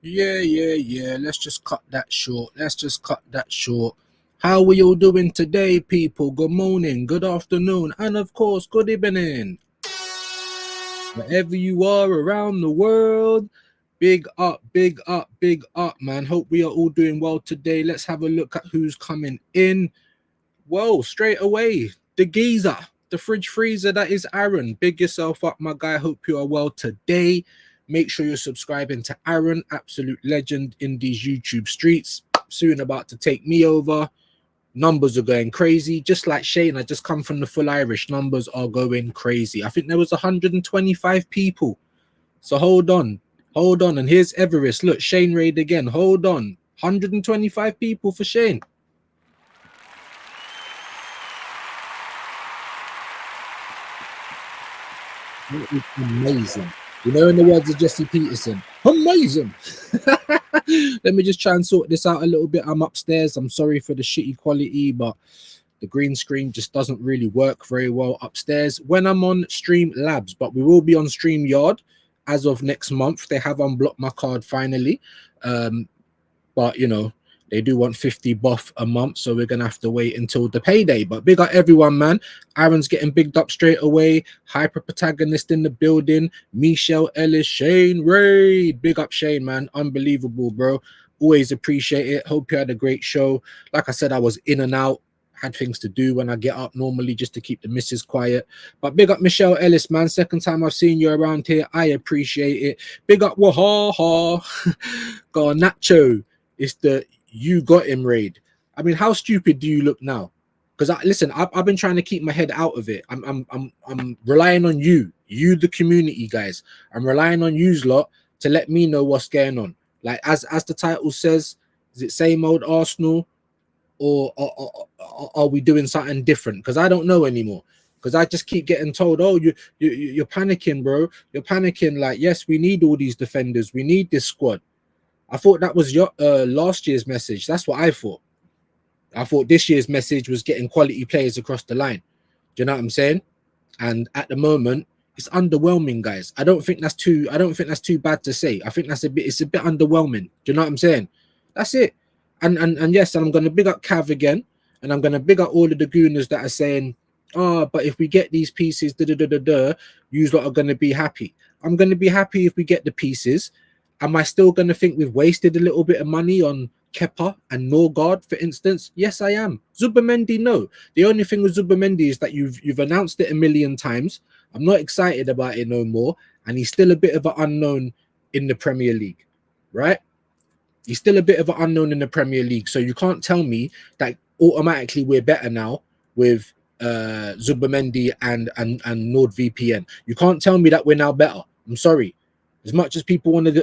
Yeah. Let's just cut that short. Let's just cut that short. How are you all doing today, people? Good morning, good afternoon, and of course, good evening. Wherever you are around the world, big up, man. Hope we are all doing well today. Let's have a look at who's coming in. Whoa, straight away, the geezer, the fridge freezer, that is Aaron. Big yourself up, my guy. Hope you are well today. Make sure you're subscribing to Aaron, absolute legend in these YouTube streets. Soon about to take me over. Numbers are going crazy. Just like Shane, I just come from the full Irish. Numbers are going crazy. I think there was 125 people. So hold on. And here's Everest. Look, Shane Raid again. Hold on. 125 people for Shane. It is amazing. You know, in the words of Jesse Peterson, amazing. Let me just try and sort this out a little bit. I'm upstairs. I'm sorry for the shitty quality, but the green screen just doesn't really work very well upstairs when I'm on Stream Labs, but we will be on Stream Yard as of next month. They have unblocked my card finally. But you know, they do want 50 buff a month, so we're gonna have to wait until the payday. But big up everyone, man. Aaron's getting bigged up straight away. Hyper protagonist in the building. Michelle Ellis, Shane Raid. Big up Shane, man. Unbelievable, bro. Always appreciate it. Hope you had a great show. Like I said, I was in and out. Had things to do when I get up normally just to keep the missus quiet. But big up Michelle Ellis, man. Second time I've seen you around here. I appreciate it. Big up Wahaha. Got a Nacho. It's the you got him raid. I mean, how stupid do you look now? Because I've been trying to keep my head out of it. I'm relying on you, the community guys. I'm relying on yous lot to let me know what's going on. Like as the title says, is it same old Arsenal, or are we doing something different? Because I don't know anymore. Because I just keep getting told, oh, you're panicking, bro. You're panicking. Like, yes, we need all these defenders. We need this squad. I thought that was your last year's message. That's what I thought. I thought this year's message was getting quality players across the line. Do you know what I'm saying? And at the moment, it's underwhelming, guys. I don't think that's too bad to say. I think it's a bit underwhelming. Do you know what I'm saying? That's it. And yes, and I'm gonna big up Cav again, and I'm gonna big up all of the gooners that are saying, oh, but if we get these pieces, you lot are gonna be happy. I'm gonna be happy if we get the pieces. Am I still gonna think we've wasted a little bit of money on Kepa and Norgard, for instance? Yes, I am. Zubamendi, no. The only thing with Zubamendi is that you've announced it a million times. I'm not excited about it no more, and he's still a bit of an unknown in the Premier League, right? He's still a bit of an unknown in the Premier League, so you can't tell me that automatically we're better now with Zubamendi and NordVPN. You can't tell me that we're now better. I'm sorry. As much as people wanted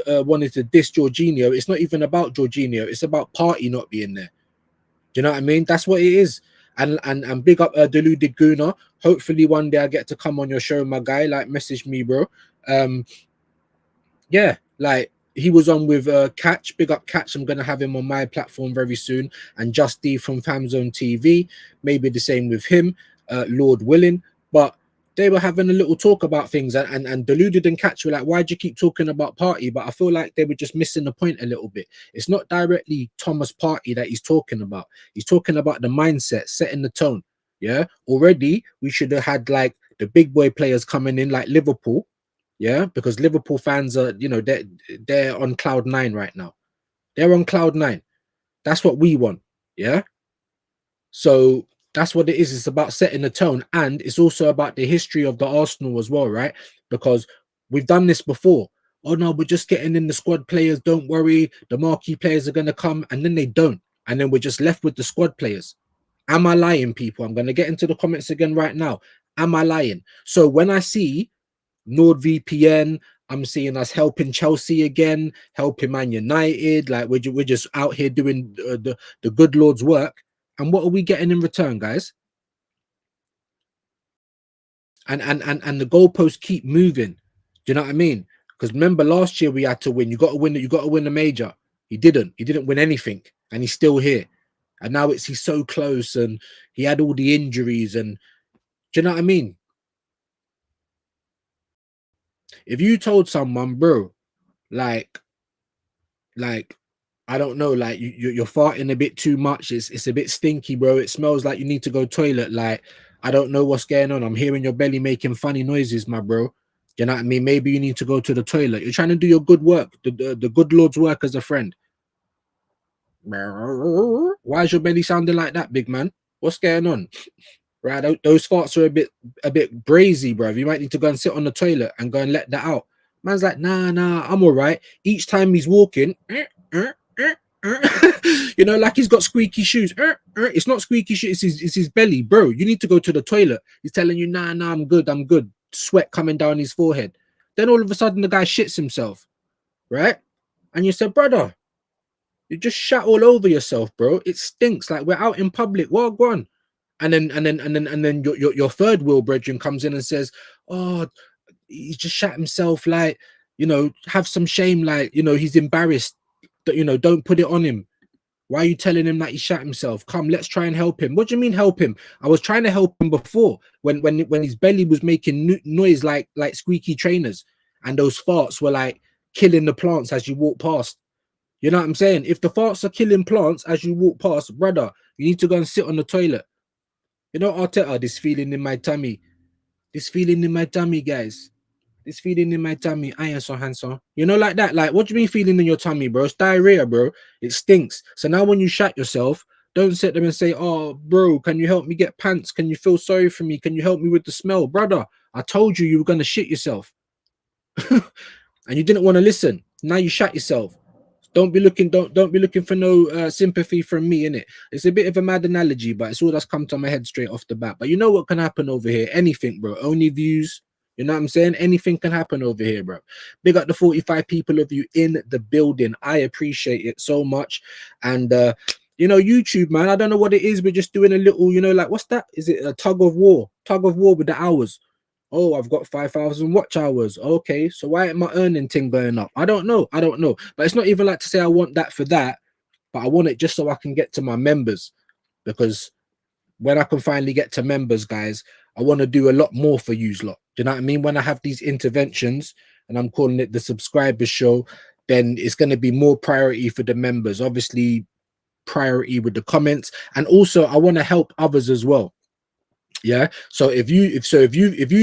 to diss Jorginho, it's not even about Jorginho. It's about Party not being there. Do you know what I mean? That's what it is. And big up Deluded Guna. Hopefully one day I get to come on your show, my guy. Like, message me, bro. Yeah, like he was on with Catch. Big up Catch. I'm gonna have him on my platform very soon. And Just D from Famzone TV. Maybe the same with him, Lord willing. But they were having a little talk about things, and Deluded and Catch were like, why'd you keep talking about Party? But I feel like they were just missing the point a little bit. It's not directly Thomas Party that he's talking about. He's talking about the mindset, setting the tone. Yeah, already we should have had like the big boy players coming in, like Liverpool. Yeah, because Liverpool fans are, you know, they're on cloud nine right now. They're on cloud nine. That's what we want. Yeah. So that's what it is. It's about setting the tone, and it's also about the history of the Arsenal as well, right? Because we've done this before. Oh no, we're just getting in the squad players. Don't worry, the marquee players are gonna come, and then they don't, and then we're just left with the squad players. Am I lying, people? I'm gonna get into the comments again right now. Am I lying? So when I see NordVPN, I'm seeing us helping Chelsea again, helping Man United. Like we're just out here doing the good Lord's work. And what are we getting in return, guys? And the goalposts keep moving. Do you know what I mean? Because remember last year we had to win. You got to win. You got to win the major. He didn't. He didn't win anything, and he's still here. And now he's so close, and he had all the injuries. And do you know what I mean? If you told someone, bro, like like, I don't know, like you're farting a bit too much. It's a bit stinky, bro. It smells like you need to go toilet. Like, I don't know what's going on. I'm hearing your belly making funny noises, my bro. You know what I mean? Maybe you need to go to the toilet. You're trying to do your good work, the good Lord's work as a friend. Why is your belly sounding like that, big man? What's going on? Right, those farts are a bit brazy, bro. You might need to go and sit on the toilet and go and let that out. Man's like, nah, I'm all right. Each time he's walking, you know, like he's got squeaky shoes. It's not squeaky shoes, it's his belly, bro. You need to go to the toilet. He's telling you, nah, I'm good. Sweat coming down his forehead. Then all of a sudden the guy shits himself, right? And you said, brother, you just shat all over yourself, bro. It stinks. Like, we're out in public. Well, go on. And then your third wheel brethren comes in and says, oh, he's just shat himself. Like, you know, have some shame. Like, you know, he's embarrassed. That, you know, don't put it on him. Why are you telling him that he shat himself? Come, let's try and help him. What do you mean help him? I was trying to help him before when his belly was making noise like squeaky trainers, and those farts were like killing the plants as you walk past. You know what I'm saying? If the farts are killing plants as you walk past, brother, you need to go and sit on the toilet. You know, Arteta, this feeling in my tummy. This feeling in my tummy, guys. This feeling in my tummy. I am so handsome. You know, like that. Like, what do you mean feeling in your tummy, bro? It's diarrhea, bro. It stinks. So now when you shat yourself, don't sit there and say, oh, bro, can you help me get pants? Can you feel sorry for me? Can you help me with the smell? Brother, I told you were going to shit yourself. And you didn't want to listen. Now you shat yourself. Don't be looking for no sympathy from me, innit? It's a bit of a mad analogy, but it's all that's come to my head straight off the bat. But you know what can happen over here? Anything, bro. Only views. You know what I'm saying? Anything can happen over here, bro. Big up the 45 people of you in the building. I appreciate it so much. And you know, YouTube, man, I don't know what it is. We're just doing a little, you know, like, what's that? Is it a tug of war? Tug of war with the hours. Oh, I've got 5,000 watch hours. Okay, so why ain't my earning thing going up? I don't know. But it's not even like to say I want that for that, but I want it just so I can get to my members. Because when I can finally get to members, guys, I want to do a lot more for yous lot. Do you know what I mean? When I have these interventions and I'm calling it the subscriber show, then it's going to be more priority for the members. Obviously, priority with the comments. And also I want to help others as well. Yeah, so if you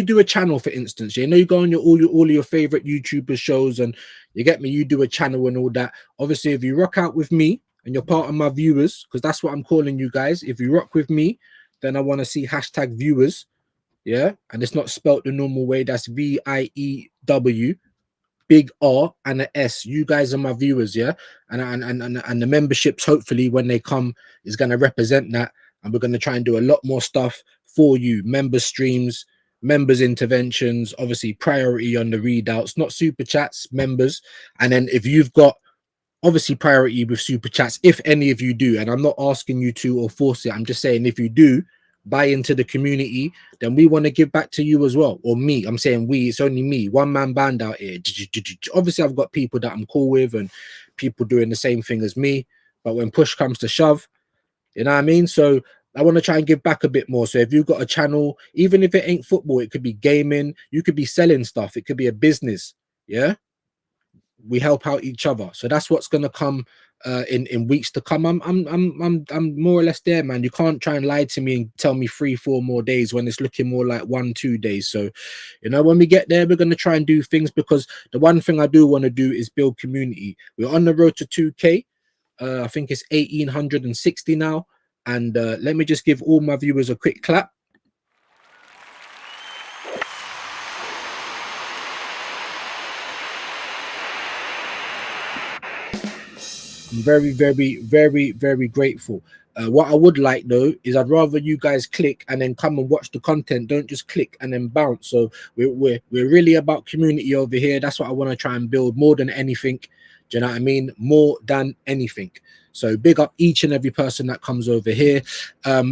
do a channel, for instance, you know, you go on all of your favorite YouTuber shows and you get me, you do a channel and all that. Obviously, if you rock out with me and you're part of my viewers, because that's what I'm calling you guys, if you rock with me, then I want to see hashtag viewers. Yeah, and it's not spelt the normal way. That's VIEW, big R and an S. You guys are my viewers, yeah, and the memberships, hopefully when they come, is going to represent that, and we're going to try and do a lot more stuff for you. Member streams, members interventions, obviously priority on the readouts, not super chats, members. And then if you've got obviously priority with super chats, if any of you do, and I'm not asking you to or force it, I'm just saying if you do buy into the community, then we want to give back to you as well. Or me, I'm saying we, it's only me, one man band out here. Obviously I've got people that I'm cool with and people doing the same thing as me, but when push comes to shove, you know what I mean? So I want to try and give back a bit more. So if you've got a channel, even if it ain't football, it could be gaming, you could be selling stuff, it could be a business. Yeah, we help out each other. So that's what's gonna come in weeks to come. I'm more or less there, man. You can't try and lie to me and tell me 3-4 more days when it's looking more like 1-2 days. So, you know, when we get there, we're gonna try and do things, because the one thing I do want to do is build community. We're on the road to 2K. I think it's 1,860 now. And let me just give all my viewers a quick clap. I'm very grateful. What I would like though is I'd rather you guys click and then come and watch the content. Don't just click and then bounce. So we're really about community over here. That's what I want to try and build more than anything. Do you know what I mean? More than anything. So big up each and every person that comes over here.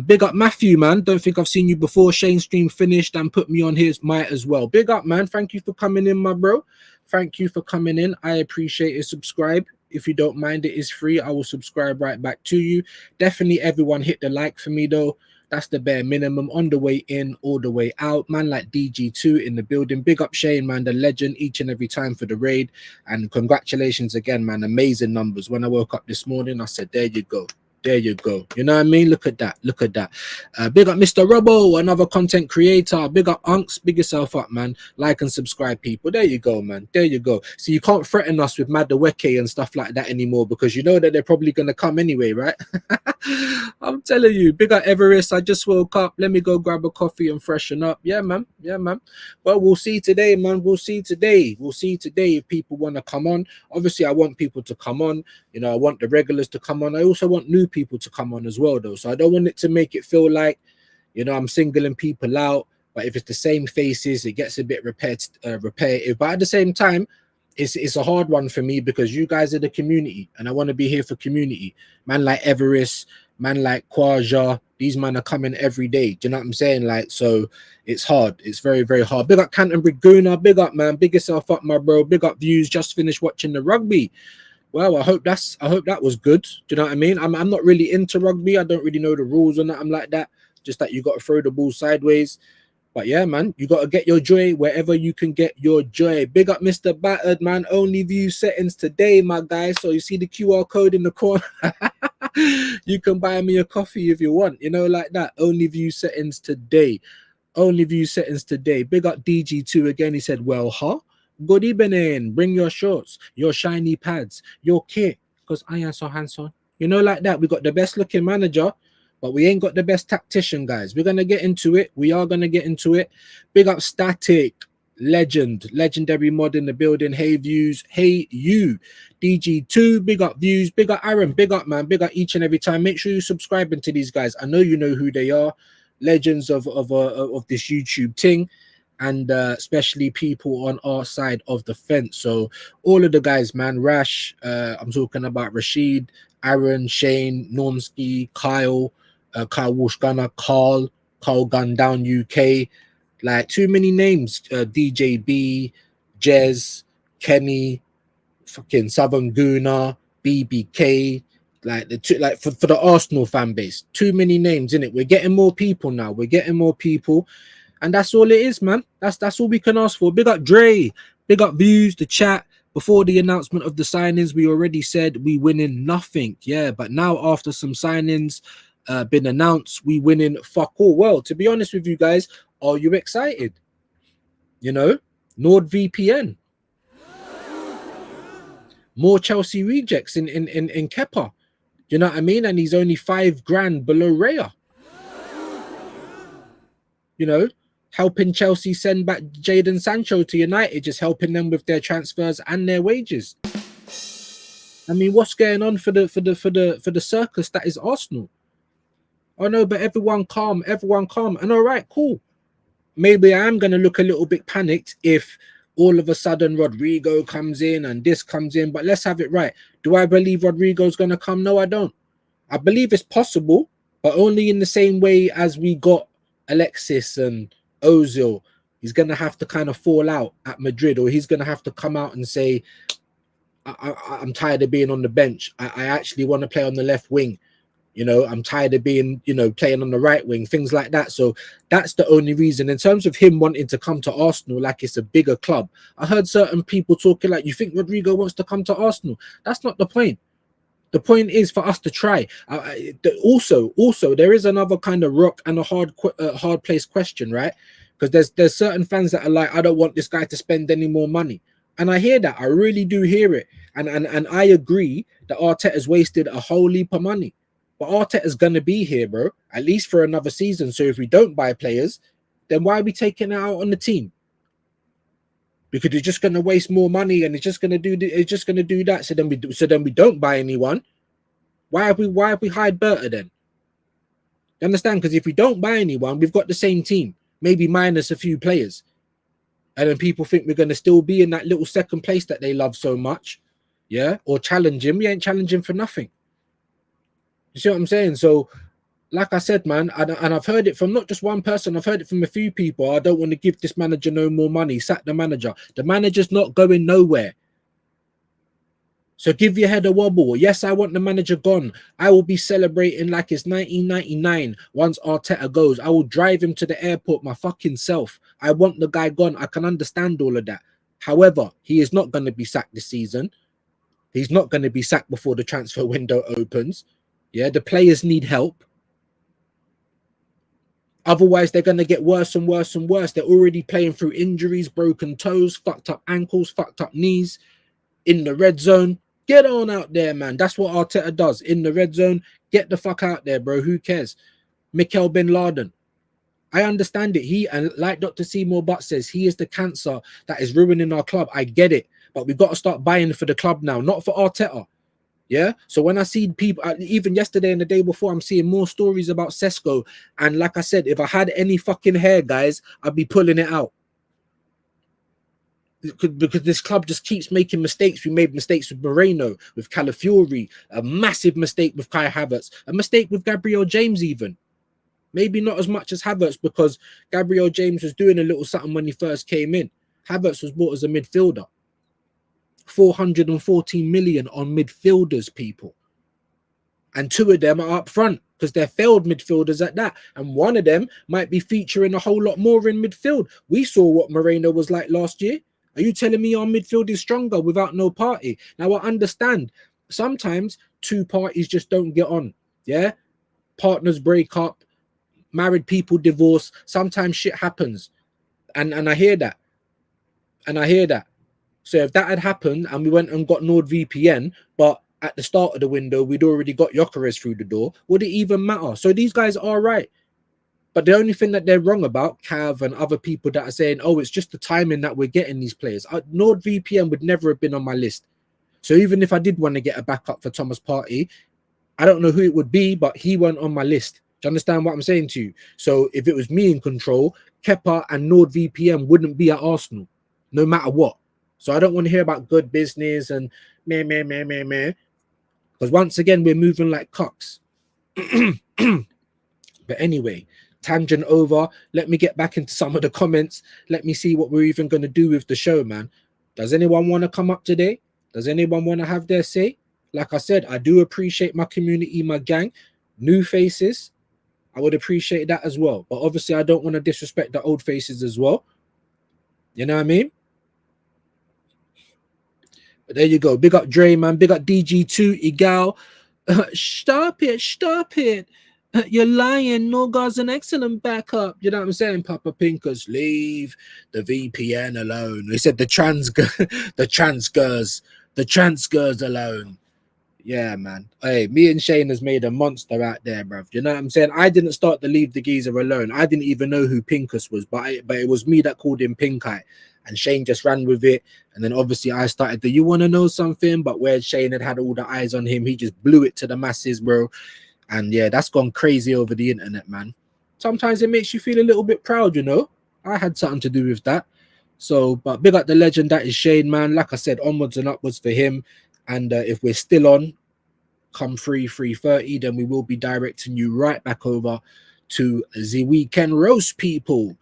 Big up Matthew, man. Don't think I've seen you before. Shane stream finished and put me on his mic as well. Big up, man. Thank you for coming in, my bro. Thank you for coming in. I appreciate it. Subscribe. If you don't mind, it is free. I will subscribe right back to you. Definitely everyone hit the like for me though. That's the bare minimum. On the way in, all the way out. Man like DG2 in the building. Big up Shane, man, the legend, each and every time for the raid. And congratulations again, man. Amazing numbers. When I woke up this morning, I said, there you go. There you go. You know what I mean? Look at that. Look at that. Big up Mr. Robo, another content creator. Big up Unks. Big yourself up, man. Like and subscribe, people. There you go, man. There you go. So you can't threaten us with Madaweke and stuff like that anymore because you know that they're probably going to come anyway, right? I'm telling you. Big up Everest. I just woke up. Let me go grab a coffee and freshen up. Yeah, man. Yeah, man. Well, we'll see today, man. We'll see today. We'll see today if people want to come on. Obviously, I want people to come on. You know, I want the regulars to come on. I also want new people to come on as well, though. So I don't want it to make it feel like, you know, I'm singling people out. But if it's the same faces, it gets a bit repetitive. But at the same time, it's a hard one for me because you guys are the community, and I want to be here for community. Man like Everest, man like Kwaja, these men are coming every day. Do you know what I'm saying? Like, so it's hard. It's very, very hard. Big up Canterbury Guna. Big up, man. Big yourself up, my bro. Big up Views. Just finished watching the rugby. Well, I hope that was good. Do you know what I mean? I'm not really into rugby. I don't really know the rules or nothing like that. Just that you got to throw the ball sideways. But yeah, man, you got to get your joy wherever you can get your joy. Big up Mr. Battered, man. Only view settings today, my guy. So you see the QR code in the corner. You can buy me a coffee if you want. You know, like that. Only view settings today. Only view settings today. Big up DG2 again. He said, well, huh? Good evening. Bring your shorts, your shiny pads, your kit, because I am so handsome. You know, like that. We got the best looking manager, but we ain't got the best tactician, guys. We're going to get into it. We are going to get into it. Big up Static, legend, legendary mod in the building. Hey, Views. Hey, you. DG2, big up Views. Big up Aaron. Big up, man. Big up each and every time. Make sure you're subscribing to these guys. I know you know who they are. Legends of this YouTube thing. And especially people on our side of the fence. So all of the guys, man, Rash, I'm talking about Rashid, Aaron, Shane, Normski, Kyle, Kyle Walsh-Gunner, Carl Gun Down UK, like too many names, DJB, Jez, Kenny, fucking Southern Guna, BBK, like the two, like for the Arsenal fan base, too many names in it. We're getting more people now. We're getting more people. And that's all it is, man. That's all we can ask for. Big up Dre, big up Views, the chat. Before the announcement of the signings, we already said we winning nothing. Yeah, but now after some signings been announced, we winning fuck all. Well, to be honest with you guys, are you excited? You know, NordVPN. More Chelsea rejects in Kepa. You know what I mean? And he's only $5,000 below Raya. You know, helping Chelsea send back Jadon Sancho to United, just helping them with their transfers and their wages. I mean, what's going on for the circus that is Arsenal? Oh no, but everyone calm. And all right, cool. Maybe I am gonna look a little bit panicked if all of a sudden Rodrigo comes in and this comes in, but let's have it right. Do I believe Rodrigo's gonna come? No, I don't. I believe it's possible, but only in the same way as we got Alexis and Ozil. He's going to have to kind of fall out at Madrid, or he's going to have to come out and say, I'm tired of being on the bench. I actually want to play on the left wing. You know, I'm tired of being, you know, playing on the right wing, things like that. So that's the only reason. In terms of him wanting to come to Arsenal, like it's a bigger club. I heard certain people talking like, you think Rodrigo wants to come to Arsenal? That's not the point. The point is for us to try. Also, there is another kind of rock and a hard place question, right? Because there's certain fans that are like, I don't want this guy to spend any more money, and I hear that. I really do hear it, and I agree that Arteta's wasted a whole heap of money, but Arteta's gonna be here, bro, at least for another season. So if we don't buy players, then why are we taking it out on the team? Because it's just going to waste more money, and it's just going to do that. So then we don't buy anyone. Why have we hired Berta then? You understand? Because if we don't buy anyone, we've got the same team, maybe minus a few players, and then people think we're going to still be in that little second place that they love so much, yeah, or challenging. We ain't challenging for nothing. You see what I'm saying? So, like I said, man, and I've heard it from not just one person. I've heard it from a few people. I don't want to give this manager no more money. Sack the manager. The manager's not going nowhere. So give your head a wobble. Yes, I want the manager gone. I will be celebrating like it's 1999 once Arteta goes. I will drive him to the airport my fucking self. I want the guy gone. I can understand all of that. However, he is not going to be sacked this season. He's not going to be sacked before the transfer window opens. Yeah, the players need help. Otherwise, they're going to get worse and worse and worse. They're already playing through injuries, broken toes, fucked up ankles, fucked up knees in the red zone. Get on out there, man. That's what Arteta does in the red zone. Get the fuck out there, bro. Who cares? Mikel Bin Laden. I understand it. He, and like Dr. Seymour Butt says, he is the cancer that is ruining our club. I get it. But we've got to start buying for the club now, not for Arteta. Yeah. So when I see people, even yesterday and the day before, I'm seeing more stories about Sesko. And like I said, if I had any fucking hair, guys, I'd be pulling it out. Because this club just keeps making mistakes. We made mistakes with Moreno, with Calafiori, a massive mistake with Kai Havertz, a mistake with Gabriel James even. Maybe not as much as Havertz because Gabriel James was doing a little something when he first came in. Havertz was bought as a midfielder. 414 million on midfielders, people. And two of them are up front because they're failed midfielders at that. And one of them might be featuring a whole lot more in midfield. We saw what Moreno was like last year. Are you telling me our midfield is stronger without no party? Now, I understand sometimes two parties just don't get on. Yeah. Partners break up, married people divorce. Sometimes shit happens. And I hear that. And I hear that. So if that had happened and we went and got NordVPN, but at the start of the window, we'd already got Gyökeres through the door, would it even matter? So these guys are right. But the only thing that they're wrong about, Cav and other people that are saying, oh, it's just the timing that we're getting these players. NordVPN would never have been on my list. So even if I did want to get a backup for Thomas Partey, I don't know who it would be, but he weren't on my list. Do you understand what I'm saying to you? So if it was me in control, Kepa and NordVPN wouldn't be at Arsenal, no matter what. So I don't want to hear about good business and meh. Because once again, we're moving like cocks. But anyway, tangent over. Let me get back into some of the comments. Let me see what we're even going to do with the show, man. Does anyone want to come up today? Does anyone want to have their say? Like I said, I do appreciate my community, my gang, new faces. I would appreciate that as well. But obviously, I don't want to disrespect the old faces as well. You know what I mean? But there you go. Big up Dre, man. Big up DG2, Igal. Stop it. You're lying. Norgar's an excellent backup. You know what I'm saying? Papa Pinkers, leave the VPN alone. He said the trans girls alone. Yeah, man. Hey, me and Shane has made a monster out there, bruv. You know what I'm saying? I didn't start to leave the geezer alone. I didn't even know who Pinkus was, but it was me that called him Pink Eye. And Shane just ran with it. And then obviously I started the, you want to know something? But where Shane had all the eyes on him, he just blew it to the masses, bro. And yeah, that's gone crazy over the internet, man. Sometimes it makes you feel a little bit proud, you know? I had something to do with that. So, but big up the legend that is Shane, man. Like I said, onwards and upwards for him. And if we're still on, come 3:30, then we will be directing you right back over to the weekend roast, people.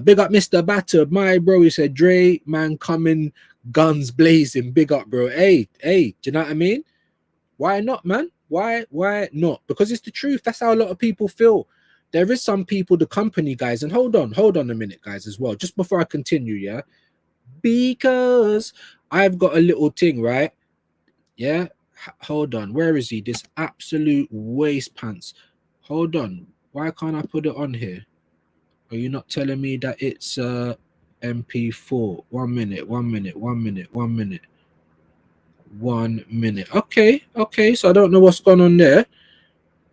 Big up Mr. Batter, my bro. He said, Dre, man, coming, guns blazing. Big up, bro. Hey, do you know what I mean? Why not, man? Why not? Because it's the truth. That's how a lot of people feel. There is some people, the company guys, and hold on a minute, guys, as well. Just before I continue, yeah? Because I've got a little thing, right? Yeah? Hold on. Where is he? This absolute waist pants. Hold on. Why can't I put it on here? Are you not telling me that it's MP4? 1 minute. 1 minute. Okay. So I don't know what's going on there.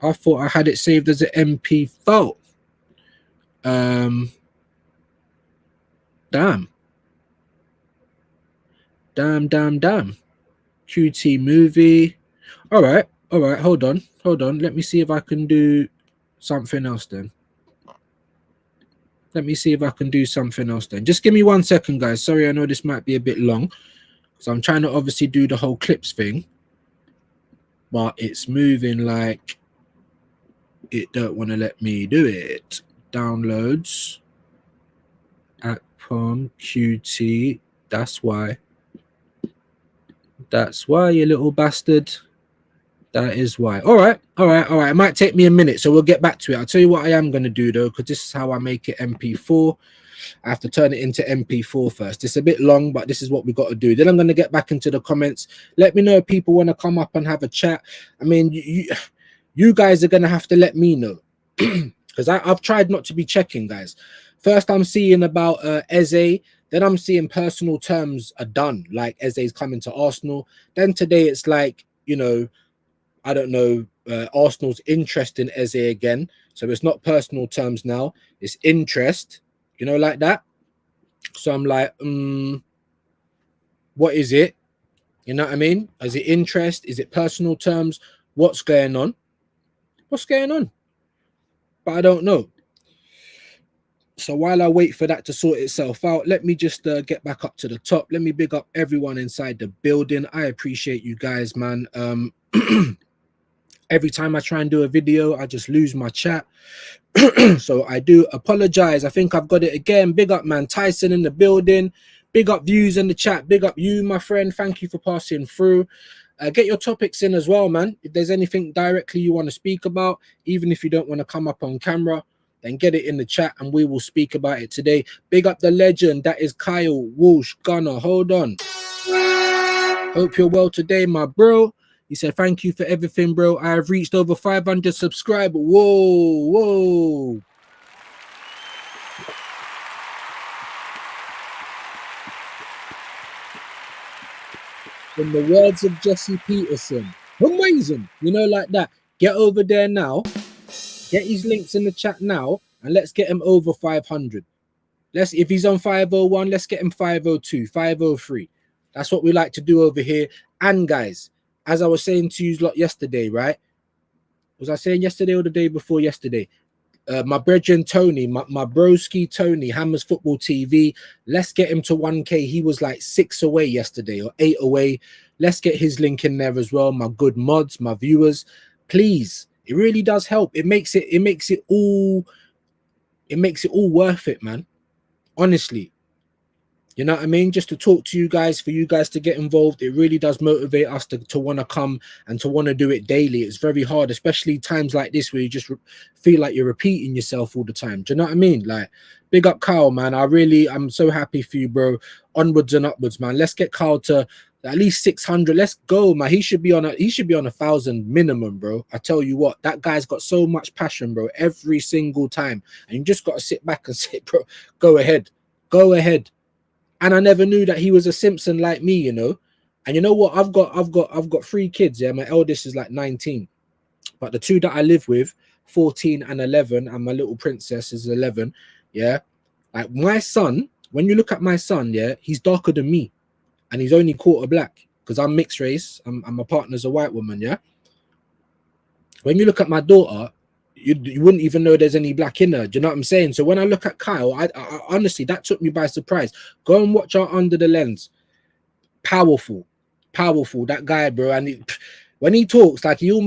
I thought I had it saved as an MP4. Damn. QT movie. All right. Hold on. Let me see if I can do something else then. Just give me 1 second, guys. Sorry, I know this might be a bit long because I'm trying to obviously do the whole clips thing, but it's moving like it don't want to let me do it. Downloads at POM QT. That's why. That's why, you little bastard. That is why. All right. It might take me a minute, so we'll get back to it. I'll tell you what I am going to do, though, because this is how I make it MP4. I have to turn it into MP4 first. It's a bit long, but this is what we got to do. Then I'm going to get back into the comments. Let me know if people want to come up and have a chat. I mean, you guys are going to have to let me know, because I've tried not to be checking, guys. First, I'm seeing about Eze. Then I'm seeing personal terms are done, like Eze's coming to Arsenal. Then today it's like, you know, I don't know, Arsenal's interest in Eze again. So it's not personal terms now, it's interest, you know, like that. So I'm like, what is it? You know what I mean? Is it interest? Is it personal terms? What's going on? What's going on? But I don't know. So while I wait for that to sort itself out, let me just get back up to the top. Let me big up everyone inside the building. I appreciate you guys, man. Every time I try and do a video, I just lose my chat. So I do apologize. I think I've got it again. Big up, man. Tyson in the building. Big up views in the chat. Big up you, my friend. Thank you for passing through. Get your topics in as well, man. If there's anything directly you want to speak about, even if you don't want to come up on camera, then get it in the chat and we will speak about it today. Big up the legend. That is Kyle Walsh Gunner. Hold on. Hope you're well today, my bro. He said, thank you for everything, bro. I have reached over 500 subscribers. Whoa. In the words of Jesse Peterson, amazing. You know, like that. Get over there now. Get his links in the chat now, and let's get him over 500. If he's on 501, let's get him 502, 503. That's what we like to do over here. And guys, as I was saying to you lot yesterday, right? Was I saying yesterday or the day before yesterday? My brethren Tony, my broski Tony, Hammers Football TV, let's get him to 1K. He was like 6 away yesterday or 8 away. Let's get his link in there as well. My good mods, my viewers, please. It really does help. It makes it all worth it, man. Honestly. You know what I mean? Just to talk to you guys, for you guys to get involved, it really does motivate us to want to come and to want to do it daily. It's very hard, especially times like this where you just feel like you're repeating yourself all the time. Do you know what I mean? Like, big up Kyle, man. I'm so happy for you, bro. Onwards and upwards, man. Let's get Kyle to at least 600. Let's go, man. He should be on 1,000 minimum, bro. I tell you what, that guy's got so much passion, bro, every single time. And you just got to sit back and say, bro, go ahead. And I never knew that he was a Simpson like me, you know. And you know what? I've got 3 kids. Yeah, my eldest is like 19, but the 2 that I live with, 14 and 11, and my little princess is 11. Yeah, like my son. When you look at my son, yeah, he's darker than me, and he's only quarter black because I'm mixed race. And my partner's a white woman. Yeah. When you look at my daughter, you wouldn't even know there's any black in her. Do you know what I'm saying? So when I look at Kyle, I honestly, that took me by surprise. Go and watch our Under the Lens. Powerful, that guy, bro. And when he talks, like you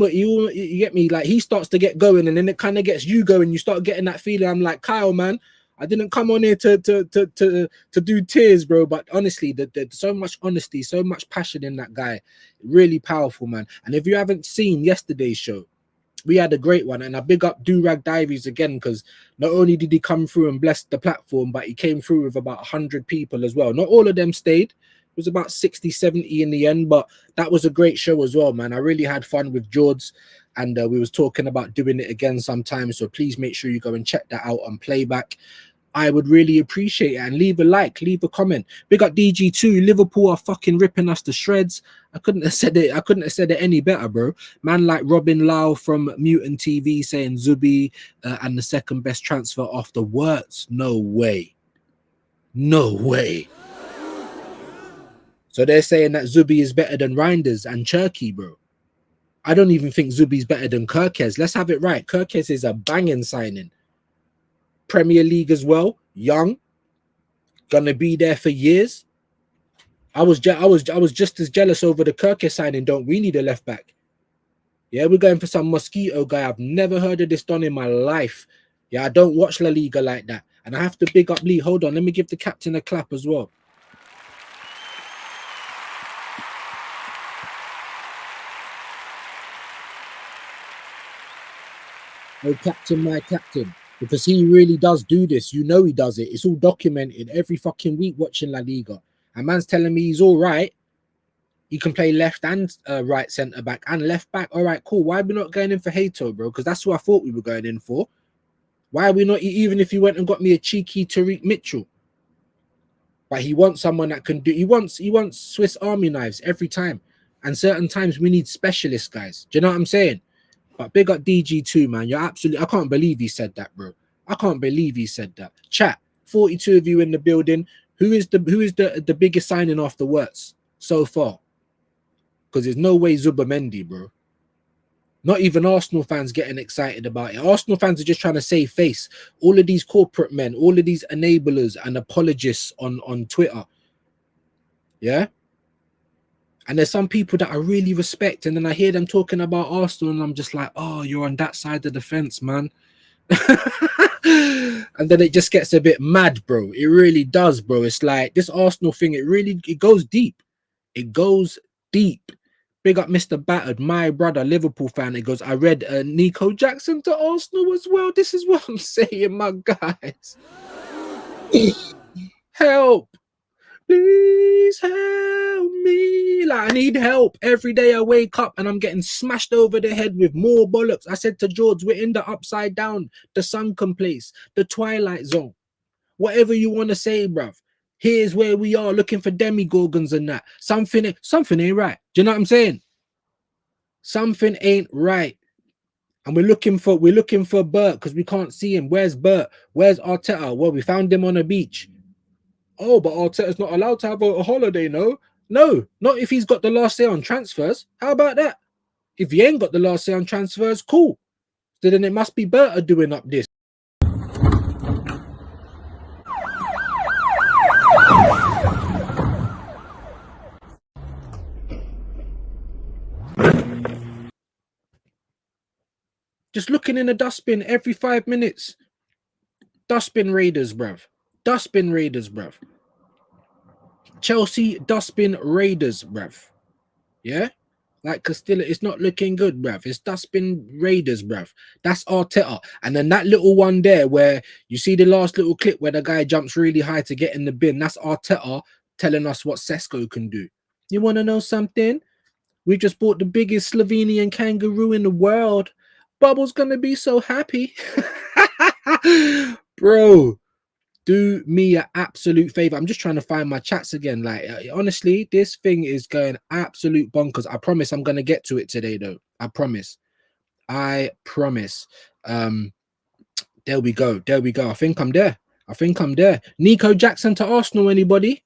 get me, like he starts to get going, and then it kind of gets you going. You start getting that feeling. I'm like, Kyle, man, I didn't come on here to do tears, bro. But honestly, there's so much honesty, so much passion in that guy. Really powerful, man. And if you haven't seen yesterday's show, we had a great one, and I big up Durag Diaries again, because not only did he come through and bless the platform, but he came through with about 100 people as well. Not all of them stayed. It was about 60, 70 in the end, but that was a great show as well, man. I really had fun with George, and we was talking about doing it again sometime, so please make sure you go and check that out on playback. I would really appreciate it. And leave a like, leave a comment. Big up DG2. Liverpool are fucking ripping us to shreds. I couldn't have said it any better, bro. Man like Robin Lau from Mutant TV saying Zubi and the second best transfer off the works. No way. So they're saying that Zubi is better than Reinders and Cherky, bro. I don't even think Zubi's better than Kirkes. Let's have it right. Kirkes is a banging signing. Premier League as well, young, gonna be there for years. I was just as jealous over the Kirkes signing. Don't we need a left back? Yeah, we're going for some mosquito guy. I've never heard of this done in my life. Yeah, I don't watch La Liga like that, and I have to big up Lee. Hold on, let me give the captain a clap as well. Oh, captain, my captain. Because he really does do this. You know he does it. It's all documented every fucking week watching La Liga. And man's telling me he's all right. He can play left and right centre back and left back. All right, cool. Why are we not going in for Hato, bro? Because that's who I thought we were going in for. Why are we not, even if you went and got me a cheeky Tariq Mitchell? But he wants someone that can do, he wants Swiss Army knives every time. And certain times we need specialist guys. Do you know what I'm saying? But big up DG2, man. You're absolutely, I can't believe he said that, bro. I can't believe he said that. Chat, 42 of you in the building. Who is the biggest signing off the words so far? Because there's no way Zubamendi, bro. Not even Arsenal fans getting excited about it. Arsenal fans are just trying to save face. All of these corporate men, all of these enablers and apologists on Twitter. Yeah? And there's some people that I really respect. And then I hear them talking about Arsenal and I'm just like, oh, you're on that side of the fence, man. And then it just gets a bit mad, bro. It really does, bro. It's like this Arsenal thing, it goes deep. It goes deep. Big up Mr. Battered, my brother, Liverpool fan. It goes, I read Nico Jackson to Arsenal as well. This is what I'm saying, my guys. Help. Please help me. Like, I need help. Every day I wake up and I'm getting smashed over the head with more bollocks. I said to George, we're in the upside down, the sunken place, the twilight zone. Whatever you want to say, bruv. Here's where we are looking for demigorgons and that. Something ain't right. Do you know what I'm saying? Something ain't right. And we're looking for Bert because we can't see him. Where's Bert? Where's Arteta? Well, we found him on a beach. Oh, but Arteta's not allowed to have a holiday, no? No, not if he's got the last say on transfers. How about that? If he ain't got the last say on transfers, cool. So then it must be Berta doing up this. Just looking in the dustbin every 5 minutes. Dustbin Raiders, bruv. Dustbin Raiders, bruv. Chelsea Dustbin Raiders, bruv. Yeah? Like Castilla, it's not looking good, bruv. It's Dustbin Raiders, bruv. That's Arteta. And then that little one there where you see the last little clip where the guy jumps really high to get in the bin. That's Arteta telling us what Sesko can do. You want to know something? We just bought the biggest Slovenian kangaroo in the world. Bubble's going to be so happy. Bro, do me an absolute favor. I'm just trying to find my chats again. Like, honestly, this thing is going absolute bonkers. I promise I'm going to get to it today, though. I promise. I promise. There we go. There we go. I think I'm there. I think I'm there. Nico Jackson to Arsenal, anybody?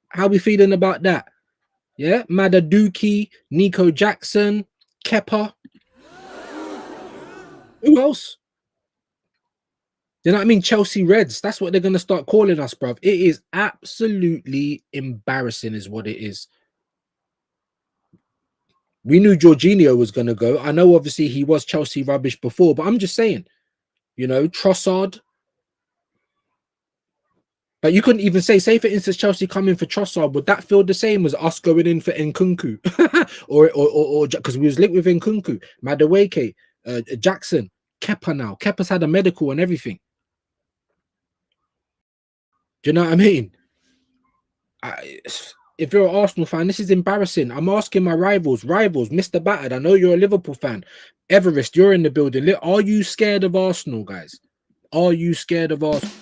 How we feeling about that? Yeah, Madaduki, Nico Jackson, Kepa. Who else? You know what I mean? Chelsea Reds. That's what they're going to start calling us, bruv. It is absolutely embarrassing is what it is. We knew Jorginho was going to go. I know, obviously, he was Chelsea rubbish before, but I'm just saying, you know, Trossard. But you couldn't even say, for instance, Chelsea coming for Trossard, would that feel the same as us going in for Nkunku? or because we was linked with Nkunku, Madueke, Jackson, Kepa now. Kepa's had a medical and everything. Do you know what I mean? If you're an Arsenal fan, this is embarrassing. I'm asking my rivals, Mr. Battered. I know you're a Liverpool fan. Everest, you're in the building. Are you scared of Arsenal, guys? Are you scared of Arsenal?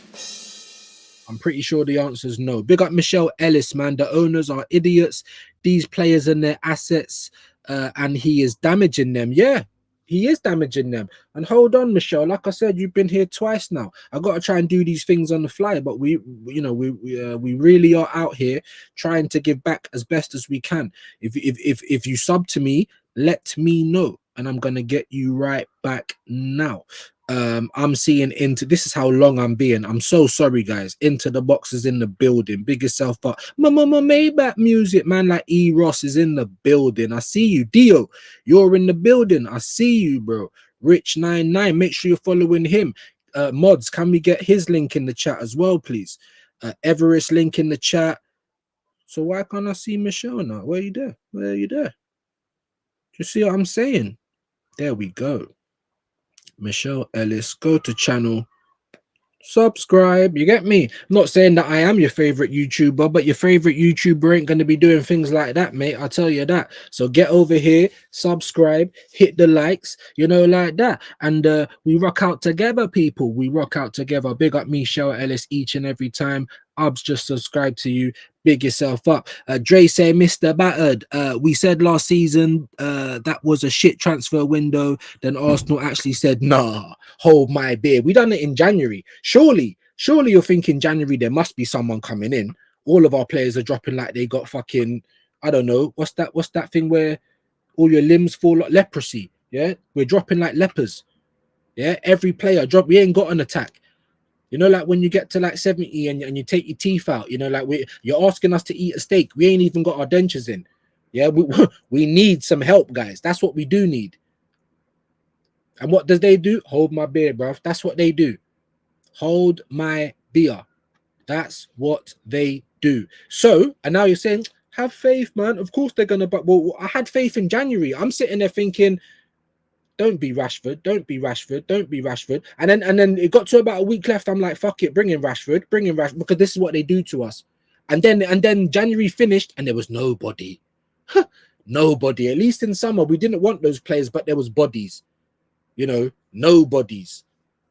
I'm pretty sure the answer is no. Big up Michelle Ellis, man. The owners are idiots. These players and their assets, and he is damaging them. Yeah, he is damaging them. And hold on, Michelle. Like I said, you've been here twice now. I got to try and do these things on the fly, but we really are out here trying to give back as best as we can. If you sub to me, let me know, and I'm gonna get you right back now. I'm seeing into this is how long I'm being. I'm so sorry, guys. Into the boxes in the building. Big yourself up. Mama Maybach music, man. Like E Ross is in the building. I see you. Dio, you're in the building. I see you, bro. Rich99, make sure you're following him. Mods, can we get his link in the chat as well, please? Everest link in the chat. So why can't I see Michelle now? Where are you there? Where are you there? You see what I'm saying? There we go. Michelle Ellis. Go to channel. Subscribe, you get me? I'm not saying that I am your favorite YouTuber, but your favorite YouTuber ain't going to be doing things like that, mate. I'll tell you that. So get over here, subscribe, hit the likes, you know, like that. And we rock out together, people. We rock out together. Big up me, Michelle Ellis, each and every time. Ubs just subscribe to you. Big yourself up. Dre say, Mr. Battered. We said last season that was a shit transfer window. Then Arsenal actually said, nah, hold my beer. We done it in January. Surely you're thinking January there must be someone coming in. All of our players are dropping like they got fucking, I don't know, what's that thing where all your limbs fall like leprosy? Yeah, we're dropping like lepers. Yeah, every player drop. We ain't got an attack. You know, like when you get to like 70 and you take your teeth out, you know, like you're asking us to eat a steak. We ain't even got our dentures in. Yeah, we need some help, guys. That's what we do need. And what does they do? Hold my beer, bruv. That's what they do. Hold my beer. That's what they do. So, and now you're saying, have faith, man. Of course they're gonna. But well, I had faith in January. I'm sitting there thinking, don't be Rashford, don't be Rashford, don't be Rashford. And then it got to about a week left. I'm like, fuck it, bring in Rashford, because this is what they do to us. And then January finished and there was nobody. Nobody. At least in summer, we didn't want those players, but there was bodies. You know, nobodies.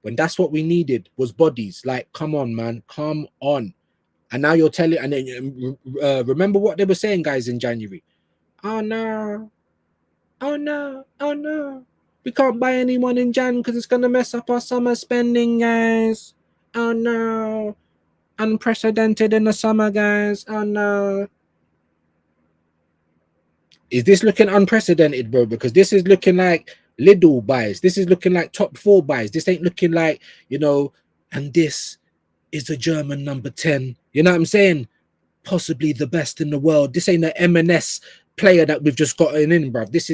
When that's what we needed was bodies. Like, come on, man, come on. And now you're telling, and then remember what they were saying, guys, in January. Oh no, oh no, oh no. We can't buy anyone in Jan because it's gonna mess up our summer spending, guys. Oh no. Unprecedented in the summer, guys. Oh no. Is this looking unprecedented, bro? Because this is looking like Lidl buys. This is looking like top 4 buys. This ain't looking like, you know, and this is a German number 10. You know what I'm saying? Possibly the best in the world. This ain't an M&S player that we've just gotten in, bruv. This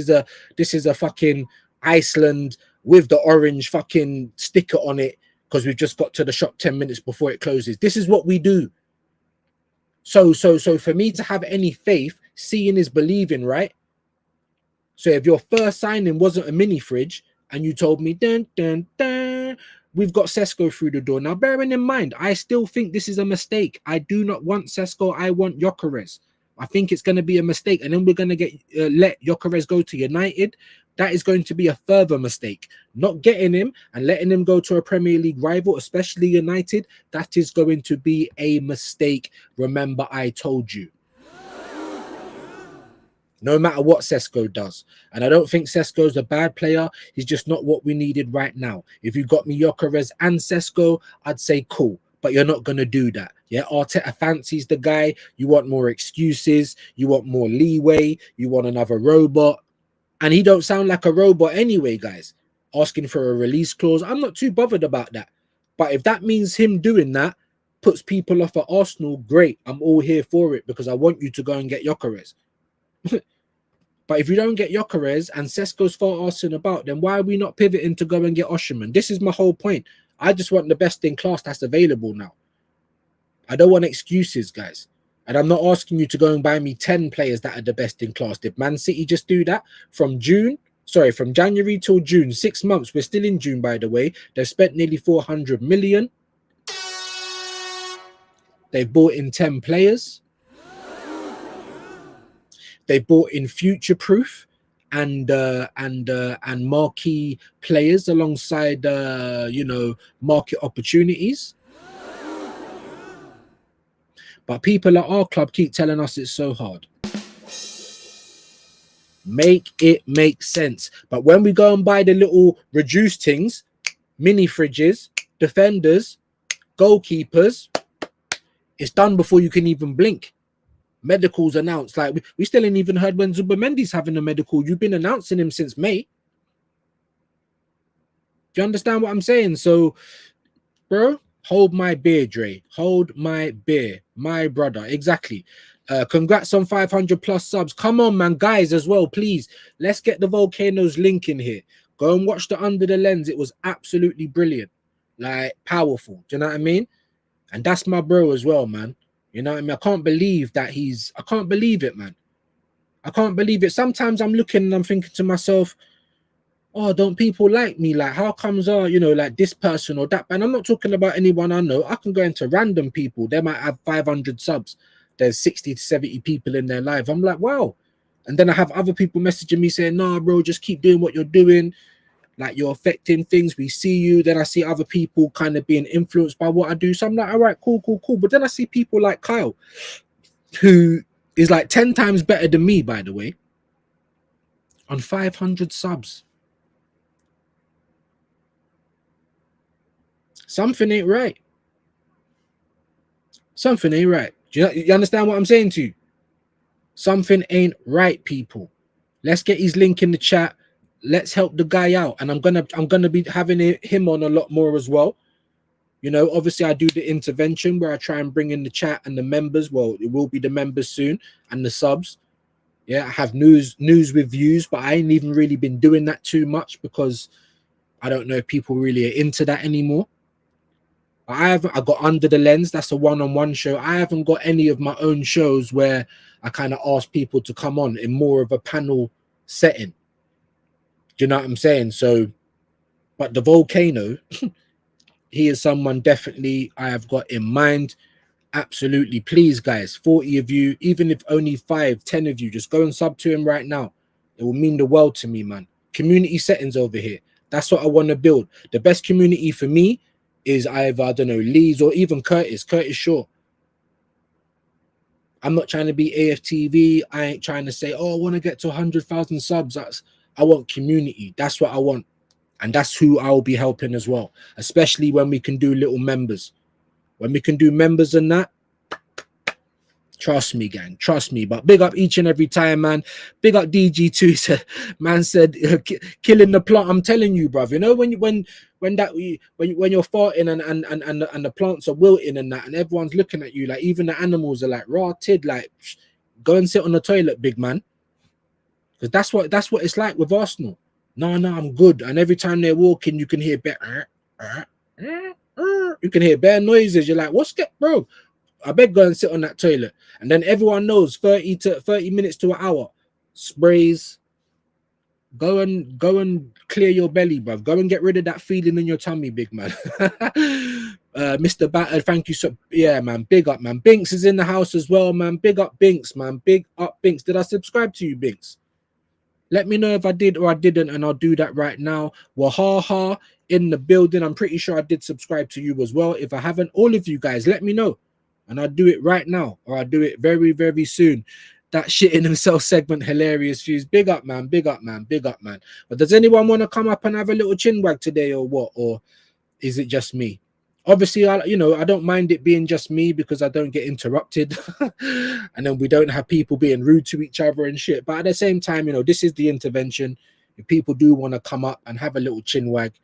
is a fucking Iceland with the orange fucking sticker on it because we've just got to the shop 10 minutes before it closes. This is what we do. So for me to have any faith, seeing is believing, right? So if your first signing wasn't a mini fridge and you told me, dun, dun, dun, we've got Sesko through the door. Now, bearing in mind, I still think this is a mistake. I do not want Sesko. I want Gyökeres. I think it's going to be a mistake. And then we're going to get let Gyökeres go to United. That is going to be a further mistake. Not getting him and letting him go to a Premier League rival, especially United, that is going to be a mistake. Remember, I told you. No matter what Sesko does. And I don't think Sesko's a bad player. He's just not what we needed right now. If you got me Gyökeres and Sesko, I'd say cool. But you're not going to do that. Yeah, Arteta fancies the guy. You want more excuses. You want more leeway. You want another robot. And he don't sound like a robot anyway, guys. Asking for a release clause. I'm not too bothered about that. But if that means him doing that puts people off at Arsenal, great. I'm all here for it because I want you to go and get Gyökeres. But if you don't get Gyökeres and Sesko's far arsing about, then why are we not pivoting to go and get Osimhen? This is my whole point. I just want the best in class that's available now. I don't want excuses, guys. And I'm not asking you to go and buy me 10 players that are the best in class. Did Man City just do that? From January till June, 6 months. We're still in June, by the way. They've spent nearly 400 million. They've bought in 10 players. They bought in future proof and marquee players alongside market opportunities. But people at our club keep telling us it's so hard. Make it make sense. But when we go and buy the little reduced things, mini fridges, defenders, goalkeepers, it's done before you can even blink. Medicals announced. Like we still ain't even heard when Zubimendi's having a medical. You've been announcing him since May. Do you understand what I'm saying? So, bro, hold my beer, Dre. Hold my beer, my brother. Exactly. Congrats on 500 plus subs. Come on, man, guys, as well, please. Let's get the Volcanoes link in here. Go and watch the Under the Lens. It was absolutely brilliant, like powerful. Do you know what I mean? And that's my bro as well, man. You know what I mean? I can't believe that I can't believe it, man. I can't believe it. Sometimes I'm looking and I'm thinking to myself, oh, don't people like me? Like, how comes, you know, like this person or that? And I'm not talking about anyone I know. I can go into random people. They might have 500 subs. There's 60 to 70 people in their life. I'm like, wow. And then I have other people messaging me saying, nah, bro, just keep doing what you're doing. Like, you're affecting things. We see you. Then I see other people kind of being influenced by what I do. So I'm like, all right, cool, cool, cool. But then I see people like Kyle, who is like 10 times better than me, by the way, on 500 subs. Something ain't right. Something ain't right. Do you understand what I'm saying to you? Something ain't right, people. Let's get his link in the chat. Let's help the guy out. And I'm gonna be having him on a lot more as well. You know, obviously I do the intervention where I try and bring in the chat and the members. Well, it will be the members soon and the subs. Yeah, I have news with views, but I ain't even really been doing that too much because I don't know if people really are into that anymore. I got Under the Lens. That's a one-on-one show. I haven't got any of my own shows where I kind of ask people to come on in more of a panel setting. Do you know what I'm saying? So, but the Volcano, he is someone definitely I have got in mind. Absolutely. Please, guys, 40 of you, even if only 5, 10 of you, just go and sub to him right now. It will mean the world to me, man. Community settings over here. That's what I want to build. The best community for me is either, I don't know, Lee's or even Curtis Shaw. I'm not trying to be AFTV. I ain't trying to say, oh, I want to get to 100,000 subs. I want community. That's what I want. And that's who I'll be helping as well, especially when we can do little members. When we can do members and that, trust me, gang, trust me. But big up each and every time, man. Big up DG2. Man said, killing the plot. I'm telling you, bruv. You know when you're farting and the plants are wilting and that, and everyone's looking at you, like even the animals are like raw tid, like go and sit on the toilet, big man. Because that's what it's like with Arsenal. No, I'm good. And every time they're walking, you can hear you can hear bare noises. You're like, what's that, bro? I bet go and sit on that toilet. And then everyone knows 30 minutes to an hour. Sprays. Go and clear your belly, bro. Go and get rid of that feeling in your tummy, big man. Mr. Batter, thank you so. Yeah, man. Big up, man. Binks is in the house as well, man. Big up, Binks, man. Big up, Binks. Did I subscribe to you, Binks? Let me know if I did or I didn't, and I'll do that right now. Wahaha in the building. I'm pretty sure I did subscribe to you as well. If I haven't, all of you guys, let me know. And I'll do it right now, or I'll do it very, very soon. That shit in himself segment, hilarious views. Big up, man. Big up, man. Big up, man. But does anyone want to come up and have a little chin wag today or what? Or is it just me? Obviously, I don't mind it being just me because I don't get interrupted and then we don't have people being rude to each other and shit. But at the same time, this is the intervention. If people do want to come up and have a little chin wag,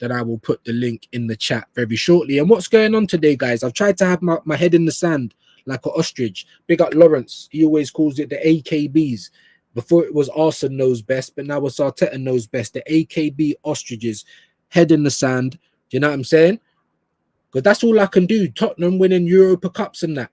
then I will put the link in the chat very shortly. And what's going on today, guys? I've tried to have my head in the sand like an ostrich. Big up Lawrence. He always calls it the AKBs. Before it was Arsenal knows best, but now it's Arteta knows best. The AKB ostriches, head in the sand. Do you know what I'm saying? Because that's all I can do. Tottenham winning Europa Cups and that.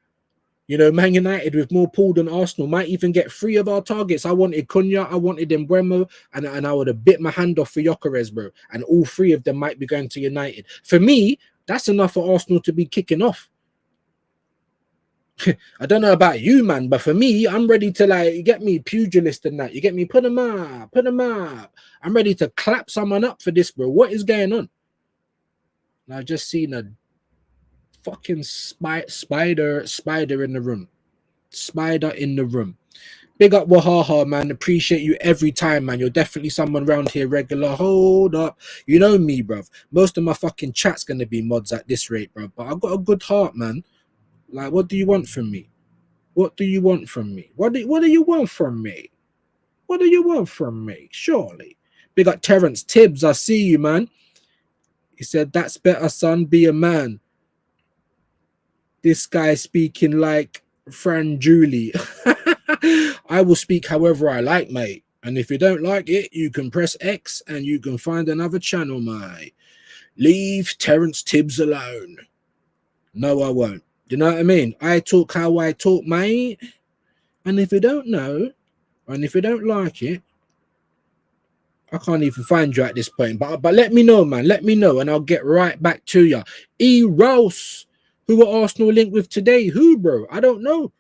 Man United with more pool than Arsenal might even get 3 of our targets. I wanted Cunha, I wanted Mbeumo, and I would have bit my hand off for Gyökeres, bro. And all 3 of them might be going to United. For me, that's enough for Arsenal to be kicking off. I don't know about you, man, but for me, I'm ready to, like, you get me, pugilist and that. You get me, put them up. I'm ready to clap someone up for this, bro. What is going on? And I've just seen a fucking spider in the room. Spider in the room. Big up Wahaha, man. Appreciate you every time, man. You're definitely someone around here regular. Hold up. You know me, bruv. Most of my fucking chat's gonna be mods at this rate, bruv. But I've got a good heart, man. Like, what do you want from me? What do you want from me? What do you want from me? What do you want from me? Surely. Big up Terrence Tibbs. I see you, man. He said, that's better, son. Be a man. This guy speaking like Fran Julie. I will speak however I like, mate. And if you don't like it, you can press X and you can find another channel, mate. Leave Terrence Tibbs alone. No, I won't. You know what I mean? I talk how I talk, mate. And if you don't know, and if you don't like it, I can't even find you at this point. But let me know, man. Let me know, and I'll get right back to you. E. Rose, who were Arsenal linked with today? Who, bro? I don't know.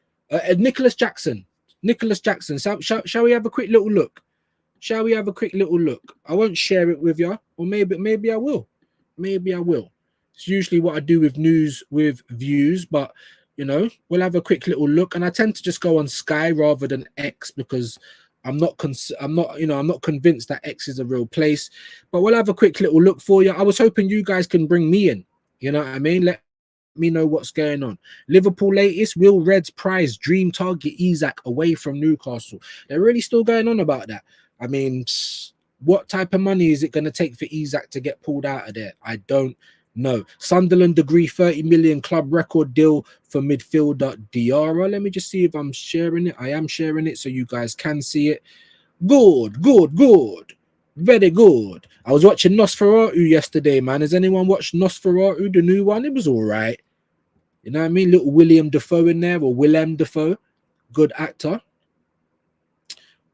Nicholas Jackson. Nicholas Jackson. Shall we have a quick little look? Shall we have a quick little look? I won't share it with you, or maybe I will. Maybe I will. It's usually what I do with news with views, but you know, we'll have a quick little look. And I tend to just go on Sky rather than X because I'm not convinced that X is a real place. But we'll have a quick little look for you. I was hoping you guys can bring me in. You know what I mean? Let me know what's going on. Liverpool latest, Will Reds prize dream target Isak away from Newcastle. They're really still going on about that. I mean, what type of money is it going to take for Isak to get pulled out of there? I don't know. Sunderland agree 30 million club record deal for midfielder Diarra. Let me just see if I'm sharing it. I am sharing it so you guys can see it. Good. Very good. I was watching Nosferatu yesterday, man. Has anyone watched Nosferatu, the new one? It was all right. You know what I mean? Little William Dafoe in there, or Willem Dafoe. Good actor.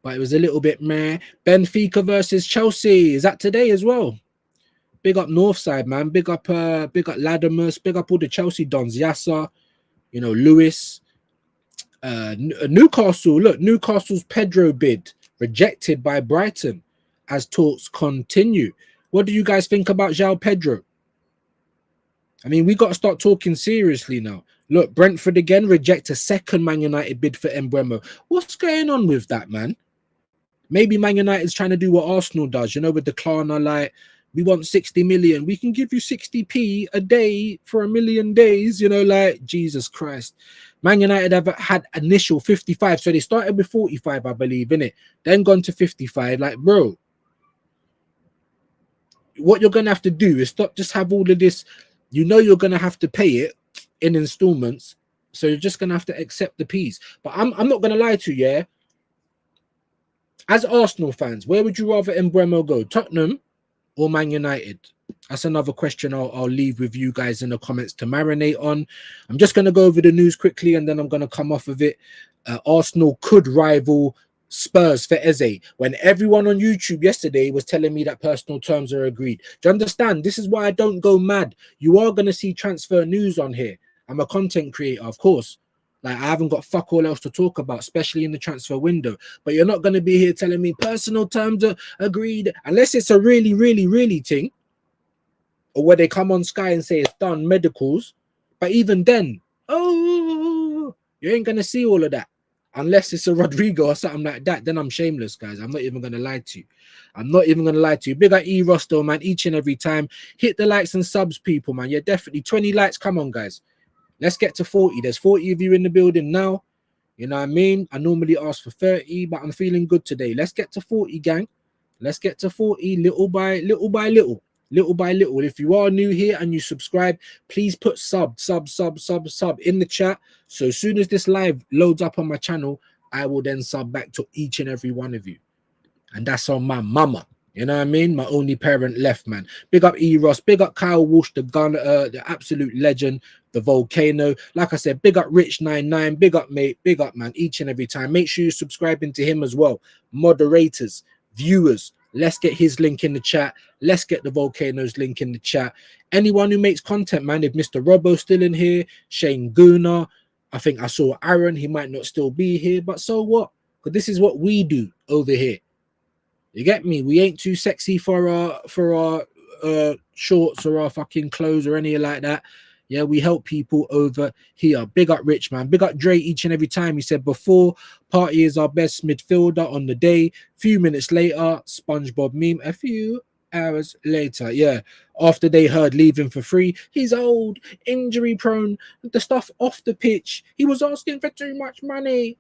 But it was a little bit meh. Benfica versus Chelsea. Is that today as well? Big up Northside, man. Big up Latimus. Big up all the Chelsea dons. Yasser, you know, Lewis. Newcastle. Look, Newcastle's Pedro bid rejected by Brighton as talks continue. What do you guys think about João Pedro? I mean, we got to start talking seriously now. Look, Brentford again reject a second Man United bid for Mbeumo. What's going on with that, man? Maybe Man United's trying to do what Arsenal does, you know, with the Klarna, like, we want 60 million. We can give you 60p a day for a million days, you know, like, Jesus Christ. Man United have had initial 55. So they started with 45, I believe, innit? Then gone to 55. Like, bro, what you're going to have to do is stop just have all of this. You know you're going to have to pay it in installments. So you're just going to have to accept the piece. But I'm not going to lie to you, yeah? As Arsenal fans, where would you rather Mbeumo go? Tottenham or Man United? That's another question I'll leave with you guys in the comments to marinate on. I'm just going to go over the news quickly and then I'm going to come off of it. Arsenal could rival Spurs for Eze when everyone on YouTube yesterday was telling me that personal terms are agreed. Do you understand? This is why I don't go mad. You are going to see transfer news on here. I'm a content creator, of course. Like, I haven't got fuck all else to talk about, especially in the transfer window. But you're not going to be here telling me personal terms are agreed, unless it's a really, really, really thing. Or where they come on Sky and say it's done, medicals. But even then, you ain't going to see all of that. Unless it's a Rodrigo or something like that, then I'm shameless, guys. I'm not even going to lie to you. I'm not even going to lie to you. Big up E-Ross, though, man, each and every time. Hit the likes and subs, people, man. Yeah, definitely. 20 likes. Come on, guys. Let's get to 40. There's 40 of you in the building now. You know what I mean? I normally ask for 30, but I'm feeling good today. Let's get to 40, gang. Let's get to 40 little by little. If you are new here and you subscribe, please put sub in the chat. So as soon as this live loads up on my channel, I will then sub back to each and every one of you. And that's on my mama. You know what I mean? My only parent left, man. Big up E-Ross. Big up Kyle Walsh, the gun, the absolute legend, the volcano. Like I said, big up Rich99. Big up, mate. Big up, man. Each and every time. Make sure you're subscribing to him as well. Moderators, viewers. Let's get his link in the chat. Let's get the volcano's link in the chat. Anyone who makes content, man. If Mr. Robbo's still in here, Shane Guna. I think I saw Aaron. He might not still be here, but so what? Because this is what we do over here. You get me? We ain't too sexy for our shorts or our fucking clothes or anything like that. Yeah, we help people over here. Big up Rich, man. Big up Dre each and every time. He said before, Party is our best midfielder on the day. Few minutes later, SpongeBob meme. A few hours later, yeah, after they heard leaving for free. He's old, injury prone, the stuff off the pitch. He was asking for too much money.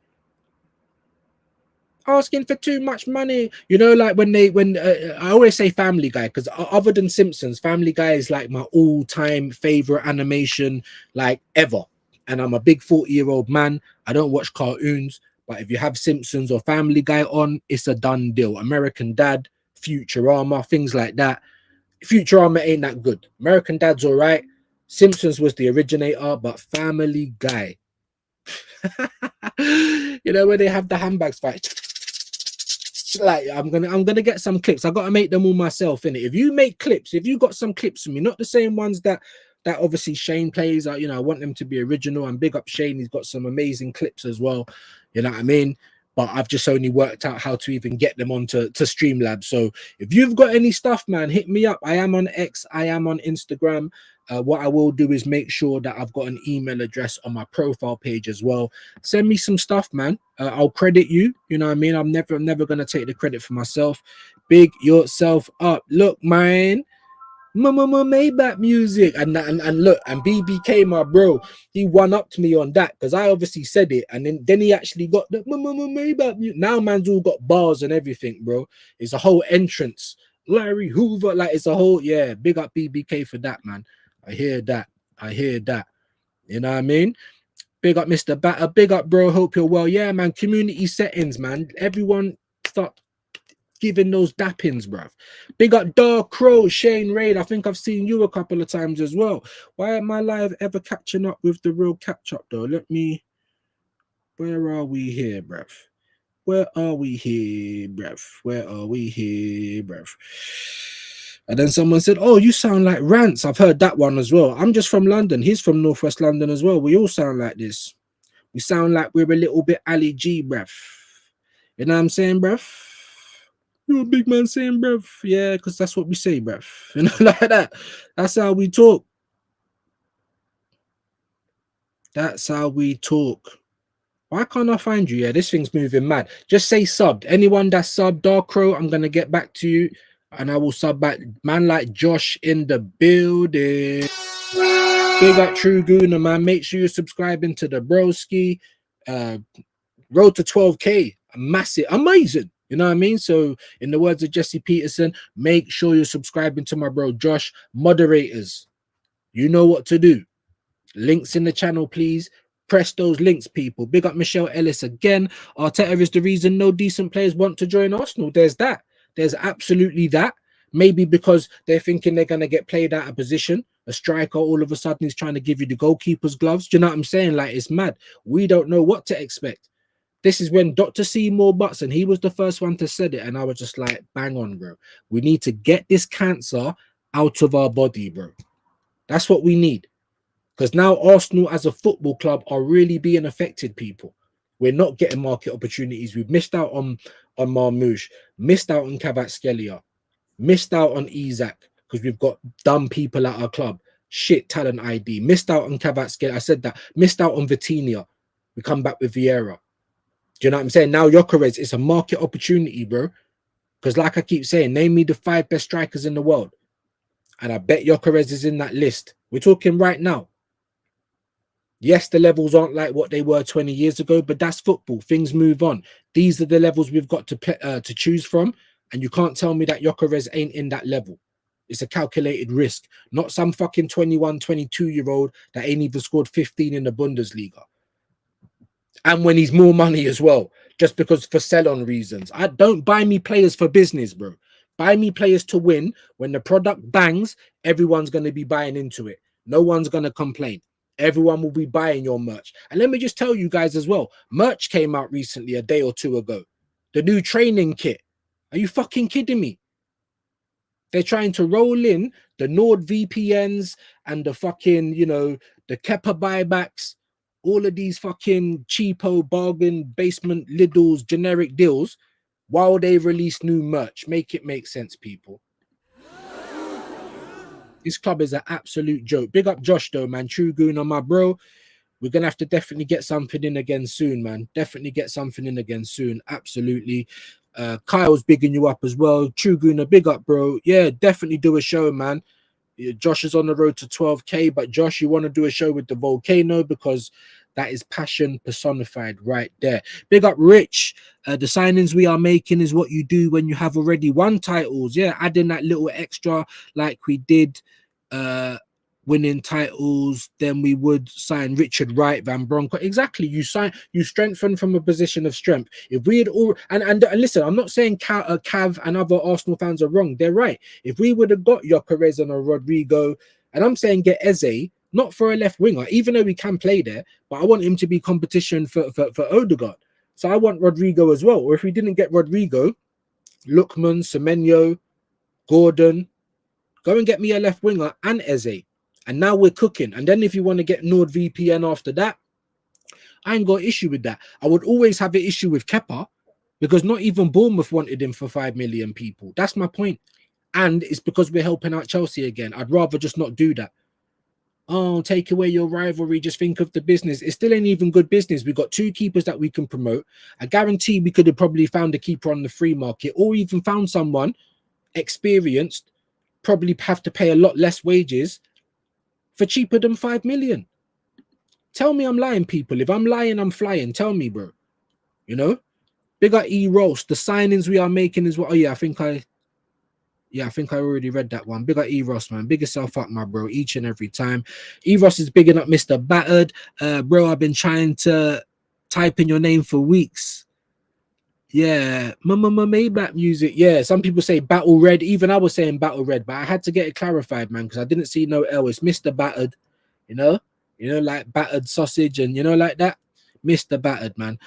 Asking for too much money, you know, like when I always say Family Guy, because other than Simpsons, Family Guy is like my all-time favorite animation, like, ever. And I'm a big 40-year-old man. I don't watch cartoons, but if you have Simpsons or Family Guy on, it's a done deal. American Dad, Futurama, things like that. Futurama ain't that good. American Dad's all right. Simpsons was the originator, but Family Guy. You know, where they have the handbags fight. Like I'm gonna get some clips. I gotta make them all myself, innit? If you make clips, if you got some clips for me, not the same ones that obviously Shane plays, you know, I want them to be original, and big up Shane, he's got some amazing clips as well, you know what I mean? But I've just only worked out how to even get them onto Streamlabs. So if you've got any stuff, man, hit me up. I am on X, I am on Instagram. What I will do is make sure that I've got an email address on my profile page as well. Send me some stuff, man. I'll credit you. You know what I mean? I'm never gonna take the credit for myself. Big yourself up. Look, man. Maybach music, and look, and BBK, my bro, he one up to me on that because I obviously said it, and then he actually got the Maybach music. Now man's all got bars and everything, bro. It's a whole entrance. Larry Hoover, like it's a whole, yeah. Big up BBK for that, man. I hear that. You know what I mean? Big up Mr. Batter. Big up, bro. Hope you're well. Yeah, man. Community settings, man. Everyone start giving those dappings, bruv. Big up Dark Crow, Shane Raid. I think I've seen you a couple of times as well. Why am I live ever catching up with the real catch up though? Where are we here, bruv? Where are we here, bruv? And then someone said, oh, you sound like Rants. I've heard that one as well. I'm just from London. He's from Northwest London as well. We all sound like this. We sound like we're a little bit Ali G, bruv. You know what I'm saying, bruv? You're a big man saying, bruv. Yeah, because that's what we say, bruv. You know, like that. That's how we talk. That's how we talk. Why can't I find you? Yeah, this thing's moving mad. Just say subbed. Anyone that's subbed, Dark Crow, I'm going to get back to you. And I will sub back. Man like Josh in the building. Big up True Gooner, man. Make sure you're subscribing to the broski. Road to 12K. Massive. Amazing. You know what I mean? So, in the words of Jesse Peterson, make sure you're subscribing to my bro Josh. Moderators, you know what to do. Links in the channel, please. Press those links, people. Big up Michelle Ellis again. Arteta is the reason no decent players want to join Arsenal. There's that. There's absolutely that. Maybe because they're thinking they're going to get played out of position. A striker all of a sudden is trying to give you the goalkeeper's gloves. Do you know what I'm saying? Like, it's mad. We don't know what to expect. This is when Dr. Seymour Butts, and he was the first one to said it, and I was just like, bang on, bro. We need to get this cancer out of our body, bro. That's what we need. Because now Arsenal as a football club are really being affected, people. We're not getting market opportunities. We've missed out on Marmoush, missed out on Kvaratskhelia, missed out on Isak because we've got dumb people at our club. Shit talent ID. Missed out on Kvaratskhelia. I said that. Missed out on Vitinha. We come back with Vieira. Do you know what I'm saying? Now Gyökeres is a market opportunity, bro. Because like I keep saying, name me the 5 best strikers in the world. And I bet Gyökeres is in that list. We're talking right now. Yes, the levels aren't like what they were 20 years ago, but that's football. Things move on. These are the levels we've got to choose from. And you can't tell me that Gyökeres ain't in that level. It's a calculated risk. Not some fucking 21, 22-year-old that ain't even scored 15 in the Bundesliga. And when he's more money as well, just because for sell-on reasons. I don't buy me players for business, bro. Buy me players to win. When the product bangs, everyone's going to be buying into it. No one's going to complain. Everyone will be buying your merch. And let me just tell you guys as well, merch came out recently, a day or two ago. The new training kit. Are you fucking kidding me? They're trying to roll in the NordVPNs and the fucking, you know, the Kepa buybacks, all of these fucking cheapo bargain basement Lidl's generic deals while they release new merch. Make it make sense, people. This club is an absolute joke. Big up Josh, though, man. True Gooner, my bro. We're going to have to definitely get something in again soon, man. Definitely get something in again soon. Absolutely. Kyle's bigging you up as well. True Gooner, big up, bro. Yeah, definitely do a show, man. Josh is on the road to 12K, but Josh, you want to do a show with the Volcano because that is passion personified right there. Big up Rich. The signings we are making is what you do when you have already won titles. Yeah, adding that little extra like we did winning titles, then we would sign Richard Wright, Van Bronckhorst. Exactly. You strengthen from a position of strength. If we had all and listen, I'm not saying Cav and other Arsenal fans are wrong. They're right. If we would have got Gyökeres and a Rodrigo, and I'm saying get Eze, not for a left winger, even though we can play there, but I want him to be competition for Odegaard. So I want Rodrigo as well. Or if we didn't get Rodrigo, Lookman, Semenyo, Gordon. Go and get me a left winger and Eze. And now we're cooking. And then if you want to get NordVPN after that, I ain't got issue with that. I would always have an issue with Kepa because not even Bournemouth wanted him for 5 million people. That's my point. And it's because we're helping out Chelsea again. I'd rather just not do that. Oh, take away your rivalry. Just think of the business. It still ain't even good business. We've got 2 keepers that we can promote. I guarantee we could have probably found a keeper on the free market or even found someone experienced, probably have to pay a lot less wages for cheaper than 5 million. Tell me I'm lying, people. If I'm lying, I'm flying. Tell me, bro. You know? Big up E-Roast. The signings we are making is what... Oh, yeah, I think I already read that one. Big up E-Ross, man. Big yourself up, my bro, each and every time. E-Ross is bigging up Mr. Battered. Bro, I've been trying to type in your name for weeks. Yeah. Maybach music. Yeah, some people say Battle Red. Even I was saying Battle Red, but I had to get it clarified, man, because I didn't see no L. It's Mr. Battered, you know, like battered sausage and, like that. Mr. Battered, man.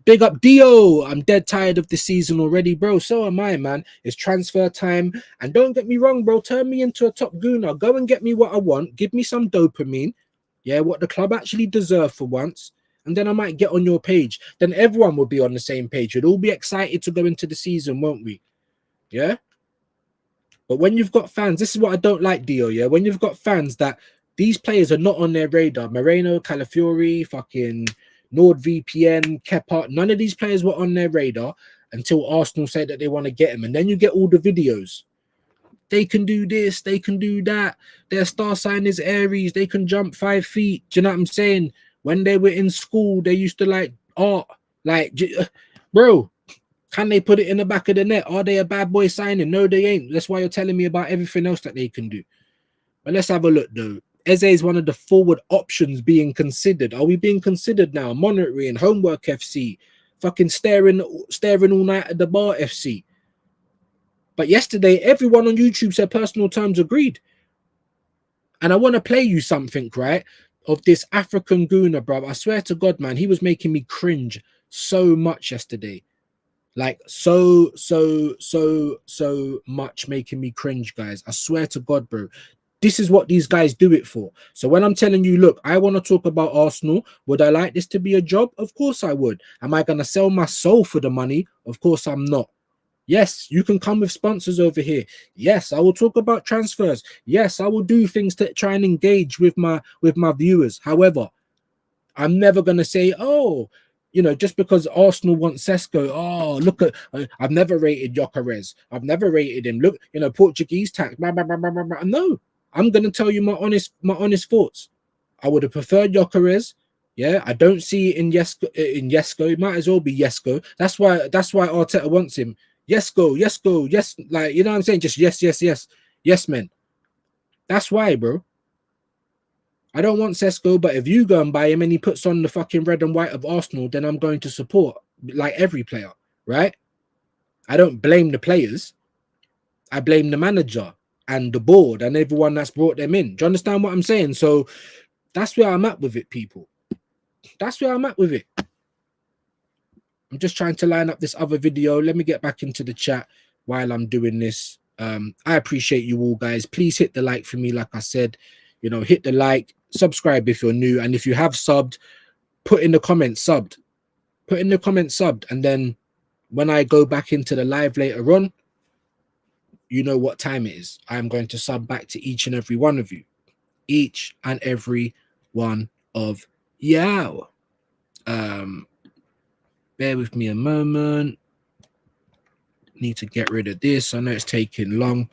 Big up Dio. I'm dead tired of this season already, bro. So am I, man. It's transfer time. And don't get me wrong, bro. Turn me into a top gooner. Go and get me what I want. Give me some dopamine. Yeah, what the club actually deserve for once. And then I might get on your page. Then everyone will be on the same page. We'd all be excited to go into the season, won't we? Yeah? But when you've got fans, this is what I don't like, Dio, yeah? When you've got fans that these players are not on their radar. Moreno, Calafiori, fucking NordVPN, Kepa. None of these players were on their radar until Arsenal said that they want to get him. And then you get all the videos. They can do this. They can do that. Their star sign is Aries. They can jump 5 feet. Do you know what I'm saying? When they were in school, they used to like art. Like, bro, can they put it in the back of the net? Are they a bad boy signing? No, they ain't. That's why you're telling me about everything else that they can do. But let's have a look, though. Eze is one of the forward options being considered. Are we being considered now? Monitoring, Homework FC, fucking staring all night at the bar FC. But yesterday, everyone on YouTube said personal terms agreed. And I want to play you something, right, of this African gooner, bro. I swear to God, man, he was making me cringe so much yesterday. Like so much making me cringe, guys. I swear to God, bro. This is what these guys do it for. So when I'm telling you, look, I want to talk about Arsenal. Would I like this to be a job? Of course I would. Am I going to sell my soul for the money? Of course I'm not. Yes, you can come with sponsors over here. Yes, I will talk about transfers. Yes, I will do things to try and engage with my viewers. However, I'm never going to say, oh, just because Arsenal want Sesko, oh, look at, I've never rated Gyökeres. I've never rated him. Look, Portuguese tax. Blah, blah, blah, blah, blah, blah. No, I'm going to tell you my honest thoughts. I would have preferred Gyökeres. Yeah, I don't see it in Yesko. It might as well be Yesko. That's why Arteta wants him. Yesko, yes. Like, you know what I'm saying? Just yes, men. That's why, bro. I don't want Sesko, but if you go and buy him and he puts on the fucking red and white of Arsenal, then I'm going to support, like every player, right? I don't blame the players. I blame the manager and the board and everyone that's brought them in. Do you understand what I'm saying? So that's where I'm at with it, people. That's where I'm at with it. I'm just trying to line up this other video. Let me get back into the chat while I'm doing this. I appreciate you all, guys. Please hit the like for me, like I said. Hit the like, subscribe if you're new, and if you have subbed, put in the comments subbed. Put in the comments subbed, and then when I go back into the live later on, you know what time it is. I'm going to sub back to each and every one of you. Each and every one of you. Bear with me a moment. Need to get rid of this. I know it's taking long.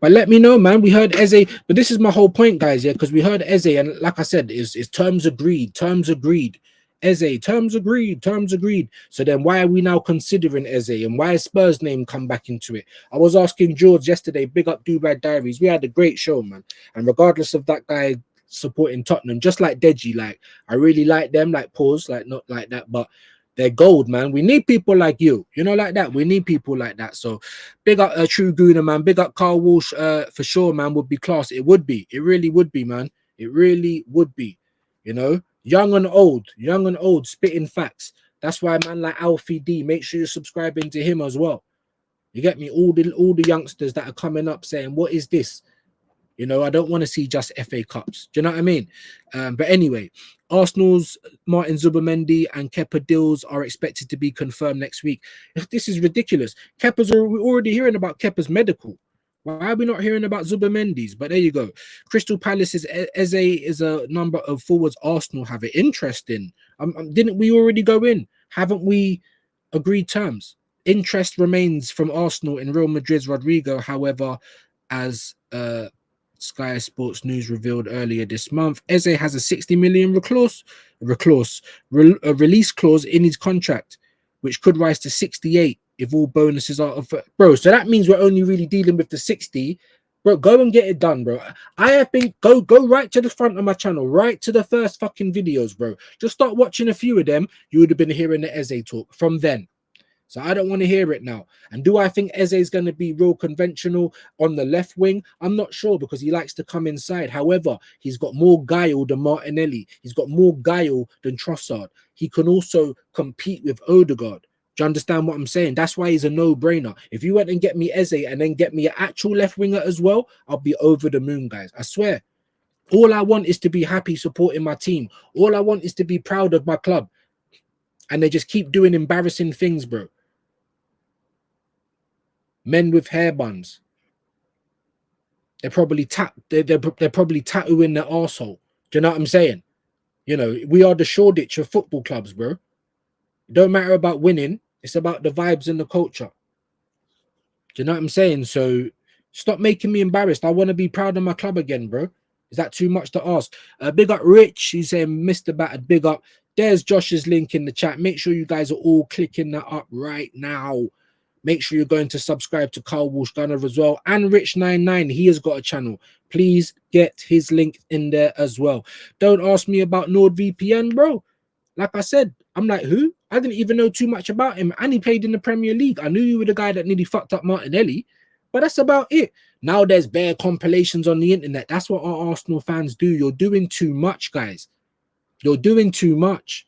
But let me know, man. We heard Eze, but this is my whole point, guys. Yeah, because we heard Eze, and like I said, is terms agreed. Eze, terms agreed. So then, why are we now considering Eze, and why is Spurs' name come back into it? I was asking George yesterday. Big up Dubai Diaries. We had a great show, man. And regardless of that guy supporting Tottenham, just like Deji, like I really like them. Like pause, like not like that, but. They're gold, man. We need people like you, like that. We need people like that. So big up True Gooner, man. Big up Carl Walsh for sure, man. Would be class. It would be. It really would be, man. It really would be. Young and old, spitting facts. That's why, man, like Alfie D, make sure you're subscribing to him as well. You get me? All the youngsters that are coming up saying, "What is this?" You know, I don't want to see just FA Cups. Do you know what I mean? But anyway, Arsenal's Martin Zubimendi and Kepa deals are expected to be confirmed next week. This is ridiculous. We're already hearing about Kepa's medical. Why are we not hearing about Zubimendi's? But there you go. Crystal Palace's Eze is a number of forwards Arsenal have an interest in. Didn't we already go in? Haven't we agreed terms? Interest remains from Arsenal in Real Madrid's Rodrigo. However, as Sky Sports News revealed earlier this month, Eze has a 60 million release clause in his contract, which could rise to 68 if all bonuses are bro. So that means we're only really dealing with the 60. Bro, go and get it done, bro. I have been go right to the front of my channel, right to the first fucking videos, bro. Just start watching a few of them. You would have been hearing the Eze talk from then. So I don't want to hear it now. And do I think Eze is going to be real conventional on the left wing? I'm not sure, because he likes to come inside. However, he's got more guile than Martinelli. He's got more guile than Trossard. He can also compete with Odegaard. Do you understand what I'm saying? That's why he's a no-brainer. If you went and get me Eze and then get me an actual left winger as well, I'll be over the moon, guys. I swear. All I want is to be happy supporting my team. All I want is to be proud of my club. And they just keep doing embarrassing things, bro. Men with hair buns. They're probably they're probably tattooing their arsehole. Do you know what I'm saying? You know, we are the Shoreditch of football clubs, bro. It don't matter about winning. It's about the vibes and the culture. Do you know what I'm saying? So stop making me embarrassed. I want to be proud of my club again, bro. Is that too much to ask? Big up Rich. He's saying Mr. Battered, big up. There's Josh's link in the chat. Make sure you guys are all clicking that up right now. Make sure you're going to subscribe to Carl Walsh Gunner as well. And Rich99, he has got a channel. Please get his link in there as well. Don't ask me about NordVPN, bro. Like I said, I'm like, who? I didn't even know too much about him. And he played in the Premier League. I knew you were the guy that nearly fucked up Martinelli. But that's about it. Now there's bare compilations on the internet. That's what our Arsenal fans do. You're doing too much, guys. You're doing too much.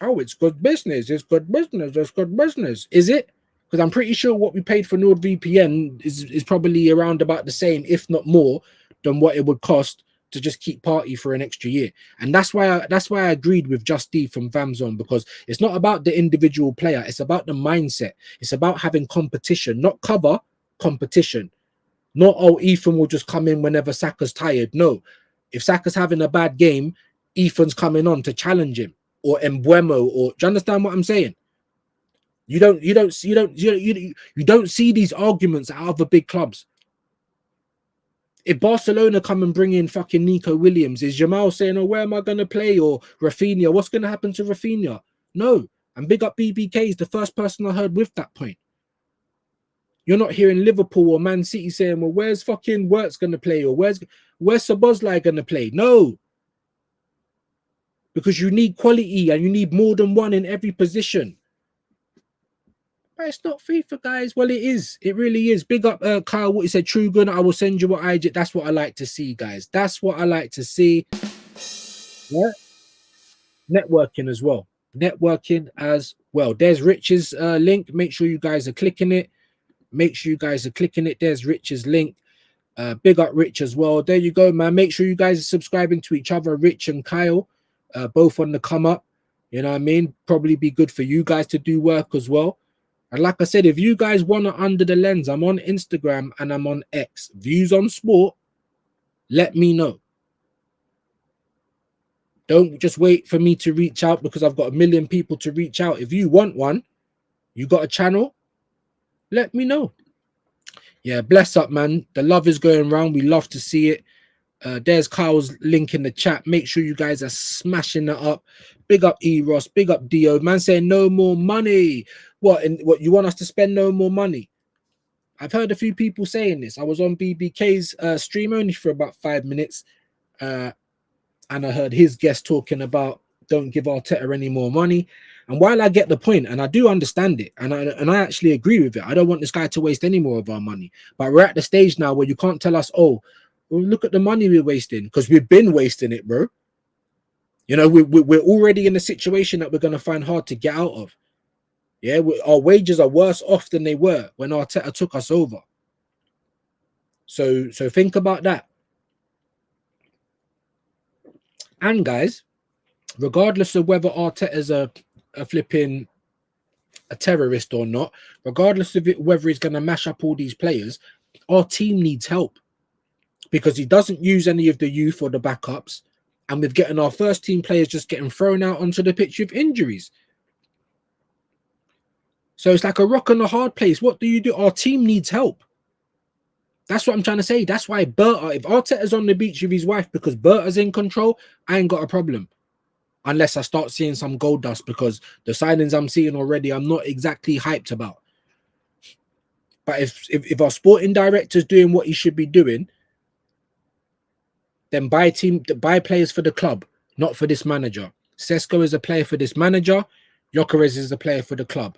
Oh, it's good business. It's good business. It's good business. Is it? Because I'm pretty sure what we paid for NordVPN is probably around about the same, if not more, than what it would cost to just keep Party for an extra year. And that's why I agreed with Just D from Vamzone, because it's not about the individual player. It's about the mindset. It's about having competition, not cover, competition. Not, oh, Ethan will just come in whenever Saka's tired. No. If Saka's having a bad game, Ethan's coming on to challenge him. Or Embuemo, or do you understand what I'm saying? You don't see these arguments at other big clubs. If Barcelona come and bring in fucking Nico Williams, is Jamal saying, "Oh, where am I going to play?" Or Rafinha, what's going to happen to Rafinha? No. And big up BBK is the first person I heard with that point. You're not hearing Liverpool or Man City saying, "Well, where's fucking Wirtz going to play?" Or where's Szoboszlai going to play? No. Because you need quality and you need more than one in every position. But it's not FIFA, guys. Well, it is. It really is. Big up Kyle, what he said, True Gun. I will send you what I did. That's what I like to see, guys. That's what I like to see. Yeah. Networking as well. Networking as well. There's Rich's link. Make sure you guys are clicking it. Make sure you guys are clicking it. There's Rich's link. Big up Rich as well. There you go, man. Make sure you guys are subscribing to each other, Rich and Kyle. Both on the come up, you know what I mean? Probably be good for you guys to do work as well. And like I said, if you guys want to Under the Lens, I'm on Instagram and I'm on X. Views on Sport, let me know. Don't just wait for me to reach out, because I've got a million people to reach out. If you want one, you got a channel, let me know. Yeah, bless up, man. The love is going around. We love to see it. There's Kyle's link in the chat. Make sure you guys are smashing that up. Big up Eros, big up Dio. Man saying no more money. What you want us to spend no more money? I've heard a few people saying this. I was on BBK's stream only for about 5 minutes, and I heard his guest talking about don't give Arteta any more money. And while I get the point, and I do understand it, and I actually agree with it, I don't want this guy to waste any more of our money. But we're at the stage now where you can't tell us, oh, well, look at the money we're wasting, because we've been wasting it, bro. You know, we're already in a situation that we're going to find hard to get out of. Yeah, our wages are worse off than they were when Arteta took us over. So think about that. And guys, regardless of whether Arteta's a flipping a terrorist or not, regardless of whether he's going to mash up all these players, our team needs help because he doesn't use any of the youth or the backups, and we're getting our first team players just getting thrown out onto the pitch with injuries. So it's like a rock and a hard place. What do you do? Our team needs help. That's what I'm trying to say. That's why Berta, if Arteta's on the beach with his wife because Berta's in control, I ain't got a problem. Unless I start seeing some gold dust, because the signings I'm seeing already, I'm not exactly hyped about. But if our sporting director's doing what he should be doing, then buy players for the club, not for this manager. Sesko is a player for this manager. Gyökeres is a player for the club.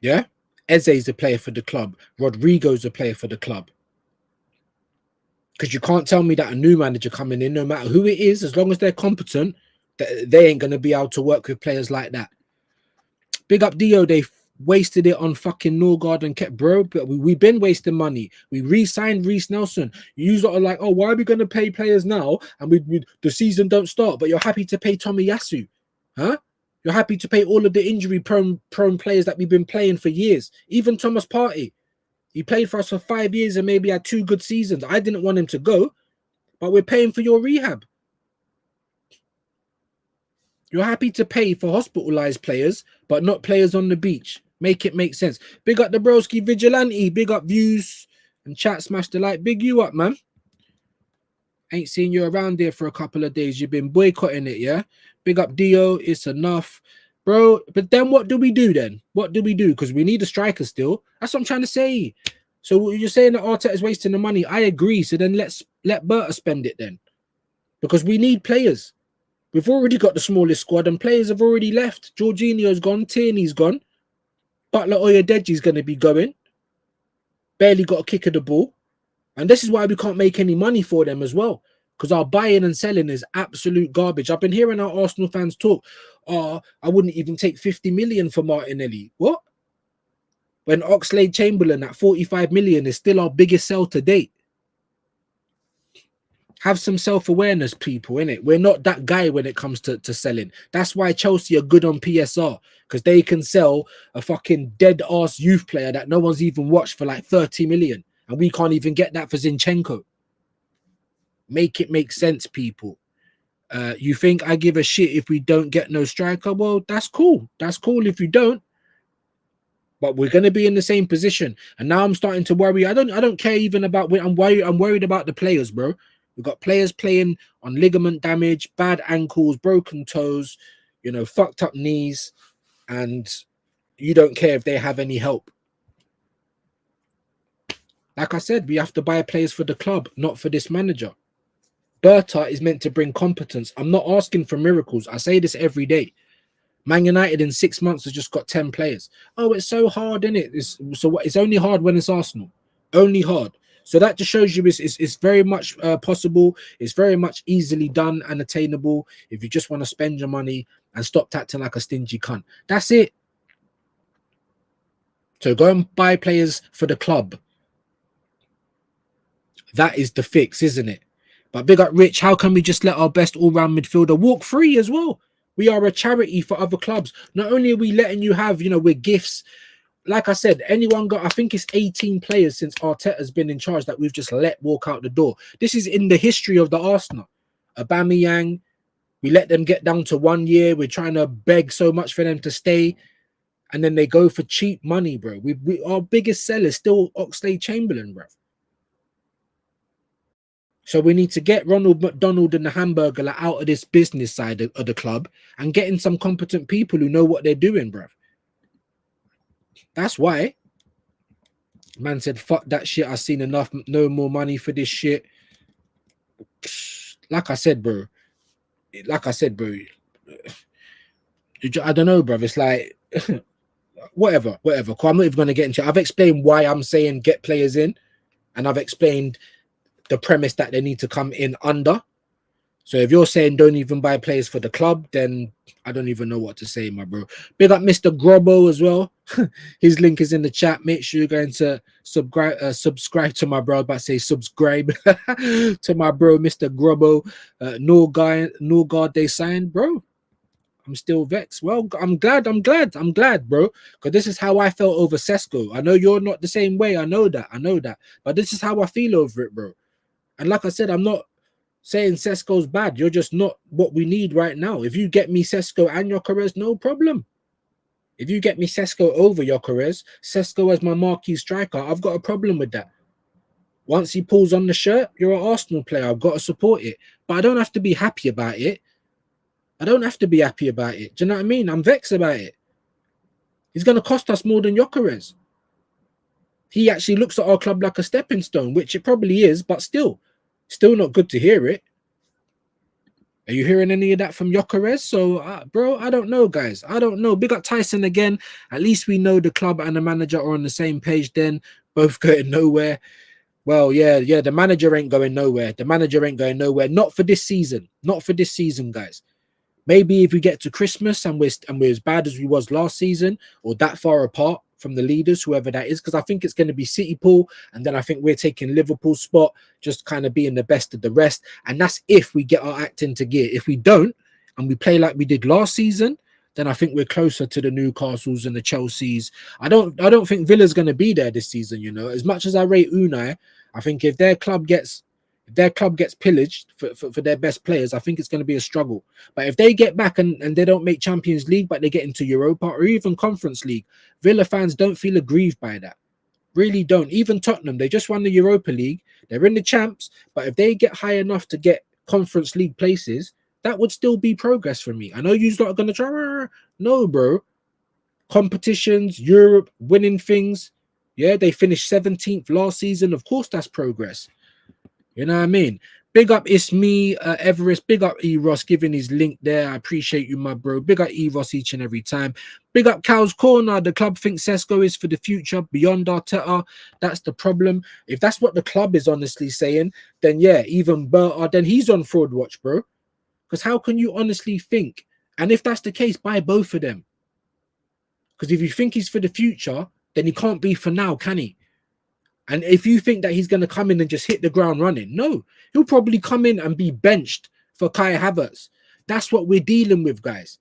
Yeah? Eze is a player for the club. Rodrigo's a player for the club. Because you can't tell me that a new manager coming in, no matter who it is, as long as they're competent, they ain't going to be able to work with players like that. Big up Dio, they wasted it on fucking Norgard and kept bro, but we've been wasting money. We re-signed Reece Nelson. You lot are like, oh, why are we going to pay players now? And the season don't start, but you're happy to pay Tomiyasu. Huh? You're happy to pay all of the injury-prone players that we've been playing for years. Even Thomas Partey. He played for us for 5 years and maybe had 2 good seasons. I didn't want him to go, but we're paying for your rehab. You're happy to pay for hospitalized players, but not players on the beach. Make it make sense. Big up the broski vigilante. Big up views and chat. Smash the like. Big you up, man. Ain't seen you around there for a couple of days. You've been boycotting it, yeah? Big up Dio. It's enough. Bro, but then what do we do then? What do we do? Because we need a striker still. That's what I'm trying to say. So you're saying that Arteta is wasting the money. I agree. So then let Berta spend it then. Because we need players. We've already got the smallest squad and players have already left. Jorginho's gone. Tierney's gone. Butler Oyedeji's going to be going. Barely got a kick of the ball. And this is why we can't make any money for them as well. Because our buying and selling is absolute garbage. I've been hearing our Arsenal fans talk. Oh, I wouldn't even take 50 million for Martinelli. What? When Oxlade-Chamberlain at 45 million is still our biggest sell to date. Have some self-awareness, people, innit? We're not that guy when it comes to selling. That's why Chelsea are good on PSR, because they can sell a fucking dead-ass youth player that no one's even watched for like 30 million. And we can't even get that for Zinchenko. Make it make sense, people. You think I give a shit if we don't get no striker? Well, that's cool. That's cool if you don't. But we're going to be in the same position. And now I'm starting to worry. I don't care even about... I'm worried about the players, bro. We've got players playing on ligament damage, bad ankles, broken toes, you know, fucked up knees, and you don't care if they have any help. Like I said, we have to buy players for the club, not for this manager. Berta is meant to bring competence. I'm not asking for miracles. I say this every day. Man United in 6 months has just got 10 players. Oh, it's so hard, isn't it? It's only hard when it's Arsenal. Only hard. So that just shows you it's very much possible. It's very much easily done and attainable if you just want to spend your money and stop acting like a stingy cunt. That's it. So go and buy players for the club. That is the fix, isn't it? But big up Rich, how can we just let our best all-round midfielder walk free as well? We are a charity for other clubs. Not only are we letting you have, you know, we're gifts. Like I said, anyone got, I think it's 18 players since Arteta's been in charge that we've just let walk out the door. This is in the history of the Arsenal. Aubameyang, we let them get down to 1 year. We're trying to beg so much for them to stay. And then they go for cheap money, bro. Our biggest seller is still Oxlade-Chamberlain, bro. So we need to get Ronald McDonald and the Hamburger out of this business side of the club and get in some competent people who know what they're doing, bro. That's why. Man said, fuck that shit. I've seen enough. No more money for this shit. Like I said, bro. I don't know, bro. It's like, whatever. I'm not even going to get into it. I've explained why I'm saying get players in. And I've explained the premise that they need to come in under. So if you're saying don't even buy players for the club, then I don't even know what to say, my bro. Big up Mr. Grobbo as well. His link is in the chat. Make sure you're going to subscribe to my bro. I was about to say subscribe to my bro, Mr. Grobbo. Norgard they signed, bro. I'm still vexed. Well, I'm glad, bro. Because this is how I felt over Sesko. I know you're not the same way. I know that. But this is how I feel over it, bro. And like I said, I'm not saying Sesko's bad. You're just not what we need right now. If you get me Sesko and Gyökeres, no problem. If you get me Sesko over Gyökeres, Sesko as my marquee striker, I've got a problem with that. Once he pulls on the shirt, you're an Arsenal player. I've got to support it. But I don't have to be happy about it. Do you know what I mean? I'm vexed about it. He's going to cost us more than Gyökeres. He actually looks at our club like a stepping stone, which it probably is, but still not good to hear it. Are you hearing any of that from Gyökeres? So, bro, I don't know, guys. I don't know. Big up Tyson again. At least we know the club and the manager are on the same page then. Both going nowhere. Well, yeah, the manager ain't going nowhere. Not for this season. Not for this season, guys. Maybe if we get to Christmas and we're as bad as we was last season, or that far apart from the leaders, whoever that is, because I think it's going to be City Pool, and then I think we're taking Liverpool's spot, just kind of being the best of the rest. And that's if we get our act into gear. If we don't, and we play like we did last season, then I think we're closer to the Newcastles and the Chelseas. I don't think Villa's going to be there this season, you know. As much as I rate Unai, I think if their club gets pillaged for their best players, I think it's going to be a struggle. But if they get back and they don't make Champions League, but they get into Europa or even Conference League, Villa fans don't feel aggrieved by that. Really don't. Even Tottenham, they just won the Europa League. They're in the champs. But if they get high enough to get Conference League places, that would still be progress for me. I know you're not going to try. No, bro. Competitions, Europe, winning things. Yeah, they finished 17th last season. Of course, that's progress. You know what I mean? Big up, it's me, Everest. Big up, E-Ross, giving his link there. I appreciate you, my bro. Big up, E-Ross, each and every time. Big up, Cal's Corner. The club thinks Sesko is for the future beyond Arteta. That's the problem. If that's what the club is honestly saying, then yeah, even Berta, then he's on fraud watch, bro. Because how can you honestly think? And if that's the case, buy both of them. Because if you think he's for the future, then he can't be for now, can he? And if you think that he's going to come in and just hit the ground running, no, he'll probably come in and be benched for Kai Havertz. That's what we're dealing with, guys.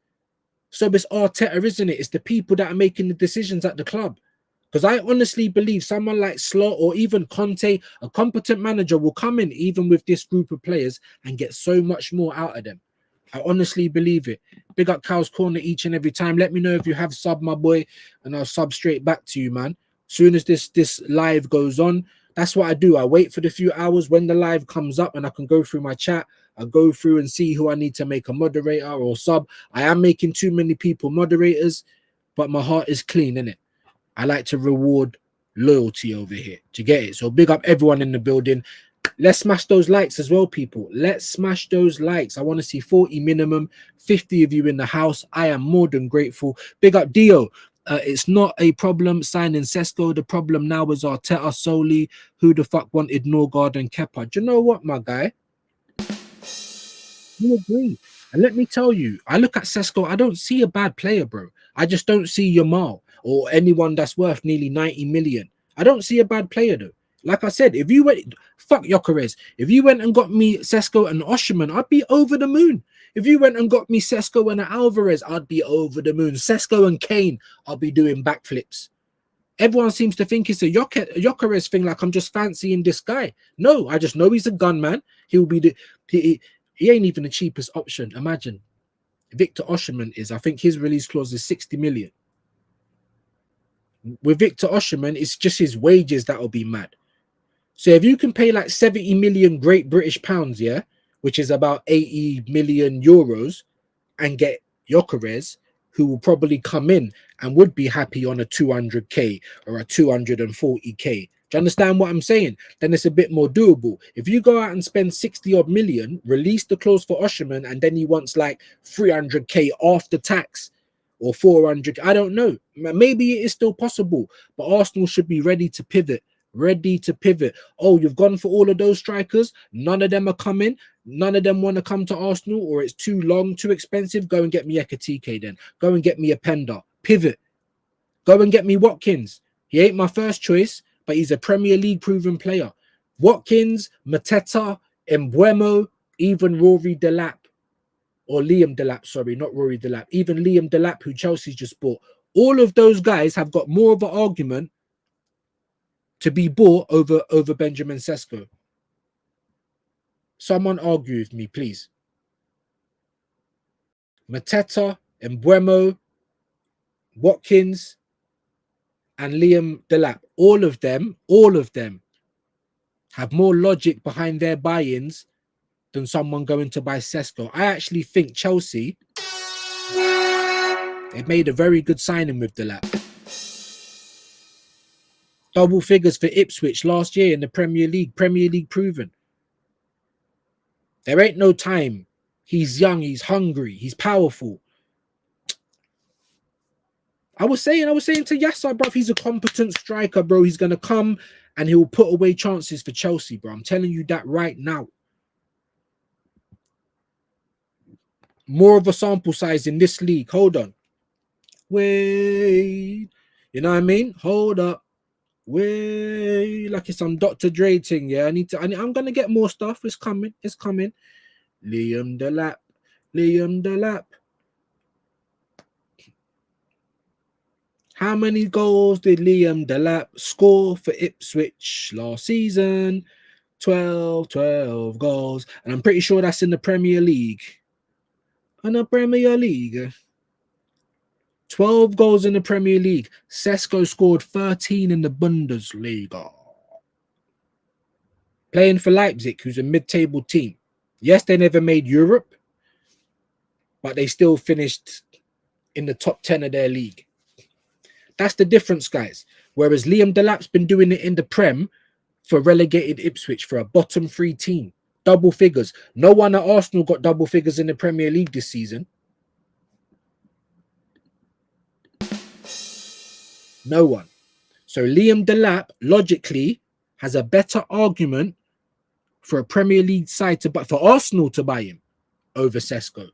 So it's Arteta, isn't it? It's the people that are making the decisions at the club. Because I honestly believe someone like Slot or even Conte, a competent manager, will come in even with this group of players and get so much more out of them. I honestly believe it. Big up Cal's Corner each and every time. Let me know if you have sub, my boy, and I'll sub straight back to you, man. Soon as this live goes on, that's what I do. I wait for the few hours when the live comes up and I can go through my chat. I go through and see who I need to make a moderator or sub. I am making too many people moderators, but my heart is clean, innit? I like to reward loyalty over here. Do you get it? So big up everyone in the building. Let's smash those likes as well, people. Let's smash those likes. I want to see 40 minimum, 50 of you in the house. I am more than grateful. Big up Dio. It's not a problem signing Sesko. The problem now is Arteta solely. Who the fuck wanted Norgard and Kepa? Do you know what, my guy? You agree. And let me tell you, I look at Sesko, I don't see a bad player, bro. I just don't see Yamal or anyone that's worth nearly 90 million. I don't see a bad player, though. Like I said, if you went, fuck Gyökeres, if you went and got me Sesko and Osimhen, I'd be over the moon. If you went and got me Sesko and Alvarez, I'd be over the moon. Sesko and Kane, I'll be doing backflips. Everyone seems to think it's a Gyökeres thing, like I'm just fancying this guy. No, I just know he's a gunman. He'll be he ain't even the cheapest option. Imagine Victor Osimhen is. I think his release clause is 60 million. With Victor Osimhen, it's just his wages that'll be mad. So if you can pay like 70 million Great British pounds, yeah, which is about 80 million euros, and get Gyökeres, who will probably come in and would be happy on a 200k or a 240k. Do you understand what I'm saying? Then it's a bit more doable. If you go out and spend 60 odd million, release the clause for Osimhen, and then he wants like 300k after tax or 400, I don't know. Maybe it is still possible, but Arsenal should be ready to pivot. Oh, you've gone for all of those strikers. None of them are coming. none of them want to come to Arsenal, or it's too long, too expensive, go and get me Ekatike then. Go and get me a Pender. Pivot. Go and get me Watkins. He ain't my first choice, but he's a Premier League proven player. Watkins, Mateta, Mbeumo, even Rory Delap, or Liam Delap, sorry, not Rory Delap, even Liam Delap, who Chelsea's just bought. All of those guys have got more of an argument to be bought over Benjamin Sesko. Someone argue with me, please. Mateta, Mbeumo, Watkins, and Liam Delap, all of them have more logic behind their buy-ins than someone going to buy Sesko. I actually think Chelsea, they made a very good signing with Delap. Double figures for Ipswich last year in the Premier League proven. There ain't no time. He's young, he's hungry, he's powerful. I was saying to Yasser, bro, he's a competent striker, bro. He's going to come and he'll put away chances for Chelsea, bro. I'm telling you that right now. More of a sample size in this league. Hold on. Wait. You know what I mean? Hold up. Wait. Like it's some Dr. Dre thing, yeah? I'm going to get more stuff. It's coming. It's coming. Liam Delap. Liam Delap. How many goals did Liam Delap score for Ipswich last season? 12 goals. And I'm pretty sure that's in the Premier League. In the Premier League. 12 goals in the Premier League. Sesko scored 13 in the Bundesliga. Playing for Leipzig, who's a mid-table team. Yes, they never made Europe, but they still finished in the top 10 of their league. That's the difference, guys. Whereas Liam Delap's been doing it in the Prem for relegated Ipswich, for a bottom 3 team. Double figures. No one at Arsenal got double figures in the Premier League this season. No one. So Liam Delap, logically, has a better argument for a Premier League side to buy, for Arsenal to buy him over Sesko.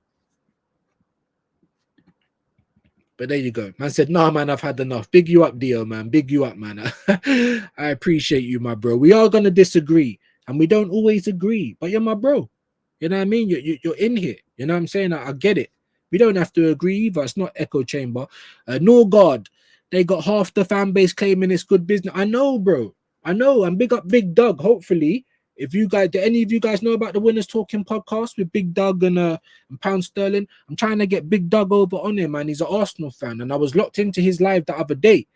But there you go. Man said, nah, man, I've had enough. Big you up, Dio, man. Big you up, man. I appreciate you, my bro. We are going to disagree. And we don't always agree. But you're my bro. You know what I mean? You're in here. You know what I'm saying? I get it. We don't have to agree either. It's not echo chamber. Norgard, they got half the fan base claiming it's good business. I know, bro. I know. And big up Big Doug. Hopefully, if you guys, do any of you guys know about the Winners Talking podcast with Big Doug and Pound Sterling? I'm trying to get Big Doug over on him, man. He's an Arsenal fan, and I was locked into his live the other day,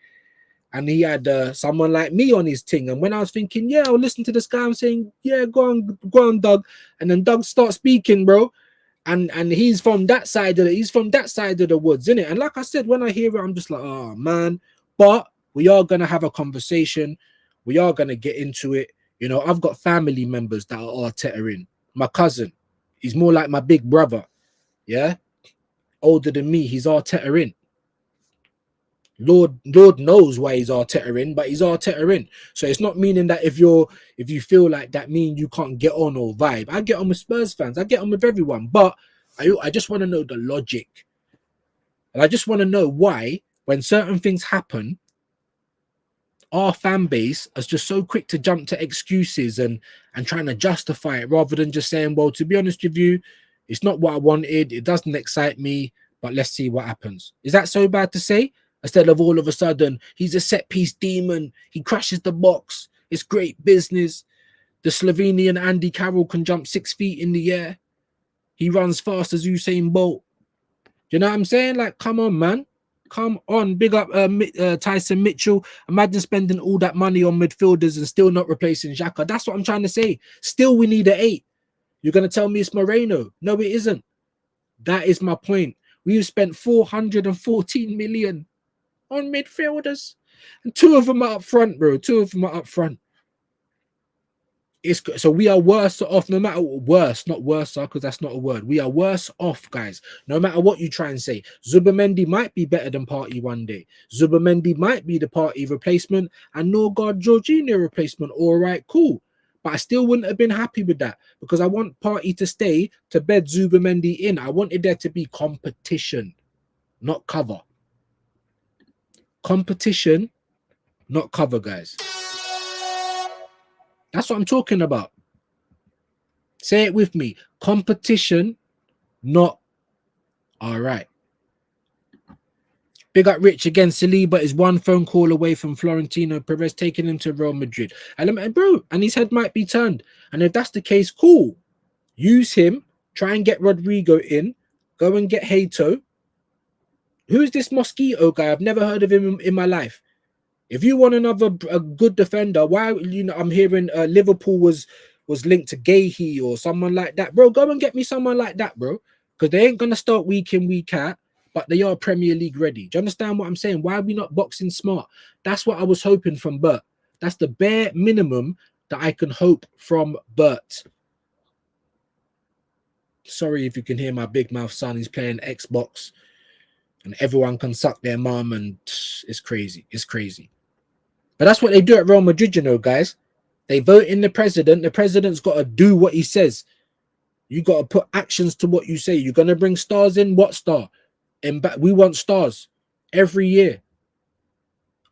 and he had someone like me on his thing. And when I was thinking, yeah, I'll listen to this guy, I'm saying, yeah, go on, Doug. And then Doug starts speaking, bro, and he's from that side of the woods, innit? And like I said, when I hear it, I'm just like, oh man. But we are gonna have a conversation. We are gonna get into it. You know, I've got family members that are Arteta in. My cousin, he's more like my big brother. Yeah, older than me. He's Arteta in. Lord knows why he's Arteta in, but he's Arteta in. So it's not meaning that if you feel like that, mean you can't get on or vibe. I get on with Spurs fans. I get on with everyone, but I just want to know the logic, and I just want to know why when certain things happen, our fan base is just so quick to jump to excuses and trying to justify it rather than just saying, well, to be honest with you, it's not what I wanted. It doesn't excite me, but let's see what happens. Is that so bad to say? Instead of all of a sudden, he's a set piece demon. He crashes the box. It's great business. The Slovenian Andy Carroll can jump 6 feet in the air. He runs fast as Usain Bolt. Do you know what I'm saying? Like, come on, man. Come on, big up Tyson Mitchell. Imagine spending all that money on midfielders and still not replacing Xhaka. That's what I'm trying to say. Still, we need an 8. You're going to tell me it's Moreno. No, it isn't. That is my point. We've spent 414 million on midfielders. And 2 of them are up front, bro. 2 of them are up front. So we are worse off, no matter worse, not worse, because that's not a word. We are worse off, guys, no matter what you try and say. Zubimendi might be better than Partey one day. Zubimendi might be the Partey replacement and Norgard Jorginho replacement. All right, cool. But I still wouldn't have been happy with that because I want Partey to stay to bed Zubimendi in. I wanted there to be competition, not cover. Competition, not cover, guys. That's what I'm talking about. Say it with me. Competition, not all right. Big up Rich again. Saliba is one phone call away from Florentino Perez taking him to Real Madrid. And bro, and his head might be turned. And if that's the case, cool. Use him. Try and get Rodrigo in. Go and get Hato. Who's this Mosquito guy? I've never heard of him in my life. If you want a good defender, why I'm hearing Liverpool was linked to Gahey or someone like that, bro. Go and get me someone like that, bro. Because they ain't gonna start week in, week out. But they are Premier League ready. Do you understand what I'm saying? Why are we not boxing smart? That's what I was hoping from Bert. That's the bare minimum that I can hope from Bert. Sorry if you can hear my big mouth son. He's playing Xbox. And everyone can suck their mum. And it's crazy. It's crazy. But that's what they do at Real Madrid, you know, guys. They vote in the president. The president's got to do what he says. You got to put actions to what you say. You're going to bring stars in. What star? We want stars every year.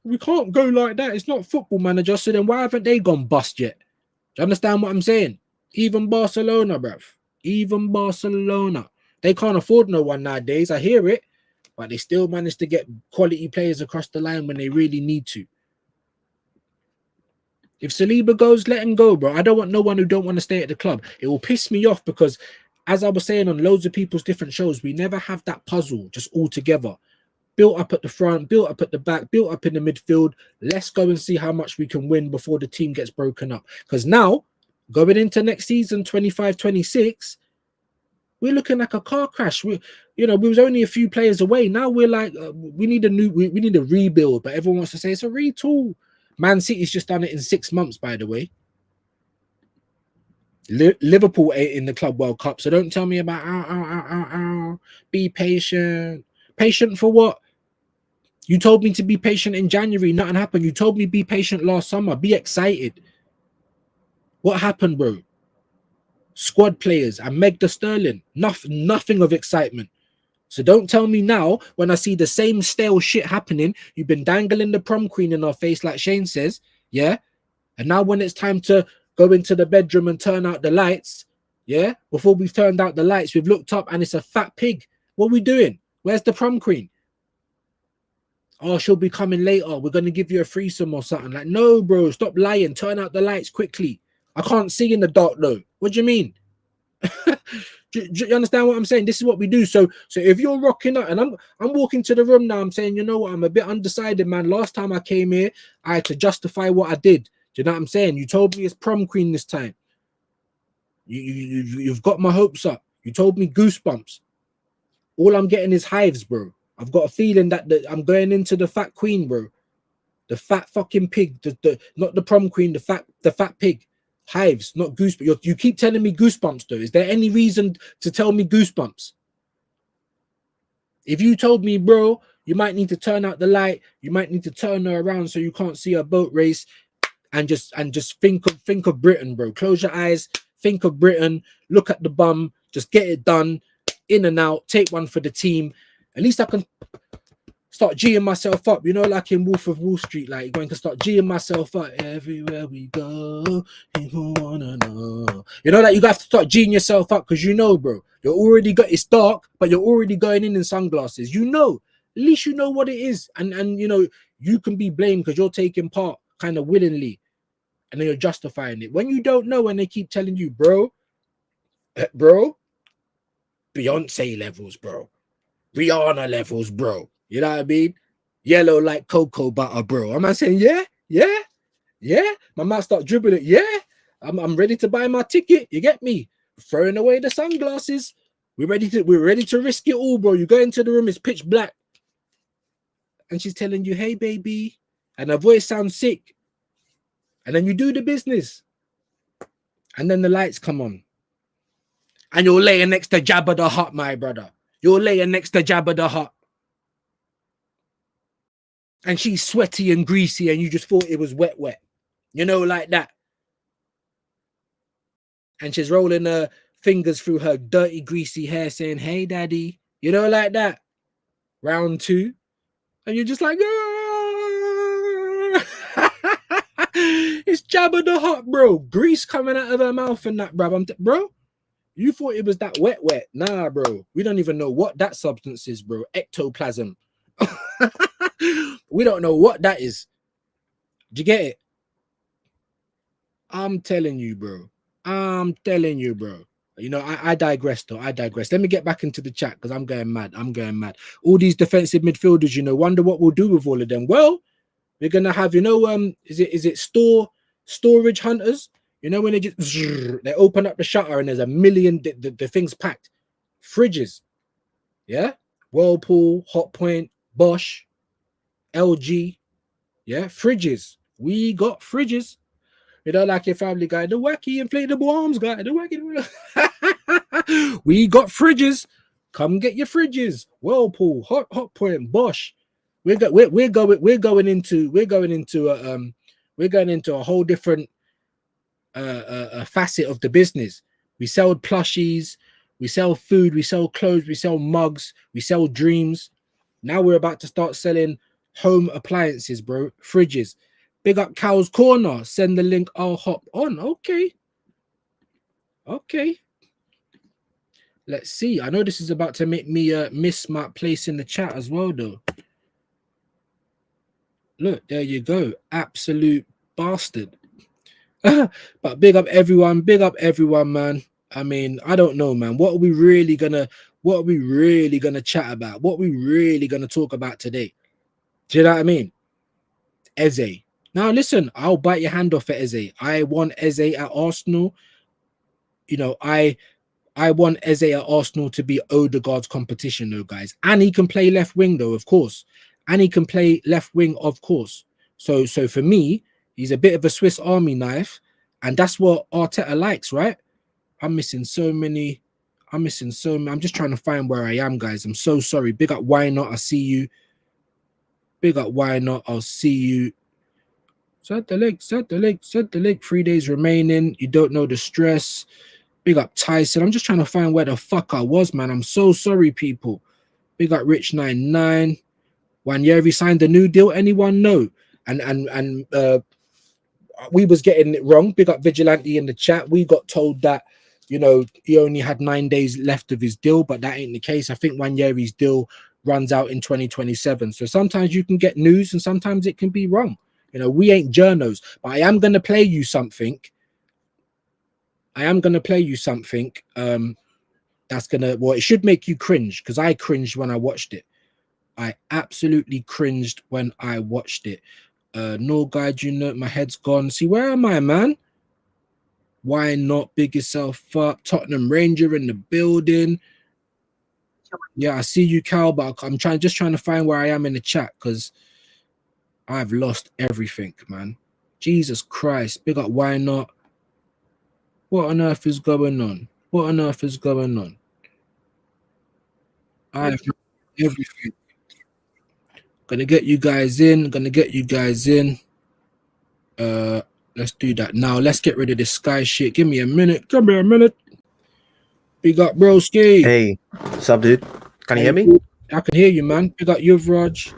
We can't go like that. It's not Football Manager. So then why haven't they gone bust yet? Do you understand what I'm saying? Even Barcelona, bruv. Even Barcelona. They can't afford no one nowadays. I hear it. But they still manage to get quality players across the line when they really need to. If Saliba goes, let him go, bro. I don't want no one who don't want to stay at the club. It will piss me off because, as I was saying on loads of people's different shows, we never have that puzzle just all together. Built up at the front, built up at the back, built up in the midfield. Let's go and see how much we can win before the team gets broken up. Because now, going into next season, 25-26, we're looking like a car crash. We was only a few players away. Now we're like, we need a rebuild. But everyone wants to say it's a retool. Man City's just done it in 6 months, by the way. Liverpool ain't in the Club World Cup, so don't tell me about be patient. Patient for what? You told me to be patient in January, nothing happened. You told me be patient last summer, be excited. What happened, bro? Squad players and Meg the Sterling, nothing of excitement. So don't tell me now when I see the same stale shit happening, you've been dangling the prom queen in our face like Shane says, yeah? And now when it's time to go into the bedroom and turn out the lights, yeah? Before we've turned out the lights, we've looked up and it's a fat pig. What are we doing? Where's the prom queen? Oh, she'll be coming later. We're going to give you a threesome or something. Like, no, bro, stop lying. Turn out the lights quickly. I can't see in the dark, though. What do you mean? Do you understand what I'm saying? This is what we do. So if you're rocking up and I'm walking to the room now, I'm saying, you know what? I'm a bit undecided, man. Last time I came here, I had to justify what I did. Do you know what I'm saying? You told me it's prom queen this time. You've got my hopes up. You told me goosebumps. All I'm getting is hives, bro. I've got a feeling that I'm going into the fat queen, bro. The fat fucking pig. Not the prom queen, the fat pig. Hives, not goosebumps. You keep telling me goosebumps, though. Is there any reason to tell me goosebumps? If you told me, bro, you might need to turn out the light, you might need to turn her around so you can't see a boat race, and just think of Britain, bro. Close your eyes, think of Britain, look at the bum, just get it done, in and out, take one for the team. At least I can start G'ing myself up, you know, like in Wolf of Wall Street, like going to start G'ing myself up everywhere we go. People wanna know, you know, like you have to start G'ing yourself up because you know, bro, you're already it's dark, but you're already going in sunglasses. You know, at least you know what it is, and you know you can be blamed because you're taking part kind of willingly, and then you're justifying it when you don't know. And they keep telling you, bro, Beyonce levels, bro, Rihanna levels, bro. You know what I mean? Yellow like cocoa butter, bro. Am I saying yeah? My mouth start dribbling. Yeah, I'm ready to buy my ticket. You get me? Throwing away the sunglasses. We're ready to risk it all, bro. You go into the room, it's pitch black, and she's telling you, "Hey, baby," and her voice sounds sick, and then you do the business, and then the lights come on, and you're laying next to Jabba the Hutt, my brother. You're laying next to Jabba the Hutt. And she's sweaty and greasy, and you just thought it was wet. You know, like that. and she's rolling her fingers through her dirty, greasy hair, saying, "Hey, daddy," you know, like that. Round 2, and you're just like, it's Jabba the Hutt, bro. Grease coming out of her mouth and that, bro. Bro, you thought it was that wet. Nah, bro. We don't even know what that substance is, bro. Ectoplasm. We don't know what that is. Do you get it? I'm telling you, bro. You know, I digress though. I digress. Let me get back into the chat because I'm going mad. All these defensive midfielders, you know, wonder what we'll do with all of them. Well, we're gonna have, you know, is it storage hunters? You know, when they just they open up the shutter and there's a million the things packed. Fridges, yeah, Whirlpool, Hotpoint, Bosch, LG, yeah, fridges. We got fridges. You know, like your Family Guy, the wacky inflatable arms guy, the wacky. We got fridges. Come get your fridges. Whirlpool, Hotpoint, Bosch. We're going into a whole different facet of the business. We sell plushies, we sell food, we sell clothes, we sell mugs, we sell dreams. Now we're about to start selling home appliances, bro. Fridges. Big up Cow's Corner. Send the link. I'll hop on. Okay. Let's see. I know this is about to make me miss my place in the chat as well, though. Look, there you go. Absolute bastard. But big up everyone, man. I mean, I don't know, man. What are we really gonna chat about? What are we really gonna talk about today? Do you know what I mean? Eze. Now listen, I'll bite your hand off at Eze. I want Eze at Arsenal. You know, I want Eze at Arsenal to be Odegaard's competition, though, guys. And he can play left wing, though, of course. So for me, he's a bit of a Swiss Army knife, and that's what Arteta likes, right? I'm missing so many. I'm just trying to find where I am, guys. I'm so sorry. Big up, why not? I see you. Big up, why not? I'll see you. Set the leg. 3 days remaining. You don't know the stress. Big up, Tyson. I'm just trying to find where the fuck I was, man. I'm so sorry, people. Big up, Rich99. Wanyeri signed a new deal. Anyone know? And we was getting it wrong. Big up Vigilante in the chat. We got told that, you know, he only had 9 days left of his deal, but that ain't the case. I think Wanyeri's deal runs out in 2027. So sometimes you can get news and sometimes it can be wrong. You know, we ain't journos, but I am going to play you something. That's gonna, well, it should make you cringe, because I cringed when I watched it. I absolutely cringed when I watched it. No guide, you know, my head's gone. See, where am I, man? Why not? Big yourself up. Tottenham Ranger in the building. Yeah, I see you, Cal, but I'm just trying to find where I am in the chat, because I've lost everything, man. Jesus Christ. Big up, why not? What on earth is going on? I have everything. Gonna get you guys in. Let's do that now. Let's get rid of this Sky shit. Give me a minute. Big up, broski. Hey, what's up, dude? Can you hear me? I can hear you, man. Big up, Yuvraj.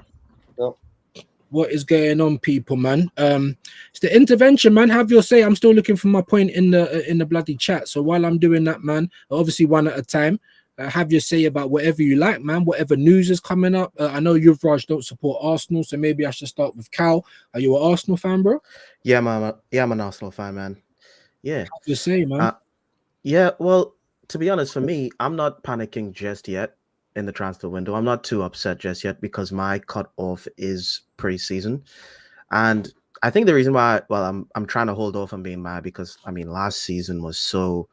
What is going on, people, man? It's the intervention, man. Have your say. I'm still looking for my point in the bloody chat. So while I'm doing that, man, obviously one at a time. Have your say about whatever you like, man. Whatever news is coming up. I know Yuvraj don't support Arsenal, so maybe I should start with Cal. Are you an Arsenal fan, bro? Yeah, man. Yeah, I'm an Arsenal fan, man. Yeah. Have your say, man. Yeah. Well, to be honest, for me, I'm not panicking just yet in the transfer window. I'm not too upset just yet because my cutoff is pre-season, and I think the reason why, well, I'm trying to hold off on being mad because I mean last season was so,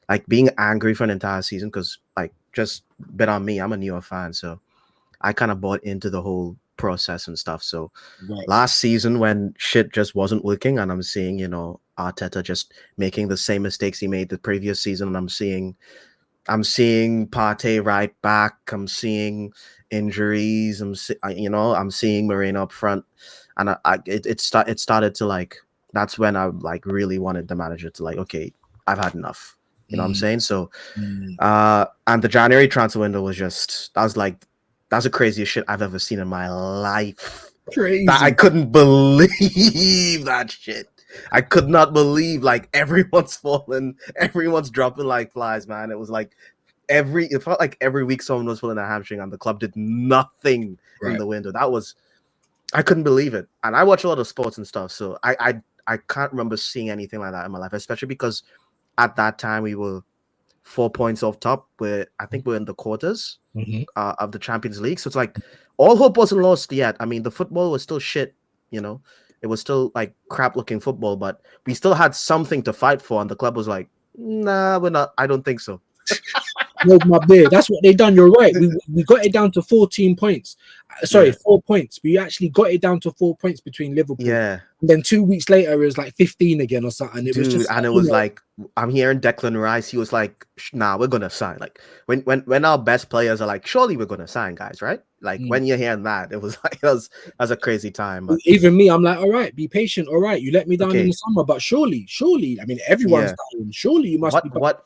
like, being angry for an entire season, because like, just bet on me, I'm a newer fan, so I kind of bought into the whole process and stuff. So last season when shit just wasn't working and I'm seeing, you know, Arteta just making the same mistakes he made the previous season, and I'm seeing Partey right back, I'm seeing injuries, I'm seeing Moreno up front, and it started to, like, that's when I like really wanted the manager to, like, okay, I've had enough. You know what I'm saying? So, Mm. and the January transfer window was that's the craziest shit I've ever seen in my life. Crazy. That I couldn't believe that shit. I could not believe like everyone's falling, everyone's dropping like flies, man. It was like it felt like every week someone was pulling a hamstring and the club did nothing in the window. I couldn't believe it. And I watch a lot of sports and stuff, so I can't remember seeing anything like that in my life, especially because at that time we were 4 points off top. I think we're in the quarters of the Champions League. So it's like all hope wasn't lost yet. I mean, the football was still shit, you know. It was still like crap looking football, but we still had something to fight for. And the club was like, nah, we're not. I don't think so. No, my beard. That's what they done. You're right. We got it down to 14 points. Sorry, 4 points. We actually got it down to 4 points between Liverpool. Yeah. And then 2 weeks later, it was like 15 again or something. It was just, and it was like, I'm hearing Declan Rice. He was like, nah, we're gonna sign. Like when our best players are like, surely we're gonna sign, guys, right? Like when you're hearing that, it was like that was a crazy time. But even me, I'm like, all right, be patient. All right, you let me down in the summer, but surely, I mean, everyone's down. Surely you must be. What?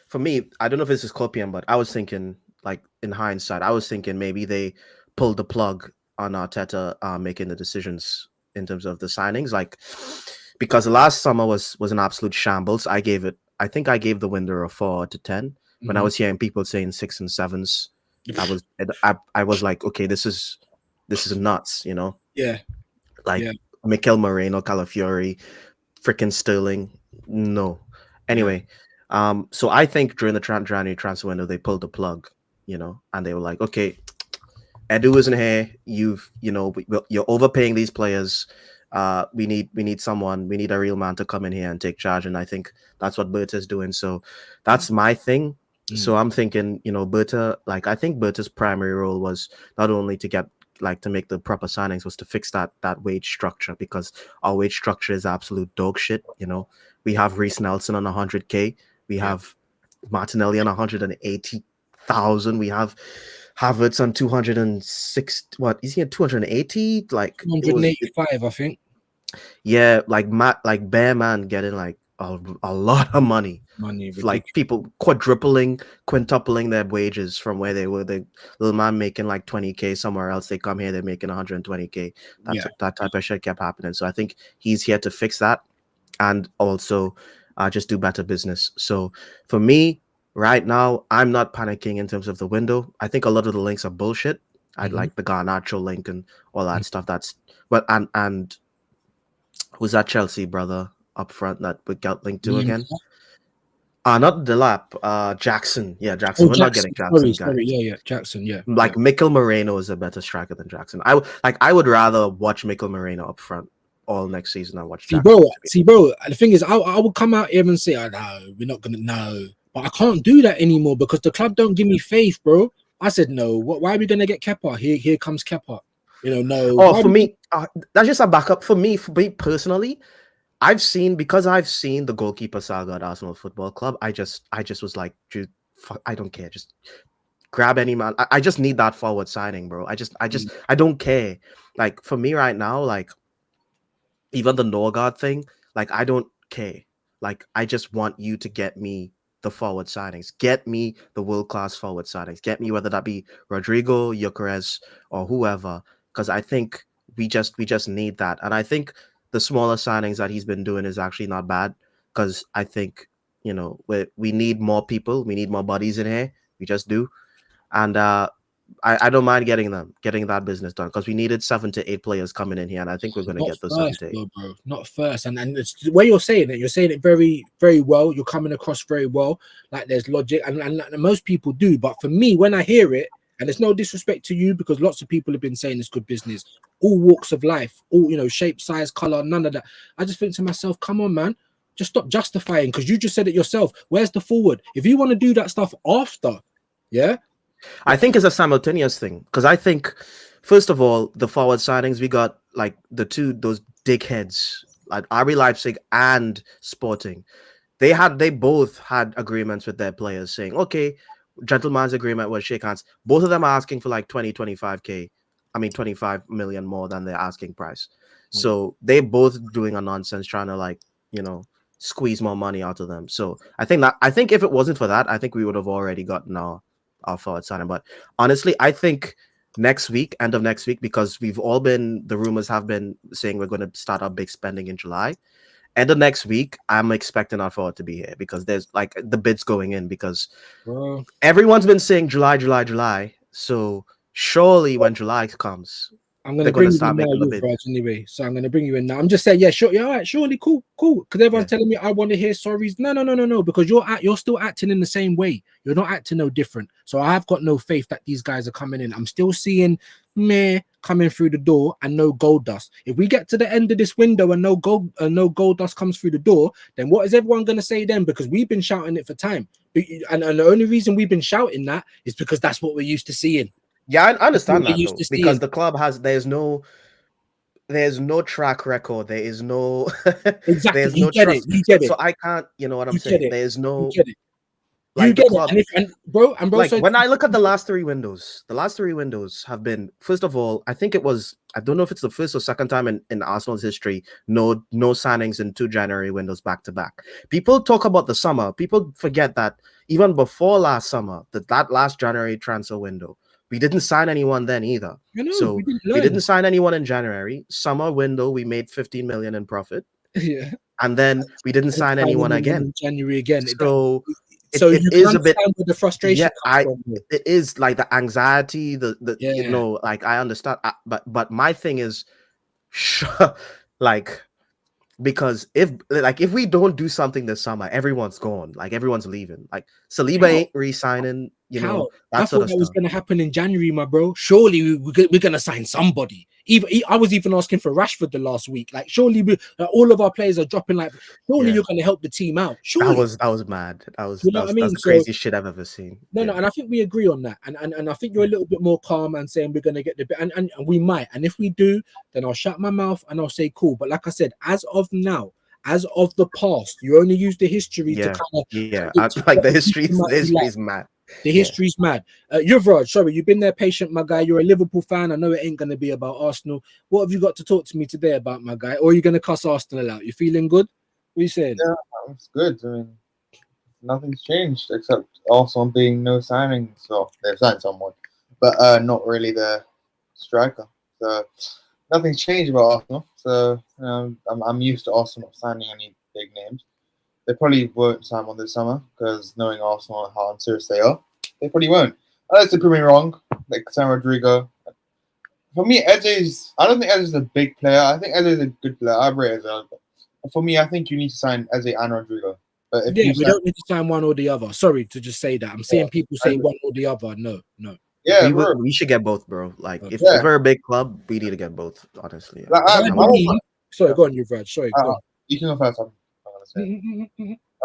For me, I don't know if this is Copian, but I was thinking, like in hindsight, I was thinking maybe they pulled the plug on Arteta making the decisions in terms of the signings, like because the last summer was an absolute shambles. I think I gave the window a 4 out of 10. When I was hearing people saying 6 and 7s, I was like, okay, this is nuts, you know? Yeah. Like Mikel Moreno, Calafiori, freaking Sterling, no. Anyway. So I think during the January transfer window, they pulled the plug, you know, and they were like, okay, Edu isn't here. You're overpaying these players. We need someone. We need a real man to come in here and take charge. And I think that's what Berta's doing. So that's my thing. So I'm thinking, you know, Berta, like I think Berta's primary role was not only to make the proper signings, was to fix that wage structure, because our wage structure is absolute dog shit. You know, we have Reece Nelson on 100K. We have Martinelli on 180,000. We have Havertz on 206. What is he at 280? Like 285, I think. Yeah, like Bear Man getting like a lot of money. Like people quintupling their wages from where they were. The little man making like 20K somewhere else. They come here, they're making 120K. That type of shit kept happening. So I think he's here to fix that, and also just do better business. So for me, right now, I'm not panicking in terms of the window. I think a lot of the links are bullshit. I'd like the Garnacho link and all that stuff. And who's that Chelsea brother up front that we got linked to again? Not Delap, Jackson. Yeah, Jackson. We're not getting Jackson. Sorry. Yeah, Jackson. Yeah. Like Mikel Moreno is a better striker than Jackson. I would rather watch Mikel Moreno up front all next season and watch Jackson. Bro. The thing is, I would come out here and say, "Oh no, we're not gonna know," but I can't do that anymore because the club don't give me faith, bro. I said no. Why are we gonna get Kepa? Here comes Kepa. You know, no. Oh, for me, that's just a backup. For me personally, I've seen the goalkeeper saga at Arsenal Football Club. I just was like, dude, I don't care. Just grab any man. I just need that forward signing, bro. I don't care. Like for me right now, like even the Norgard thing, like I don't care. Like I just want you to get me the forward signings. Get me the world-class forward signings. Get me whether that be Rodrigo, Gyökeres, or whoever. Because I think we just need that. And I think the smaller signings that he's been doing is actually not bad, because I think, you know, we need more people. We need more bodies in here. We just do. And I don't mind getting that business done, because we needed 7 to 8 players coming in here, and I think we're going to get those 7 to 8. Bro, not first. And it's the way you're saying it very, very well. You're coming across very well. Like there's logic, and most people do. But for me, when I hear it, and it's no disrespect to you, because lots of people have been saying it's good business, all walks of life, all, you know, shape, size, color, none of that. I just think to myself, come on, man, just stop justifying, because you just said it yourself. Where's the forward? If you want to do that stuff after, yeah. I think it's a simultaneous thing, because I think, first of all, the forward signings, we got like those dickheads, like RB Leipzig and Sporting. They both had agreements with their players saying, okay, gentleman's agreement was shake hands. Both of them are asking for like 25K. I mean, 25 million more than their asking price. So they're both doing a nonsense, trying to like, you know, squeeze more money out of them. So I think if it wasn't for that, I think we would have already gotten our forward signing. But honestly, I think end of next week, because the rumors have been saying we're going to start our big spending in July. End of next week, I'm expecting our forward to be here, because there's like the bids going in, because everyone's been saying July. So surely when July comes, I'm going to bring you in now, anyway. So I'm going to bring you in now. I'm just saying, yeah, sure, yeah, all right, surely, cool. Because everyone's telling me I want to hear sorries. No. Because you're still acting in the same way. You're not acting no different. So I have got no faith that these guys are coming in. I'm still seeing meh coming through the door and no gold dust. If we get to the end of this window and no gold dust comes through the door, then what is everyone going to say then? Because we've been shouting it for time, and the only reason we've been shouting that is because that's what we're used to seeing. Yeah, I understand that though, because the club there's no track record. There is no exactly. There's no trust. You get it. So I can't. You know what I'm saying? There's no. You get it. Like, you get it. Bro, like, so when I look at the last three windows have been, first of all, I don't know if it's the first or second time in Arsenal's history, no signings in 2 January windows back to back. People talk about the summer. People forget that even before last summer, that last January transfer window, we didn't sign anyone then either. So we didn't sign anyone in January. Summer window, we made 15 million in profit. Yeah. And then we didn't sign anyone again. In January again. So it is a bit with the frustration. Yeah, it is like the anxiety, you know, like I understand. But my thing is, like, because if we don't do something this summer, everyone's gone. Like, everyone's leaving. Like, Saliba ain't re-signing. You know, I thought that was going to happen in January, my bro. Surely we're going to sign somebody. I was even asking for Rashford the last week. Like, surely all of our players are dropping. Like, surely you're going to help the team out. Surely. That was mad. That's the craziest shit I've ever seen. No, and I think we agree on that. And I think you're a little bit more calm and saying we're going to get the bit, and we might. And if we do, then I'll shut my mouth and I'll say cool. But like I said, as of now, as of the past, you only use the history to kind of like the history is mad. The history's mad. Yuvraj, sorry, you've been there patient, my guy. You're a Liverpool fan. I know it ain't going to be about Arsenal. What have you got to talk to me today about, my guy? Or are you going to cuss Arsenal out? You feeling good? What are you saying? Yeah, it's good. I mean, nothing's changed except Arsenal being no signing. So they've signed someone, but not really the striker. So nothing's changed about Arsenal. So I'm used to Arsenal not signing any big names. They probably won't sign one this summer because knowing Arsenal and how unserious they are, they probably won't. Unless they prove me wrong, like San Rodrigo. For me, I don't think Eze's a big player. I think Eze's a good player. I rate Eze. But for me, I think you need to sign Eze and Rodrigo. But if we don't need to sign one or the other. Sorry to just say that. I'm seeing people say one or the other. No. Yeah, we should get both, bro. Like, if we're a big club, we need to get both, honestly. Sorry, go on, Yuvraj. Sorry, go on. You can go first.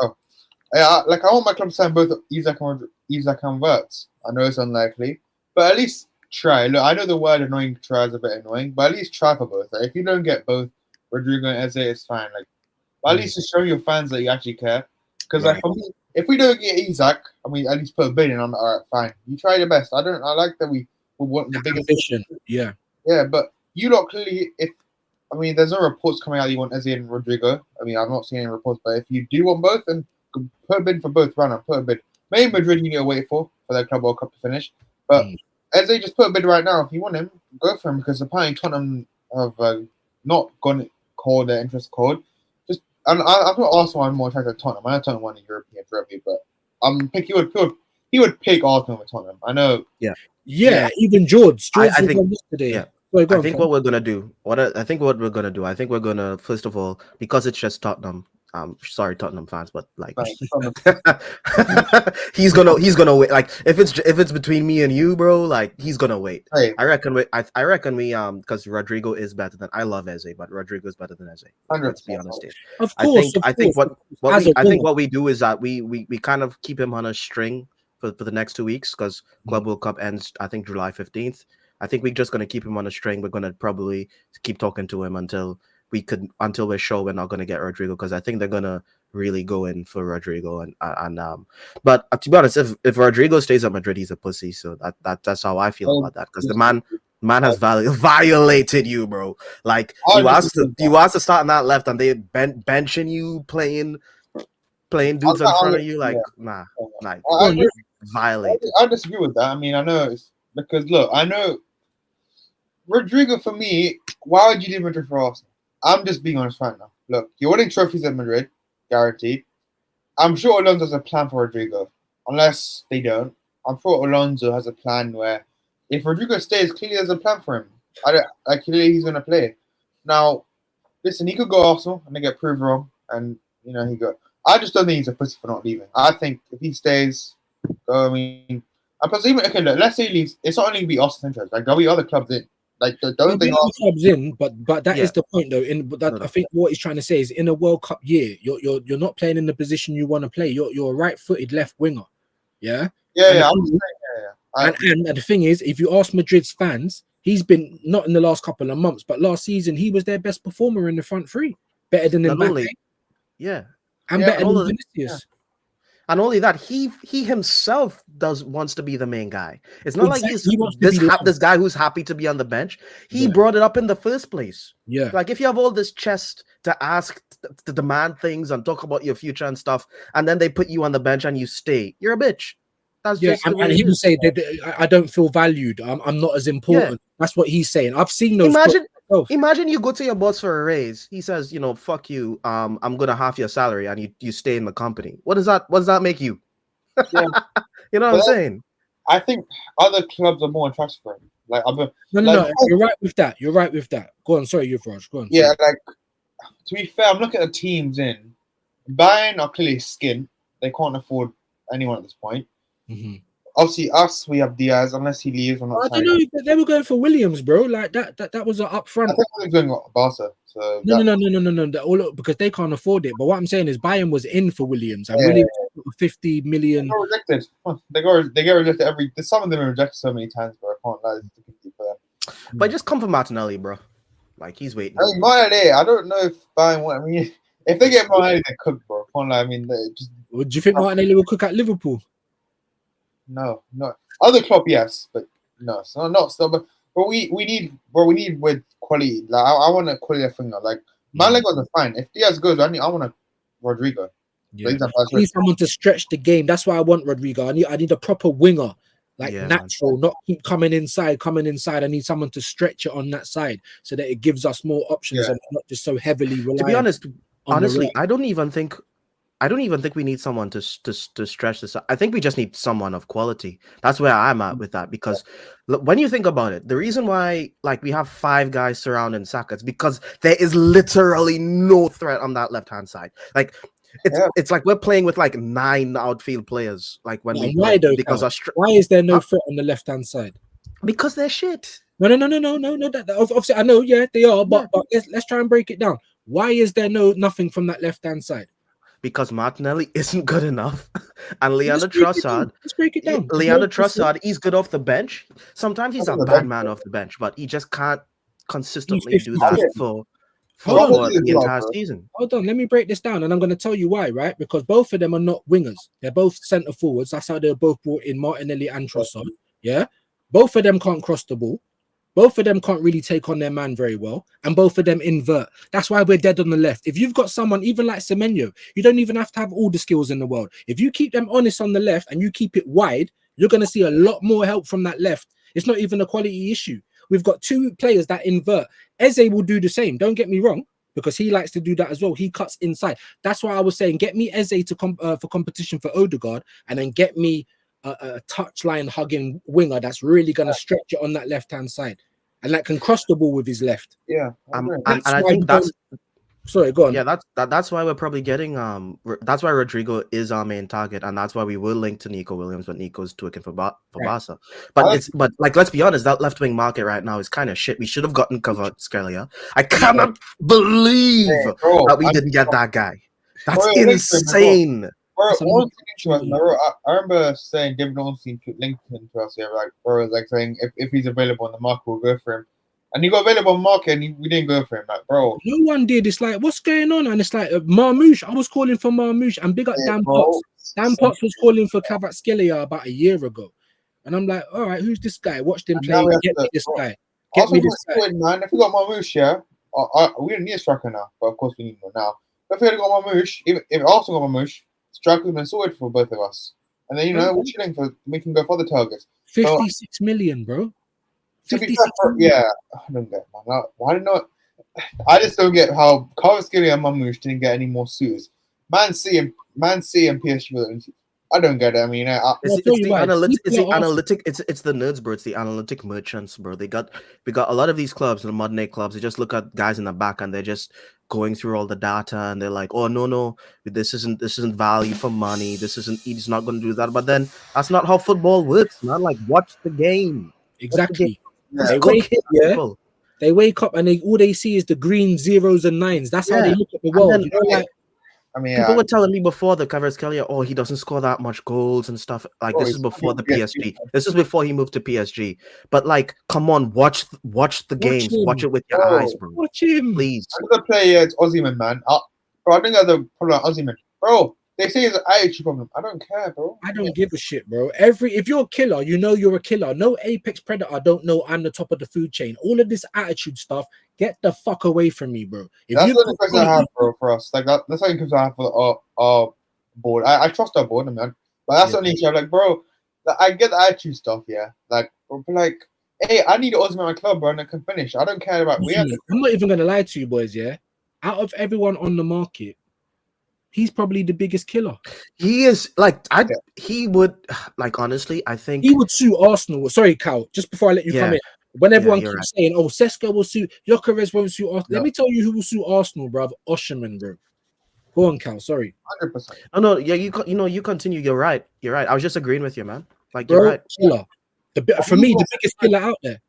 Oh, yeah. Like, I want my club to sign both Isak and Wirtz. I know it's unlikely, but at least try. Look, I know the word annoying try is a bit annoying, but at least try for both. Like, if you don't get both Rodrigo and Eze, it's fine. Like, but at least to show your fans that you actually care. Because like, for me, if we don't get Isak, and we at least put a bid in on, all right, fine. You try your best. I like that we want the biggest ambition. Yeah, but you lot clearly, there's no reports coming out that you want Eze and Rodrigo. I mean, I'm not seeing any reports, but if you do want both, then put a bid for both. Run up, put a bid. Maybe Madrid you need to wait for their Club World Cup to finish. But Eze, just put a bid right now. If you want him, go for him, because apparently Tottenham have not called their interest called. I'm not Arsenal. I'm more attracted to Tottenham. I know Tottenham won the European trophy, but he would pick Arsenal with Tottenham. I know. Yeah. Even George I think yesterday. Yeah. I think what we're gonna do. I think we're gonna, first of all, because it's just Tottenham. Sorry, Tottenham fans, but like, he's gonna wait. Like, if it's between me and you, bro, like, he's gonna wait. Hey. I reckon we because Rodrigo is better than, I love Eze, but Rodrigo is better than Eze. Let's be honest here. Of course, I think what we do is that we kind of keep him on a string for the next 2 weeks, because Club World Cup ends, I think, July 15th. I think we're just gonna keep him on a string. We're gonna probably keep talking to him until we're sure we're not going to get Rodrigo, because I think they're going to really go in for Rodrigo. But to be honest, if Rodrigo stays at Madrid, he's a pussy. So that's how I feel about that, because the man Man has violated you, bro. Like I you asked disagree to start on that left, and they benching you, playing dudes in I- front I- of you. Like yeah. like I agree. violated. I disagree with that. I mean, I know it's because look, I know Rodrigo for me. Why would you leave Madrid for Arsenal? I'm just being honest right now. Look, you're winning trophies at Madrid, guaranteed. I'm sure Alonso has a plan for Rodrigo, unless they don't. I'm sure Alonso has a plan where if Rodrigo stays, clearly there's a plan for him. Clearly he's going to play. Now, listen, he could go Arsenal and they get proved wrong, and he go. I just don't think he's a pussy for not leaving. I think if he stays, I mean, and plus even okay, look, let's say he leaves, it's not only going to be Arsenal interest. Like there'll be other clubs in. Like don't There'll be think other Arsenal. clubs in, but that is Yeah. the point though. I think what he's trying to say is in a World Cup year, you're not playing in the position you want to play. You're a right-footed left winger, yeah. Yeah, And I'm just saying, And the thing is, if you ask Madrid's fans, he's been not in the last couple of months, but last season he was their best performer in the front three, better than Not Mbappe only, yeah, and Yeah, better all than of the- Vinicius. and only that he himself wants to be the main guy. It's not like Exactly. He wants to be this guy who's happy to be on the bench. He Yeah. brought it up in the first place. Yeah, Like if you have all this chest to ask, to demand things and talk about your future and stuff, and then they put you on the bench and you stay, you're a bitch. That's yeah, just the way and it he will is. say that I don't feel valued. I'm not as important. That's what he's saying. I've seen those. Imagine, myself. imagine you go to your boss for a raise. He says, fuck you. I'm gonna half your salary, and you stay in the company. What does that make you? Yeah. You know what I'm saying? I think other clubs are more attractive for him. Like No. You're right with that. Go on. Sorry, Yuvraj. Go on. yeah, like to be fair, I'm looking at the teams in Bayern are clearly skint. They can't afford anyone at this point. Mm-hmm. Obviously, us we have Diaz unless he leaves. I'm I not don't know. They were going for Williams, bro. Like that was an I upfront. think they're going to Barca. So No. Because they can't afford it. But what I'm saying is Bayern was in for Williams, and Yeah. Williams got 50 million. they got rejected. They get rejected some of them are rejected so many times, bro. I can't lie. It's difficult for them. But just come for Martinelli, bro. Like he's waiting. I mean, Martinelli, I don't know if Bayern want. I mean, if they get Martinelli, they cook, bro. I can't lie. I mean, they just Do you think Martinelli will cook at Liverpool? no. Other club, yes, but no. So not so. But we need with quality. Like I want a quality finger. Like Malek wasn't fine. If Diaz goes, I want a Rodrigo. Yeah. I need someone to stretch the game. That's why I want Rodrigo. I need a proper winger, like Yeah, natural, not keep coming inside. I need someone to stretch it on that side so that it gives us more options and not just so heavily reliant. To be honest, honestly, right. I don't even think we need someone to stretch this. I think we just need someone of quality. That's where I'm at with that. Because look, when you think about it, the reason why like we have 5 guys surrounding Saka is because there is literally no threat on that left hand side. Like it's like we're playing with like 9 outfield players. Like when we why though? because why is there no threat on the left hand side? Because they're shit. No. That obviously I know, yeah, they are, but let's try and break it down. Why is there nothing from that left hand side? Because Martinelli isn't good enough, and Leandro Trossard. Let's break it down. Leandro Trossard, he's good off the bench. Sometimes he's a bad man off the bench, but he just can't consistently do that for the entire season. Hold on, let me break this down, and I'm going to tell you why, right? Because both of them are not wingers. They're both centre forwards. That's how they're both brought in, Martinelli and Trossard. Yeah, both of them can't cross the ball. Both of them can't really take on their man very well, and both of them invert. That's why we're dead on the left. If you've got someone even like Semenyo, you don't even have to have all the skills in the world. If you keep them honest on the left and you keep it wide, you're going to see a lot more help from that left. It's not even a quality issue. We've got 2 players that invert. Eze will do the same. Don't get me wrong, because he likes to do that as well. He cuts inside. That's why I was saying, get me Eze for competition for Odegaard, and then get me a touchline hugging winger that's really going to stretch it on that left hand side and that can cross the ball with his left. Yeah, and I think that's sorry. Go on. Yeah, that's why we're probably getting that's why Rodrigo is our main target, and that's why we will link to Nico Williams, but Nico's tweaking for Barca. But but let's be honest, that left wing market right now is kind of shit. We should have gotten Kvaratskhelia. I cannot believe that we didn't get that guy. That's insane. I remember saying David Ornstein linked him to us here, like saying if he's available on the market, we'll go for him. And he got available on the market, and we didn't go for him. Like, bro, no one did. It's like, what's going on? And it's like Marmoush. I was calling for Marmoush, and big up Dan Potts. Dan Potts was calling for Kvaratskhelia about a year ago, and I'm like, all right, who's this guy? Watched him play. Get me this guy. Get me Arsenal this. got sorted, man. If we got Marmoush, yeah, we don't need a striker now, but of course we need one now. But if we had got Marmoush, if Arsenal got Marmoush, striker would have been sorted for both of us. And then we're chilling for we can go for the targets. 56 million, bro. To be 56 fair, million. yeah, I don't get man. Why did not? I just don't get how Kvaratskhelia and Marmoush didn't get any more suits. Man C and PSG. I don't get it. I mean, It's the analytic. It's the nerds, bro. It's the analytic merchants, bro. We got a lot of these clubs, the modern day clubs. They just look at guys in the back and they're just going through all the data and they're like, oh no, this isn't value for money. He's not going to do that. But then that's not how football works, man. Like, watch the game. Exactly. Yeah. They wake up and all they see is the green zeros and nines. That's how they look at the world. Then, people were telling me before the Kvaratskhelia, oh, he doesn't score that much goals and stuff. Like, this is before the PSG. This is before he moved to PSG. But like, come on, watch the games. Watch it with your eyes, bro. Watch him, please. Another player is Osimhen, man. Bro, I think that's the problem. Osimhen, bro. They say it's an attitude problem. I don't care, bro. I don't give a shit, bro. If you're a killer, you know you're a killer. No apex predator don't know I'm the top of the food chain. All of this attitude stuff, get the fuck away from me, bro. That's the question I have, bro, for us. Like that's the only question I have for our board. I trust our board, man. But that's the only issue. I'm like, bro, like, I get the attitude stuff, yeah. Like, bro, but like, hey, I need Osimhen in my club, bro, and I can finish. I don't care about. I'm not even gonna lie to you, boys. Yeah, out of everyone on the market, he's probably the biggest killer. He is he would honestly, I think he would suit Arsenal. Sorry, Cal, just before I let you come in. When everyone keeps saying, oh, Sesko will suit, Gyökeres won't suit Arsenal. Let me tell you who will suit Arsenal, bro. Osimhen, bro. Go on, Cal. Sorry. 100%. Oh no, yeah, you continue. You're right. I was just agreeing with you, man. Like, bro, you're right. Killer. For me, the biggest killer out there.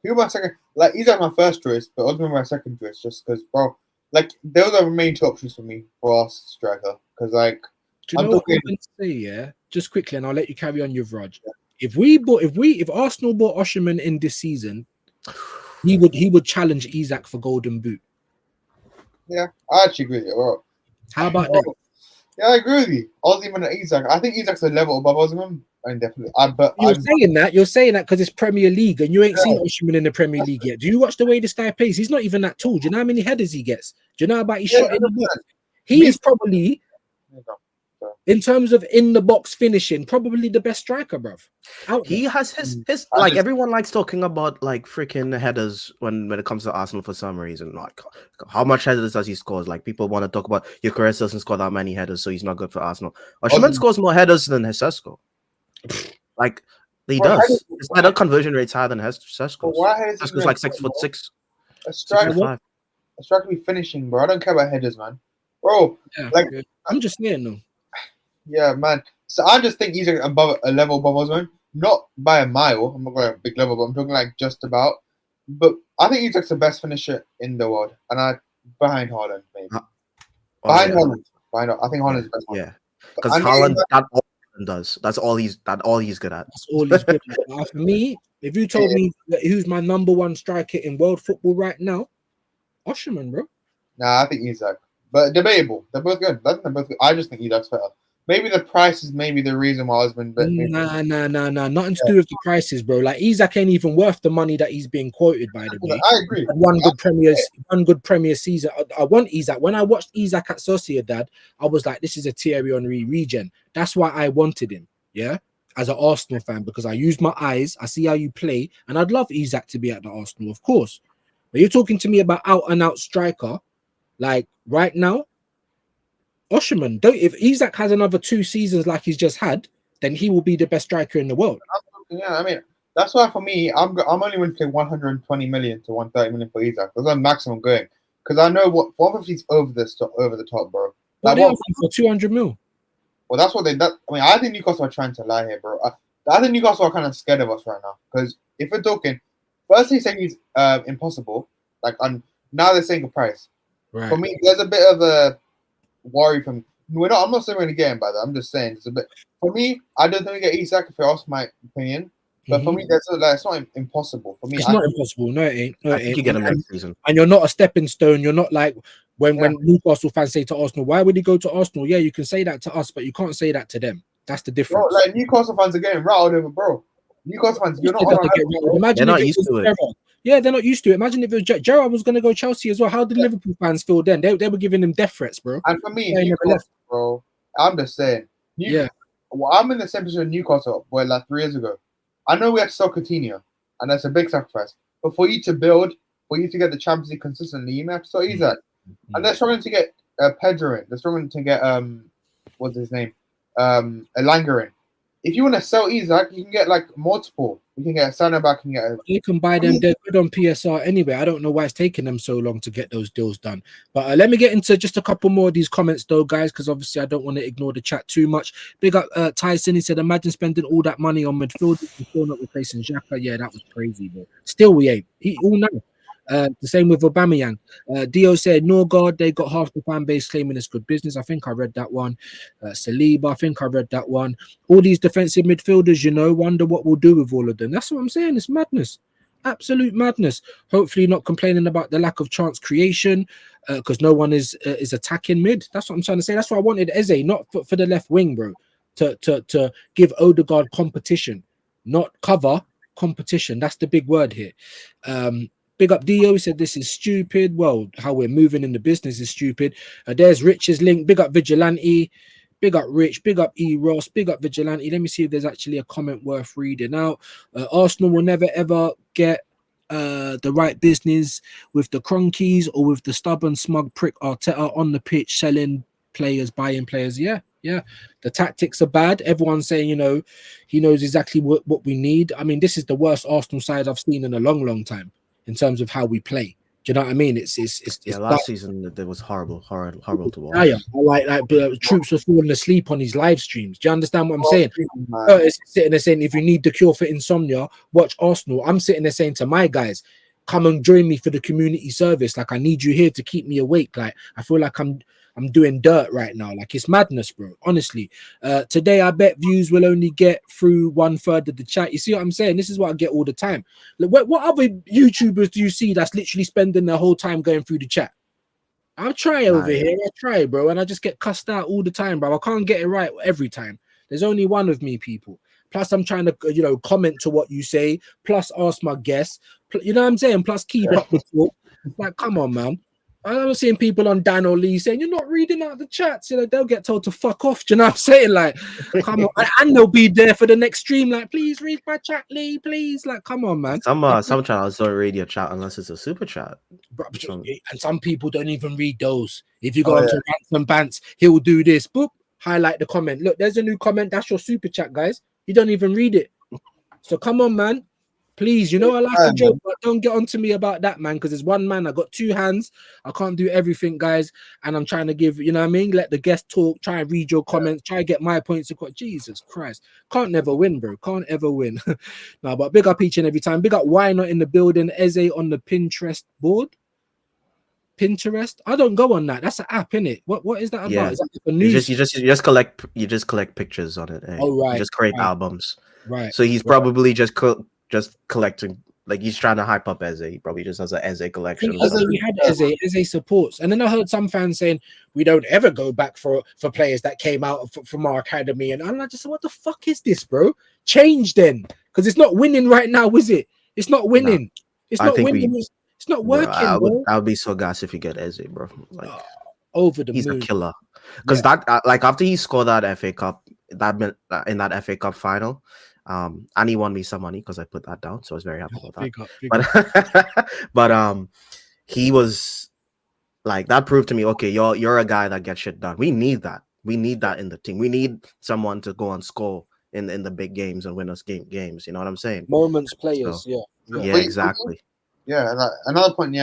Who my second? Like, he's my first choice, but Osimhen my second choice, just because, bro. Like, those are the main two options for me for our striker. Because, like, do you know what I'm going to say? Yeah, just quickly, and I'll let you carry on your Raj. Yeah. If Arsenal bought Osimhen in this season, he would challenge Isak for Golden Boot. Yeah, I actually agree with you. Bro. How about that? Yeah, I agree with you. Osimhen and Isak. I think Isak's a level above Osimhen. I mean, definitely. You're saying that because it's Premier League and you ain't seen Osimhen in the Premier League yet. Do you watch the way this guy plays? He's not even that tall. Do you know how many headers he gets? Do you know about his shot in the box? He is probably, in terms of in the box finishing, probably the best striker, bruv. He has his like everyone likes talking about like freaking headers when it comes to Arsenal for some reason. Like, how much headers does he score? Like, people want to talk about Gyökeres doesn't score that many headers, so he's not good for Arsenal. Osimhen scores more headers than Sesko. Like, he does. His header conversion rate's higher than Sesko's. Sesko's like 6'6". A striker be finishing, bro. I don't care about headers, man. Bro, I'm just saying though. Yeah, man. So I just think he's a level above Osimhen, not by a mile. I'm not going a big level, but I'm talking like just about. But I think he's like the best finisher in the world, and behind Haaland, maybe. Haaland. I think Haaland's the best one. Yeah, because Haaland does. That's all he's good at. That's all he's good at. For me, if you told me who's my number one striker in world football right now, Osimhen, bro. Nah, I think Isak. But debatable. They're both good. I just think Isak's better. Maybe the price is maybe the reason why Osimhen. Nah. Nothing to do with the prices, bro. Like, Isak ain't even worth the money that he's being quoted, by the way. I agree. One good Premier season. I want Isak. When I watched Isak at Sociedad, I was like, this is a Thierry Henry regen. That's why I wanted him. Yeah. As an Arsenal fan, because I use my eyes, I see how you play, and I'd love Isak to be at the Arsenal, of course. But you're talking to me about out and out striker, like right now. Osimhen, if Isak has another 2 seasons like he's just had, then he will be the best striker in the world. Yeah, I mean, that's why for me, I'm only willing to pay 120 million to 130 million for Isak. That's the maximum going, because I know what 150's over the top, bro. Like, what for 200 mil? Well, that's what I think Newcastle are trying to lie here, bro. I think Newcastle are kind of scared of us right now, because if we're talking, first they say he's impossible, now they're saying a price. Right. For me, there's a bit of a worry from. I'm not saying we're gonna get him by that. I'm just saying it's a bit. For me, I don't think we get Isak if you ask my opinion. But for me, it's not impossible. For me, it's not impossible. No, it ain't. No, it ain't. You get him next season, and you're not a stepping stone. You're not like when Newcastle fans say to Arsenal, "Why would he go to Arsenal?" Yeah, you can say that to us, but you can't say that to them. That's the difference. Bro, like Newcastle fans are getting rattled over, bro. Newcastle fans, you're not. Imagine if it was Gerrard. Yeah, they're not used to it. Imagine if it was Gerrard was going to go Chelsea as well. How did Liverpool fans feel then? They were giving him death threats, bro. And for me, They never Newcastle, left. bro, I'm just saying. Yeah. Well, I'm in the same position Newcastle were like 3 years ago. I know we had to sell Coutinho, and that's a big sacrifice. But for you to build, for you to get the Champions League consistently, you may have to sell Isak. And they're struggling to get Pedro in. They're struggling to get what's his name, Elanga in. If you want to sell Isak, you can get like multiple. You can get Sana back and get. You can buy them. They're good on PSR anyway. I don't know why it's taking them so long to get those deals done. But let me get into just a couple more of these comments, though, guys, because obviously I don't want to ignore the chat too much. Big up Tyson. He said, "Imagine spending all that money on midfielders and still not replacing Xhaka." Yeah, that was crazy, bro. Still, we ain't. He all know. The same with Aubameyang. Dio said, Norgard, they got half the fan base claiming it's good business. I think I read that one. Saliba, I think I read that one. All these defensive midfielders, you know, wonder what we'll do with all of them. That's what I'm saying. It's madness. Absolute madness. Hopefully not complaining about the lack of chance creation because no one is attacking mid. That's what I'm trying to say. That's why I wanted Eze, not for the left wing, bro, to give Odegaard competition, not cover competition. That's the big word here. Big up Dio, said this is stupid. Well, how we're moving in the business is stupid. There's Rich's link. Big up Vigilante. Big up Rich. Big up E. Ross. Big up Vigilante. Let me see if there's actually a comment worth reading out. Arsenal will never ever get the right business with the cronkies or with the stubborn smug prick Arteta on the pitch selling players, buying players. Yeah. The tactics are bad. Everyone's saying, you know, he knows exactly what we need. I mean, this is the worst Arsenal side I've seen in a long time. In terms of how we play, do you know what I mean? It's last season that was horrible to watch. Like troops were falling asleep on his live streams. Do you understand what I'm saying? It's sitting there saying, if you need the cure for insomnia, watch Arsenal. I'm sitting there saying to my guys, come and join me for the community service. Like I need you here to keep me awake. Like I feel like I'm doing dirt right now. Like it's madness, bro. Honestly, today I bet views will only get through 1/3 of the chat. You see what I'm saying? This is what I get all the time. Like, what other YouTubers do you see that's literally spending their whole time going through the chat? I'll try over here. I try, bro, and I just get cussed out all the time, bro. I can't get it right every time. There's only one of me, people. Plus, I'm trying to, you know, comment to what you say. Plus, ask my guests. You know what I'm saying? Plus, keep up the talk. Like, come on, man. I'm seeing people on Dan or Lee saying, you're not reading out the chats. You know, they'll get told to fuck off. Do you know what I'm saying? Like, come on. And they'll be there for the next stream. Like, please read my chat, Lee, please. Like, come on, man. Some channels don't read your chat unless it's a super chat. And some people don't even read those. If you go on to Rants and Bants, he'll do this. Boop, highlight the comment. Look, there's a new comment. That's your super chat, guys. You don't even read it. So come on, man. Please, you know I like a joke, but don't get on to me about that, man, because there's one man. I got two hands. I can't do everything, guys, and I'm trying to give, you know what I mean? Let the guest talk, try and read your comments, try and get my points across. Jesus Christ. Can't never win, bro. Can't ever win. No, but big up each and every time. Big up Why Not in the building. Eze on the Pinterest board. Pinterest? I don't go on that. That's an app, innit? What is that about? Yeah. Is that a news? You just collect pictures on it. Eh? Oh, right. You just create albums. Right. So he's probably just collecting, like he's trying to hype up Eze. He probably just has an Eze collection. We had Eze supports, and then I heard some fans saying we don't ever go back for players that came out from our academy, and I just said, what the fuck is this, bro? Change then, because it's not winning right now, is it? It's not winning. No, it's not winning. It's not working. Bro, I would be so gassed if you get Eze, bro. Like over the he's moon. A killer. Because that like after he scored that FA Cup, in that FA Cup final. And he won me some money because I put that down, so I was very happy about that. But he was like, that proved to me, okay, you're a guy that gets shit done. We need that. We need that in the team. We need someone to go and score in the big games and win us games. You know what I'm saying? Moments players, so, yeah, exactly. Yeah, and another point,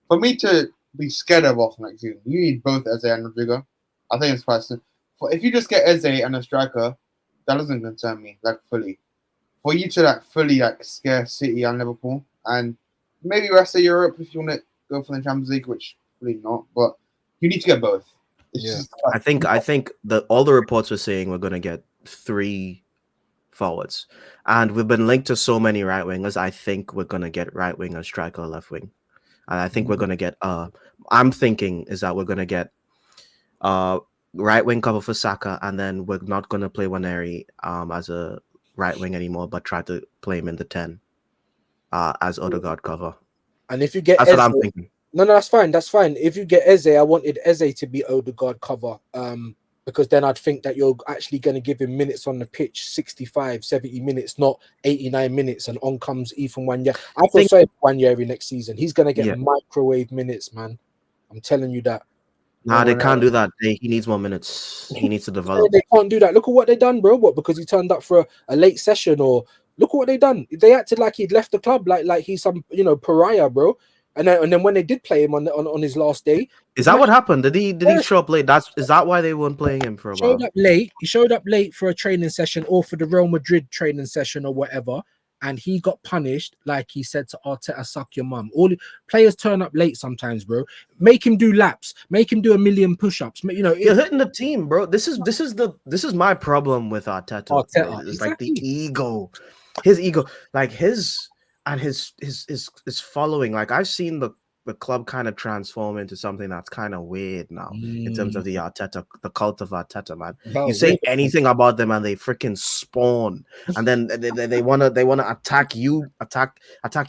for me to be scared of Arsenal next season, you need both Eze and Rodrigo. I think it's quite simple. If you just get Eze and a striker, that doesn't concern me fully. For you to fully scare City and Liverpool, and maybe rest of Europe if you want to go for the Champions League, which probably not, but you need to get both. I think all the reports were saying we're going to get 3 forwards, and we've been linked to so many right wingers. I think we're going to get right winger, striker, left wing, and I think we're going to get. I'm thinking is that we're going to get right wing cover for Saka, and then we're not going to play Waneri as a right wing anymore, but try to play him in the 10. as Odegaard cover. And if you get That's Eze, what I'm thinking. no, that's fine. That's fine. If you get Eze, I wanted Eze to be Odegaard cover. Because then I'd think that you're actually going to give him minutes on the pitch, 65, 70 minutes, not 89 minutes, and on comes Ethan Wanya. I feel sorry for Wanya every next season. He's going to get microwave minutes, man. I'm telling you that. Nah, they can't do that. He needs more minutes. He needs to develop. They can't do that. Look at what they done, bro. What? Because he turned up for a late session, or look at what they done. They acted like he'd left the club, like he's some pariah, bro. And then when they did play him on his last day, is that what happened? Did he show up late? Is that why they weren't playing him for a while? He showed up late for a training session or for the Real Madrid training session or whatever, and he got punished, like he said to Arteta, "Suck your mum." All players turn up late sometimes, bro. Make him do laps. Make him do 1,000,000 push-ups. You're hitting the team, bro. This is my problem with Arteta. It's like the ego, his ego, like his following. Like I've seen the club kind of transform into something that's kind of weird now in terms of the cult of Arteta, man. You say anything about them and they freaking spawn, and then they wanna attack you, attack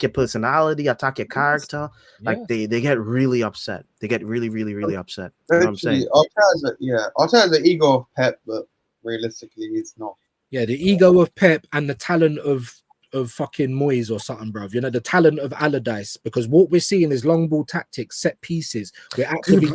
your personality, attack your character. Like they get really upset. They get really, really, really upset. You know what I'm saying? Arteta's the ego of Pep, but realistically, it's not. Yeah, the ego of Pep and the talent of fucking Moyes or something, bro. The talent of Allardyce, because what we're seeing is long ball tactics, set pieces. We're actually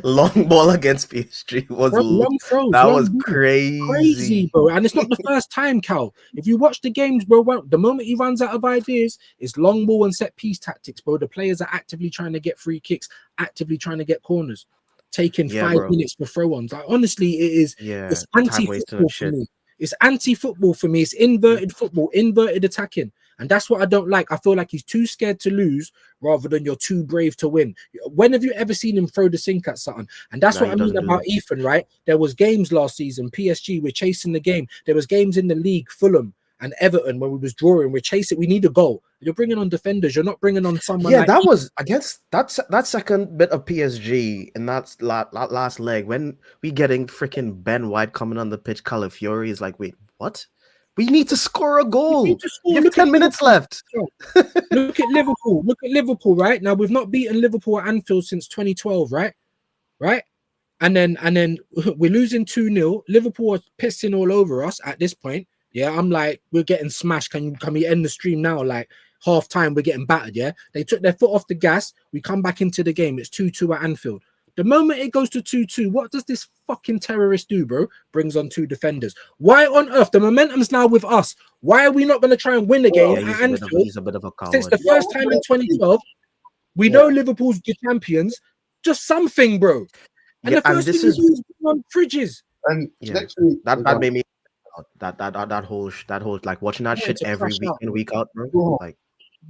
long ball against PSG was long throws, that was crazy, bro. And it's not the first time, Cal. If you watch the games, bro, the moment he runs out of ideas, it's long ball and set piece tactics, bro. The players are actively trying to get free kicks, actively trying to get corners, taking 5 minutes for throw-ons. Like honestly, it's anti-football for me. It's anti-football for me. It's inverted football, inverted attacking. And that's what I don't like. I feel like he's too scared to lose rather than you're too brave to win. When have you ever seen him throw the sink at something? And that's what I mean about Ethan, right? There was games last season, PSG, we're chasing the game. There was games in the league, Fulham and Everton, when we was drawing, we're chasing. We need a goal. You're bringing on defenders. You're not bringing on someone. Yeah, that was against that second bit of PSG in that last leg when we getting freaking Ben White coming on the pitch. Calafiori is like, wait, what? We need to score a goal. You have 10 minutes left. Look at Liverpool. Look at Liverpool, right? Now we've not beaten Liverpool at Anfield since 2012, right? Right? And then we're losing 2-0. Liverpool are pissing all over us at this point. Yeah, I'm like, we're getting smashed. Can we end the stream now? Like half time, we're getting battered. Yeah, they took their foot off the gas. We come back into the game. It's 2-2 at Anfield. The moment it goes to 2-2, what does this fucking terrorist do, bro? Brings on 2 defenders. Why on earth? The momentum's now with us. Why are we not going to try and win the game at Anfield? He's a bit of a coward. Since the first time in 2012, we know Liverpool's the champions. Just something, bro. And the first thing you do is on fridges. And that made me. That whole like watching that shit every week in, week out, bro. Like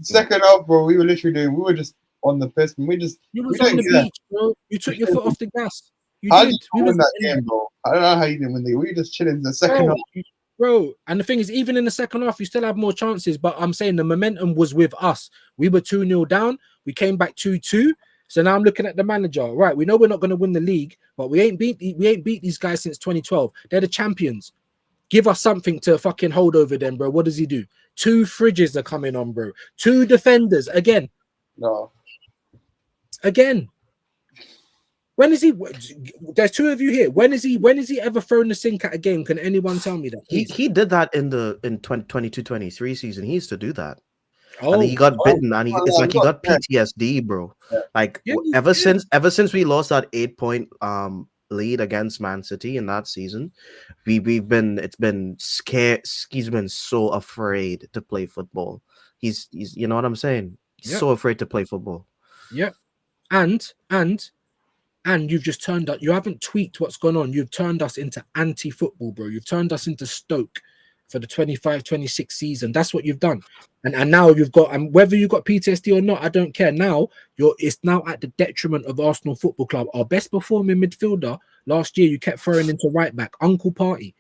second half, bro, we were just on the piss, and you was on the beach, bro. You took your foot off the gas. How did you win that game, bro? I don't know how you didn't win. We were just chilling in the second half, bro. And the thing is, even in the second half, you still have more chances. But I'm saying the momentum was with us. We were 2-0 down. We came back 2-2. So now I'm looking at the manager. Right, we know we're not going to win the league, but we ain't beat these guys since 2012. They're the champions. Give us something to fucking hold over them, bro. What does he do? 2 fridges are coming on, bro. 2 defenders again. No. Again. When is he? There's 2 of you here. When is he ever thrown the sink at a game? Can anyone tell me that? He did that in 22-23 season. He used to do that. And he got bitten, and it's like he got PTSD, bro. Like ever since we lost that 8-point lead against Man City in that season, he's been scared. He's been so afraid to play football. He's you know what I'm saying? He's so afraid to play football. Yeah. And you've just turned up. You haven't tweaked what's gone on. You've turned us into anti-football, bro. You've turned us into Stoke for the 25-26 season. That's what you've done. And now you've got, and whether you got PTSD or not, I don't care. Now it's now at the detriment of Arsenal Football Club. Our best performing midfielder last year, you kept throwing into right back, Uncle Party.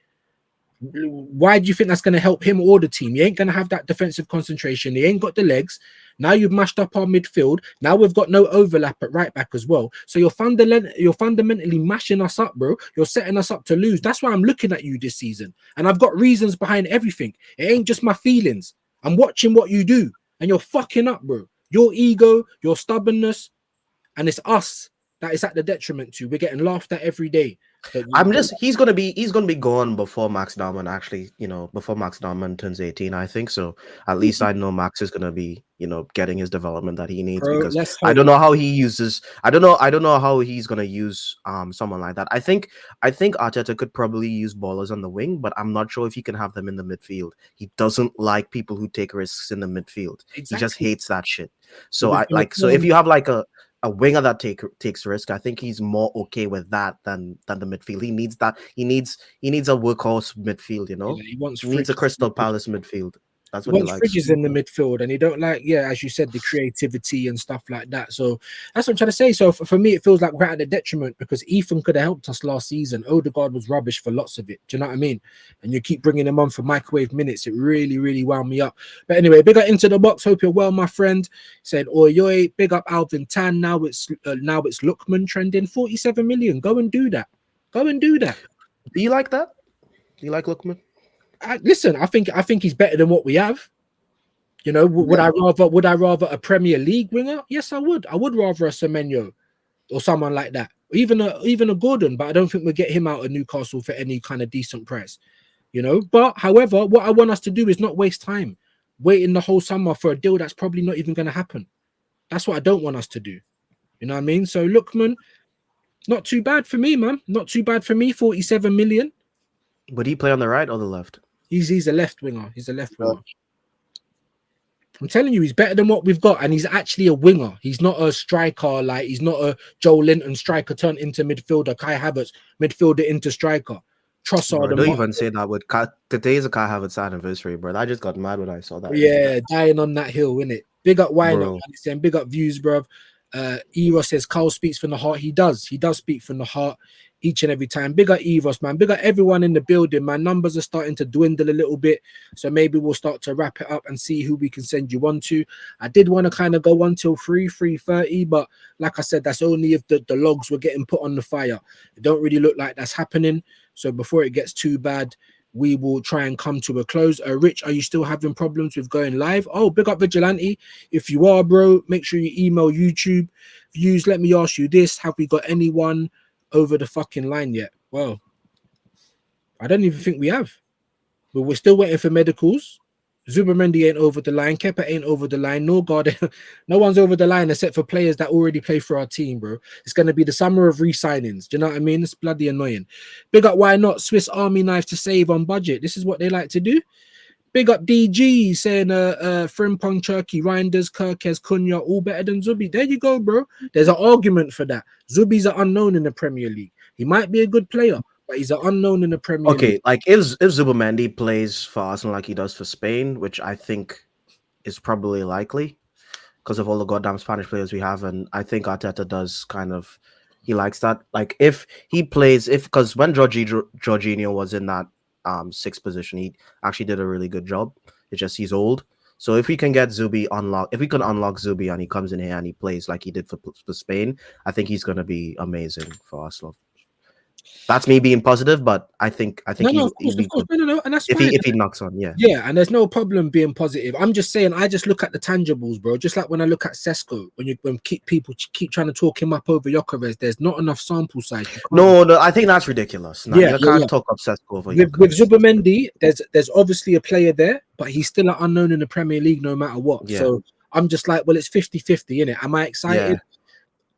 Why do you think that's going to help him or the team? You ain't going to have that defensive concentration. He ain't got the legs. Now you've mashed up our midfield. Now we've got no overlap at right back as well. So you're fundamentally mashing us up, bro. You're setting us up to lose. That's why I'm looking at you this season. And I've got reasons behind everything. It ain't just my feelings. I'm watching what you do. and you're fucking up, bro. Your ego, your stubbornness, and it's us that is at the detriment to. We're getting laughed at every day. He's gonna be gone before Max Darman actually, before Max Darman turns 18, I think. So at least I know Max is gonna be, getting his development that he needs, Bro, because let's I hope. don't know how he uses I don't know how he's gonna use someone like that. I think Arteta could probably use ballers on the wing, but I'm not sure if he can have them in the midfield. He doesn't like people who take risks in the midfield. He just Exactly. hates that shit. So With no so if plan. you have like a winger that takes risk, I think he's more okay with that than the midfield. He needs that. He needs a workhorse midfield. Yeah, he wants He needs a fridges. Crystal Palace midfield. That's He what he wants likes. fridges in the midfield, and he don't like, as you said, the creativity and stuff like that. So that's what I'm trying to say. So for me, it feels like we're at a detriment, because Ethan could have helped us last season. Odegaard was rubbish for lots of it. Do you know what I mean? And you keep bringing him on for microwave minutes. It really, really wound me up. But anyway, big up Into the Box. Hope you're well, my friend. Said, oi, oi, big up Alvin Tan. Now it's Lookman trending 47 million. Go and do that. Go and do that. Do you like that? Do you like Lookman? Listen, I think he's better than what we have. Would I rather a Premier League winger? Yes, I would. I would rather a Semenyo or someone like that, even a Gordon. But I don't think we'll get him out of Newcastle for any kind of decent price. But however, what I want us to do is not waste time waiting the whole summer for a deal that's probably not even going to happen. That's what I don't want us to do. You know what I mean? So Lookman, not too bad for me, man. Not too bad for me. 47 million. Would he play on the right or the left? He's a left winger. He's a left winger. I'm telling you, he's better than what we've got, and he's actually a winger. He's not a striker. Like, he's not a Joe Linton striker turned into midfielder, Kai Havertz midfielder into striker. Trossard. Bro, don't even say that. Today is a Kai Havertz anniversary, bro. I just got mad when I saw that. Yeah, dying on that hill, innit? Big up Wine, Bro. and big up Views, bro. Eros says Carl speaks from the heart. He does speak from the heart each and every time. Big up Eros, man. Big up everyone in the building, man. Numbers are starting to dwindle a little bit, so maybe we'll start to wrap it up and see who we can send you on to. I did want to kind of go on till 3:30, but like I said, that's only if the logs were getting put on the fire. It don't really look like that's happening, so before it gets too bad, we will try and come to a close. Rich, are you still having problems with going live? Oh, big up Vigilante. If you are, bro, make sure you email YouTube. Views, let me ask you this. Have we got anyone over the fucking line yet? Well, I don't even think we have. But we're still waiting for medicals. Zubimendi ain't over the line. Kepa ain't over the line. No one's over the line except for players that already play for our team, bro. It's going to be the summer of re-signings. Do you know what I mean? It's bloody annoying. Big up, why not? Swiss Army knife to save on budget. This is what they like to do. Big up DG saying Frimpong, Cherky, Reinders, Kirkes, Cunha, all better than Zubi. There you go, bro. There's an argument for that. Zubi's an unknown in the Premier League. He might be a good player, but he's an unknown in the Premier League. Okay, like if Zubimendi plays for Arsenal like he does for Spain, which I think is probably likely because of all the goddamn Spanish players we have, and I think Arteta does he likes that. Like if he plays, because when Jorginho was in that sixth position, he actually did a really good job. It's just he's old. So if we can get Zubi if we can unlock Zubi and he comes in here and he plays like he did for Spain, I think he's gonna be amazing for Arsenal. That's me being positive, but I think of course. No, and that's if fine. he knocks on, yeah, and there's no problem being positive. I'm just saying, I just look at the tangibles, bro. Just like when I look at Sesko, when people keep trying to talk him up over Gyökeres, there's not enough sample size. No, I think that's ridiculous. No, you can't talk up Sesko over with Zubimendi. There's obviously a player there, but he's still an unknown in the Premier League, no matter what. Yeah. So I'm just like, well, it's 50-50, innit? Am I excited? Yeah.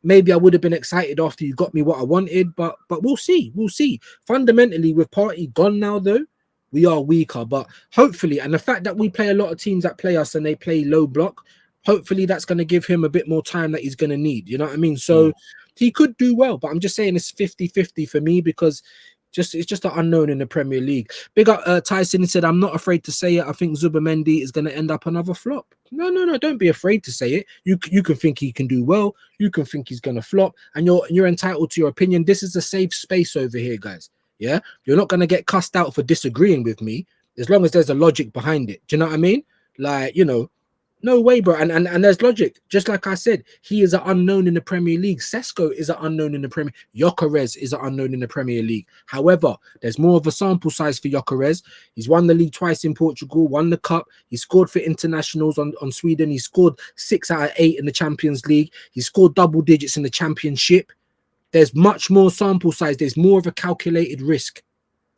Maybe I would have been excited after you got me what I wanted, but we'll see. We'll see. Fundamentally, with Partey gone now, though, we are weaker. But hopefully, and the fact that we play a lot of teams that play us and they play low block, hopefully that's going to give him a bit more time that he's going to need. You know what I mean? So he could do well, but I'm just saying it's 50-50 for me because it's just an unknown in the Premier League. Big up Tyson. He said, I'm not afraid to say it. I think Zubimendi is going to end up another flop. No. Don't be afraid to say it. You can think he can do well. You can think he's going to flop. And you're entitled to your opinion. This is a safe space over here, guys. Yeah? You're not going to get cussed out for disagreeing with me as long as there's a logic behind it. Do you know what I mean? Like, No way, bro. And there's logic. Just like I said, he is an unknown in the Premier League. Sesko is an unknown in the Premier. Gyökeres is an unknown in the Premier League. However, there's more of a sample size for Gyökeres. He's won the league twice in Portugal, won the cup. He scored for internationals on Sweden. He scored 6 out of 8 in the Champions League. He scored double digits in the Championship. There's much more sample size. There's more of a calculated risk.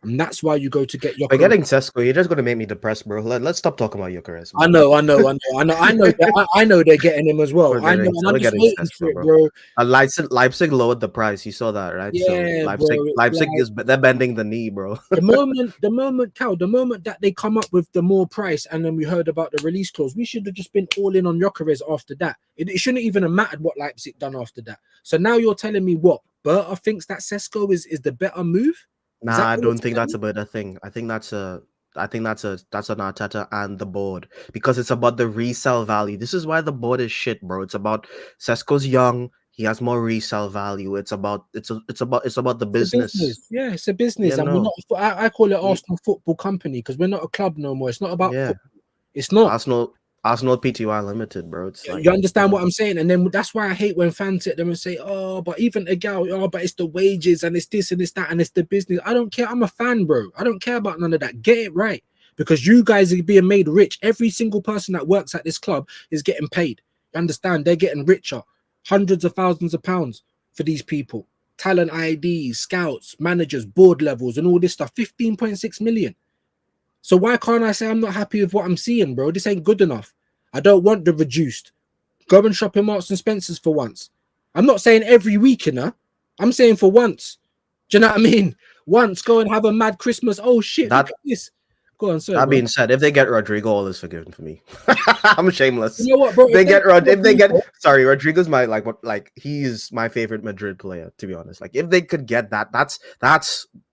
And that's why you go to get Gyökeres. By getting Sesko, you're just going to make me depressed, bro. Let's stop talking about Gyökeres. I know they're getting him as well. I know, and I'm just waiting for it, bro. Leipzig lowered the price. You saw that, right? Yeah, so Leipzig like, is they're bending the knee, bro. the moment that they come up with the more price, and then we heard about the release clause, we should have just been all in on Gyökeres after that. It shouldn't even have mattered what Leipzig done after that. So now you're telling me what? Berta thinks that Sesko is the better move? Nah, I don't think that's a better thing. I think that's an Arteta and the board, because it's about the resale value. This is why the board is shit, bro. It's about Sesko's young. He has more resale value. It's about the business. Yeah, it's a business, and we're not. I call it Arsenal Football Company because we're not a club no more. It's not about football. It's not Arsenal Pty Limited, bro. It's like, you understand what I'm saying? And then that's why I hate when fans sit there and say, "Oh, but even a gal, but it's the wages and it's this and it's that and it's the business." I don't care. I'm a fan, bro. I don't care about none of that. Get it right, because you guys are being made rich. Every single person that works at this club is getting paid. You understand? They're getting richer, hundreds of thousands of pounds for these people. Talent IDs, scouts, managers, board levels, and all this stuff. 15.6 million. So why can't I say I'm not happy with what I'm seeing, bro? This ain't good enough. I don't want the reduced. Go and shop in Marks and Spencer's for once. I'm not saying every week, I'm saying for once. Do you know what I mean? Once, go and have a mad Christmas. Oh shit, look at this. Go on, sir. That being said, if they get Rodrigo, all is forgiven for me. I'm shameless. You know what, bro? Rodrigo's he's my favorite Madrid player, to be honest. Like, if they could get that, that's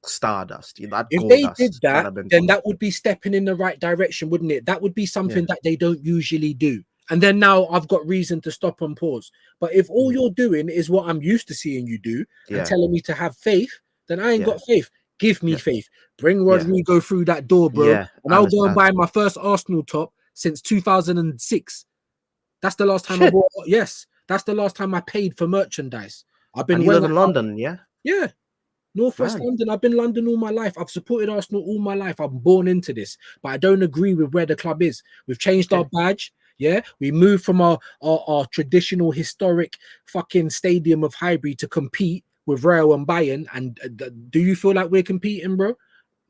stardust. If they did that, then that would be stepping in the right direction, wouldn't it? That would be something that they don't usually do. And then now I've got reason to stop and pause. But if all you're doing is what I'm used to seeing you do and telling me to have faith, then I ain't got faith. Give me faith. Bring Rodrigo through that door, bro. And I'll go and buy my first Arsenal top since 2006. That's the last time I bought. Yes, that's the last time I paid for merchandise. I've been in London, yeah? Yeah. Northwest London. I've been London all my life. I've supported Arsenal all my life. I'm born into this, but I don't agree with where the club is. We've changed our badge. Yeah, we moved from our traditional historic fucking stadium of Highbury to compete with Real and Bayern. And do you feel like we're competing, bro?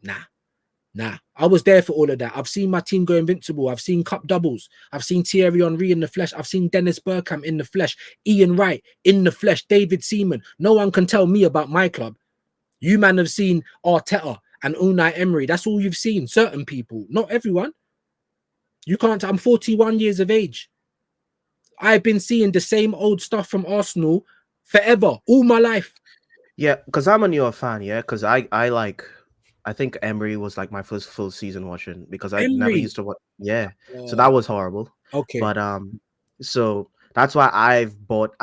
Nah. I was there for all of that. I've seen my team go invincible. I've seen cup doubles. I've seen Thierry Henry in the flesh. I've seen Dennis Bergkamp in the flesh. Ian Wright in the flesh. David Seaman. No one can tell me about my club. You man have seen Arteta and Unai Emery. That's all you've seen. Certain people, not everyone. You can't. I'm 41 years of age. I've been seeing the same old stuff from Arsenal forever, all my life. Yeah, because I'm a newer fan. Yeah, because I think Emery was like my first full season watching, because I never used to watch. Yeah, so that was horrible. Okay, but so that's why I bought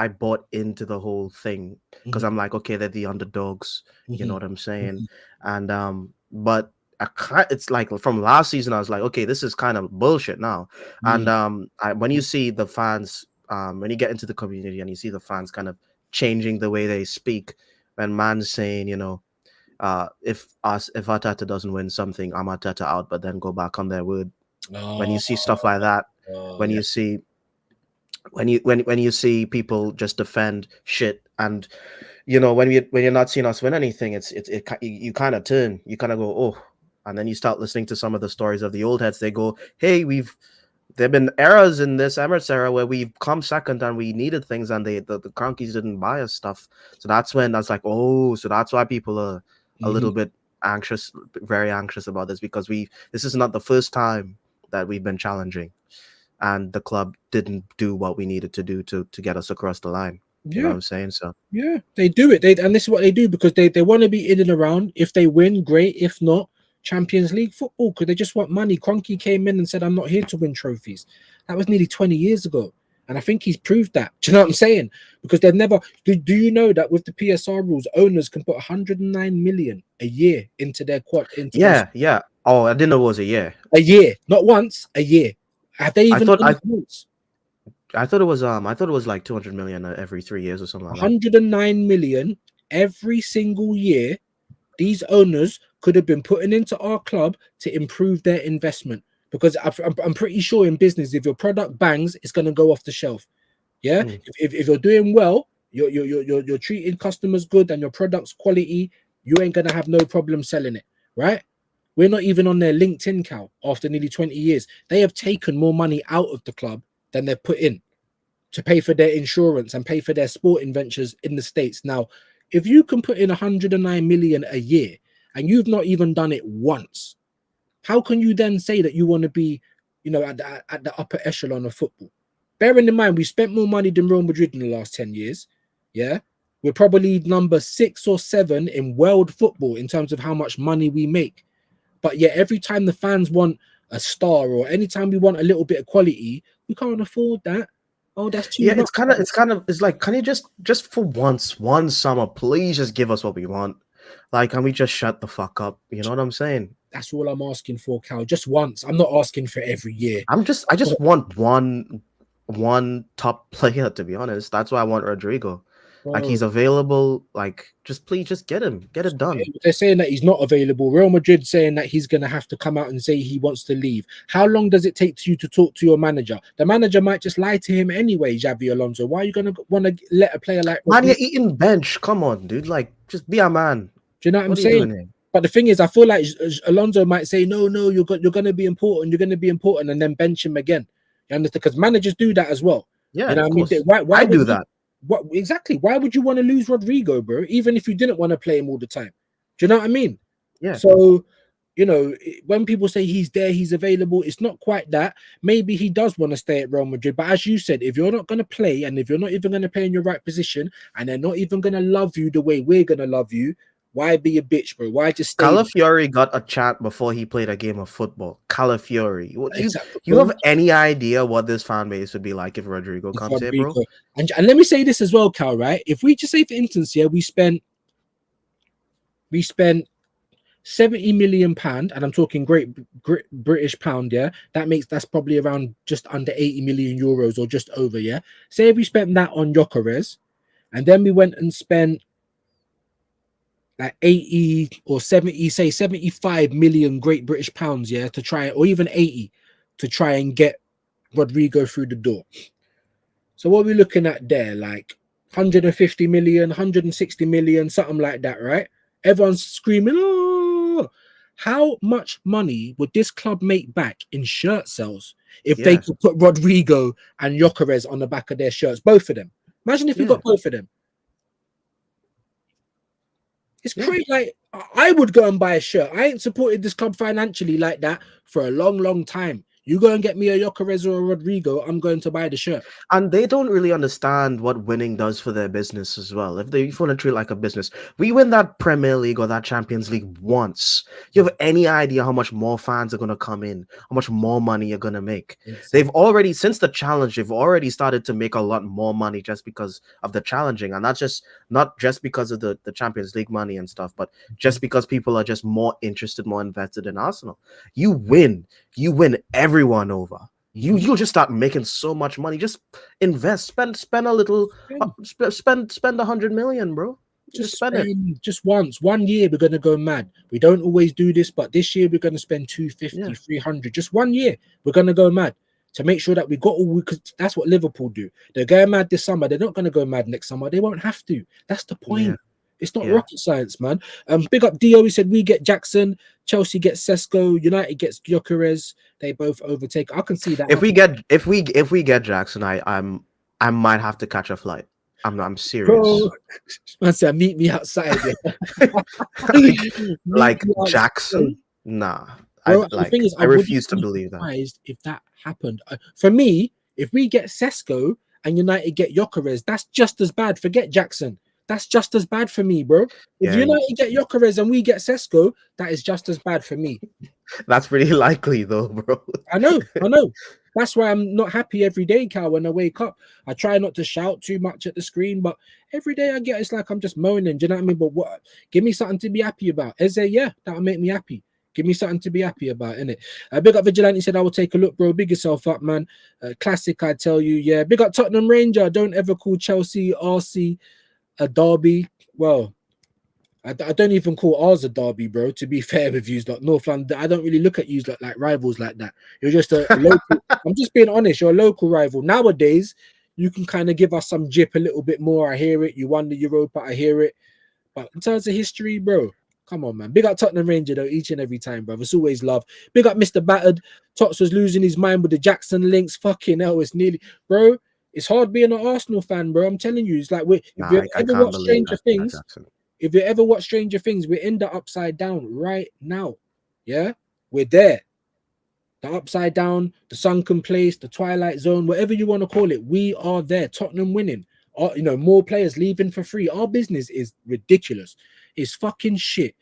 into the whole thing, because I'm like, okay, they're the underdogs. You know what I'm saying? And but it's like from last season, I was like, okay, this is kind of bullshit now. And when you see the fans, when you get into the community and you see the fans kind of changing the way they speak, when man's saying, if Arteta doesn't win something, I'm Arteta out, but then go back on their word. When you see stuff like that, when you see people just defend shit, and when you're not seeing us win anything, you kind of turn, you kind of go, oh, and then you start listening to some of the stories of the old heads. They go, hey, there've been eras in this Emirates era where we've come second and we needed things, and the Cronkies didn't buy us stuff. So that's when I was like, oh, so that's why people are a little bit anxious, very anxious about this, because this is not the first time that we've been challenging, and the club didn't do what we needed to do to get us across the line. You know what I'm saying? So yeah, they do it. And this is what they do, because they want to be in and around. If they win, great. If not, Champions League football, because they just want money. Kroenke came in and said, I'm not here to win trophies. That was nearly 20 years ago. And I think he's proved that. Do you know what I'm saying? Because they've never... Do you know that with the PSR rules, owners can put 109 million a year into their quad? Yeah. Oh, I didn't know it was a year. A year. Not once, a year. Have they even done it once? I thought it was like 200 million every 3 years or something like that. 109 million every single year. These owners could have been putting into our club to improve their investment, because I'm pretty sure in business, if your product bangs, it's going to go off the shelf. Yeah, if you're doing well, you're treating customers good, and your product's quality, you ain't gonna have no problem selling it, right? We're not even on their LinkedIn, Cal. After nearly 20 years, they have taken more money out of the club than they've put in to pay for their insurance and pay for their sporting ventures in the States. Now, if you can put in 109 million a year and you've not even done it once, how can you then say that you want to be, at the upper echelon of football? Bearing in mind, we spent more money than Real Madrid in the last 10 years. Yeah. We're probably number 6 or 7 in world football in terms of how much money we make. But yet, every time the fans want a star, or anytime we want a little bit of quality, we can't afford that. Oh, that's too much. It's like, can you just for once, one summer, please just give us what we want? Like, can we just shut the fuck up? You know what I'm saying? That's all I'm asking for, Cal. Just once. I'm not asking for every year. I just want one top player, to be honest. That's why I want Rodrigo. Like, he's available. Like, please get him. Get it done. They're saying that he's not available. Real Madrid saying that he's going to have to come out and say he wants to leave. How long does it take you to talk to your manager? The manager might just lie to him anyway, Xabi Alonso. Why are you going to want to let a player like... Man, you're eating bench. Come on, dude. Like, just be a man. Do you know what I'm saying? But the thing is, I feel like Alonso might say, no, you're going to be important. You're going to be important, and then bench him again. You understand? Because managers do that as well. Yeah, you know of what I mean? Why I do that. What exactly? Why would you want to lose Rodrigo, bro? Even if you didn't want to play him all the time, do you know what I mean? Yeah. So, when people say he's there, he's available, it's not quite that. Maybe he does want to stay at Real Madrid, but as you said, if you're not going to play, and if you're not even going to play in your right position, and they're not even going to love you the way we're going to love you, why be a bitch, bro? Why just stay? Calafiori got a chat before he played a game of football. Calafiori. You have any idea what this fan base would be like if Rodrigo comes here, bro? And let me say this as well, Cal, right? If we just say, for instance, we spent 70 million pound, and I'm talking great British pound, yeah? That's probably around just under 80 million euros or just over, yeah? Say if we spent that on Gyökeres, and then we went and spent like 80 or 70, say 75 million Great British pounds, yeah, to try, or even 80 to try and get Rodrigo through the door. So what are we looking at there? Like 150 million, 160 million, something like that, right? Everyone's screaming, oh! How much money would this club make back in shirt sales if they could put Rodrigo and Gyökeres on the back of their shirts, both of them? Imagine if we got both of them. It's crazy. Like, I would go and buy a shirt. I ain't supported this club financially like that for a long, long time. You go and get me a Gyökeres or a Rodrigo, I'm going to buy the shirt. And they don't really understand what winning does for their business as well. If you want to treat it like a business, we win that Premier League or that Champions League once. You have any idea how much more fans are going to come in, how much more money you're going to make? Yes. They've already, since the challenge, they've already started to make a lot more money just because of the challenging. And that's not just because of the Champions League money and stuff, but just because people are just more interested, more invested in Arsenal. You win everyone over. You'll just start making so much money. Just invest, spend a little, spend 100 million, bro. Just spend it. Just once. 1 year we're gonna go mad. We don't always do this, but this year we're gonna spend 250, 300. Just 1 year we're gonna go mad to make sure that we got all. Because that's what Liverpool do. They're going mad this summer. They're not gonna go mad next summer. They won't have to. That's the point. Yeah. It's not rocket science, man. Big up Dio. He said we get Jackson, Chelsea gets Sesko, United gets Gyökeres. They both overtake. I can see that. If we get Jackson, I might have to catch a flight. I'm serious. Bro, man said, meet me outside. like Jackson? Nah. Bro, I refuse to believe that. If that happened, for me, if we get Sesko and United get Gyökeres, that's just as bad. Forget Jackson. That's just as bad for me, bro. If United get Gyökeres and we get Sesko, that is just as bad for me. That's pretty likely, though, bro. I know. That's why I'm not happy every day, Cal, when I wake up. I try not to shout too much at the screen, but every day I get, it's like I'm just moaning. Do you know what I mean? But what? Give me something to be happy about. Eze, that'll make me happy. Give me something to be happy about, innit? Big up Vigilante said, I will take a look, bro. Big yourself up, man. Classic, I tell you. Yeah. Big up Tottenham Ranger. Don't ever call Chelsea, RC a derby. Well, I don't even call ours a derby, bro. To be fair with you, like North London, I don't really look at you like rivals like that. You're just a local. I'm just being honest. You're a local rival. Nowadays, you can kind of give us some jip a little bit more. I hear it. You won the Europa. I hear it. But in terms of history, bro, come on, man. Big up Tottenham Ranger, though, each and every time, bro. It's always love. Big up Mr. Battered. Tots was losing his mind with the Jackson links. Fucking hell, it's nearly... Bro, it's hard being an Arsenal fan, bro. I'm telling you. It's like, if you ever watch Stranger Things, if you ever watch Stranger Things, we're in the upside down right now. Yeah? We're there. The upside down, the sunken place, the twilight zone, whatever you want to call it, we are there. Tottenham winning. More players leaving for free. Our business is ridiculous. It's fucking shit.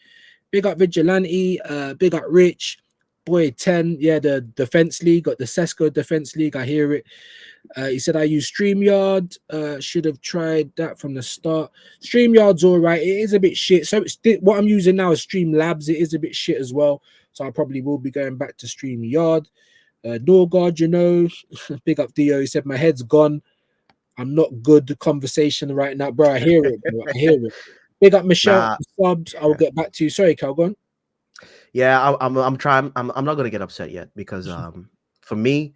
Big up Vigilante, big up Rich, boy 10. Yeah, the Defense League, got the Cesco Defense League. I hear it. He said I use StreamYard. Should have tried that from the start. StreamYard's all right. It is a bit shit. So what I'm using now is Streamlabs. It is a bit shit as well. So I probably will be going back to StreamYard. Norgard, big up Dio. He said my head's gone. I'm not good conversation right now, bro. I hear it, bro. I hear it. Big up Michelle subs. I will get back to you. Sorry, Cal, go on. Yeah, I'm trying. I'm not gonna get upset yet because for me,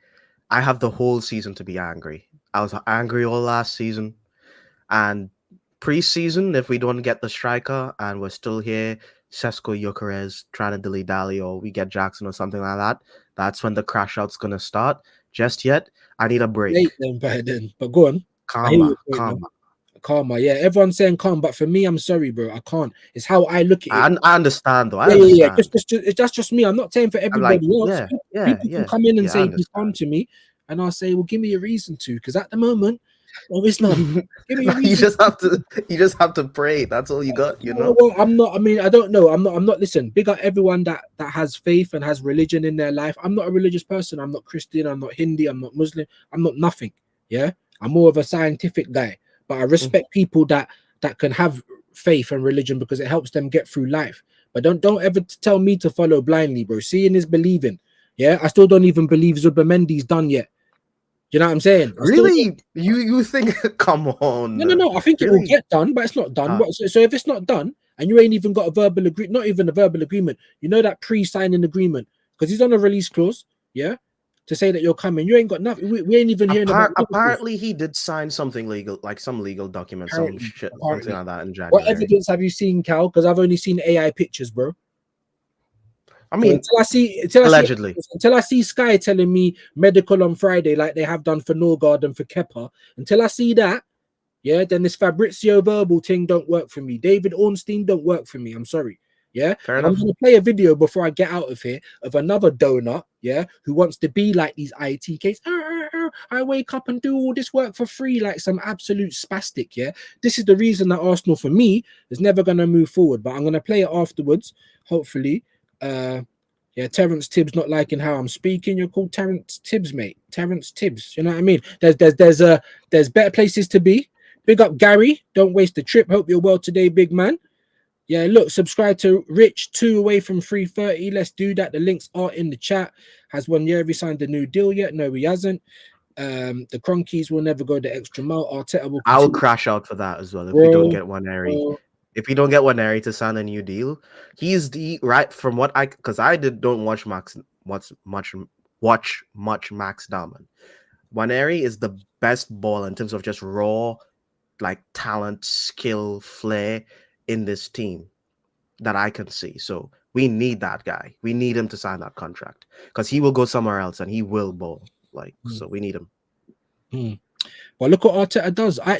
I have the whole season to be angry. I was angry all last season, and preseason, if we don't get the striker and we're still here, Cesco Gyökeres trying to delay Dali, or we get Jackson or something like that, that's when the crash out's gonna start. Just yet, I need a break. Late then, by then. But go on. Karma. Yeah, everyone's saying calm, but for me, I'm sorry, bro. I can't. It's how I look at it. I understand, though. Yeah. That's just me. I'm not saying for everybody else. People can come in and say, "Be calm to me," and I'll say, "Well, give me a reason to," because at the moment, well, it's not. Give me a reason. You just have to pray. That's all you got, Well, I'm not. I mean, I don't know. I'm not. Listen, big up everyone that has faith and has religion in their life. I'm not a religious person. I'm not Christian. I'm not Hindi. I'm not Muslim. I'm not nothing. Yeah, I'm more of a scientific guy. But I respect people that can have faith and religion because it helps them get through life. But don't ever tell me to follow blindly, bro. Seeing is believing. Yeah, I still don't even believe Zubimendi's done yet. You know what I'm saying? Really? You think? Come on. No. I think it will get done, but it's not done. So if it's not done and you ain't even got a verbal agreement, not even a verbal agreement, that pre-signing agreement, because he's on a release clause, yeah, to say that you're coming. You ain't got nothing. We ain't even hearing about. Apparently, he did sign something legal, like some legal document, something like that in January. What evidence have you seen, Cal? Because I've only seen AI pictures, bro. I mean, until I see Sky telling me medical on Friday, like they have done for Norgard and for Kepa, until I see that, yeah, then this Fabrizio verbal thing don't work for me. David Ornstein don't work for me. I'm sorry. Yeah, and I'm gonna play a video before I get out of here of another donut, yeah, who wants to be like these ITKs. I wake up and do all this work for free, like some absolute spastic. Yeah, this is the reason that Arsenal, for me, is never gonna move forward. But I'm gonna play it afterwards, hopefully. Yeah, Terence Tibbs not liking how I'm speaking. You're called Terence Tibbs, mate. Terence Tibbs. You know what I mean? There's better places to be. Big up Gary. Don't waste the trip. Hope you're well today, big man. Yeah, look, subscribe to Rich, 2 away from 330. Let's do that. The links are in the chat. Has one year he signed a new deal yet? No, he hasn't. The Cronkies will never go the extra mile. Arteta will. I'll crash out for that as well if we don't get one area. If we don't get one area to sign a new deal, he's the right from what don't watch much Max Darman. Waneri is the best ball in terms of just raw, like talent, skill, flair in this team that I can see. So we need that guy. We need him to sign that contract because he will go somewhere else and he will bowl. So we need him. Well, look what Arteta does. I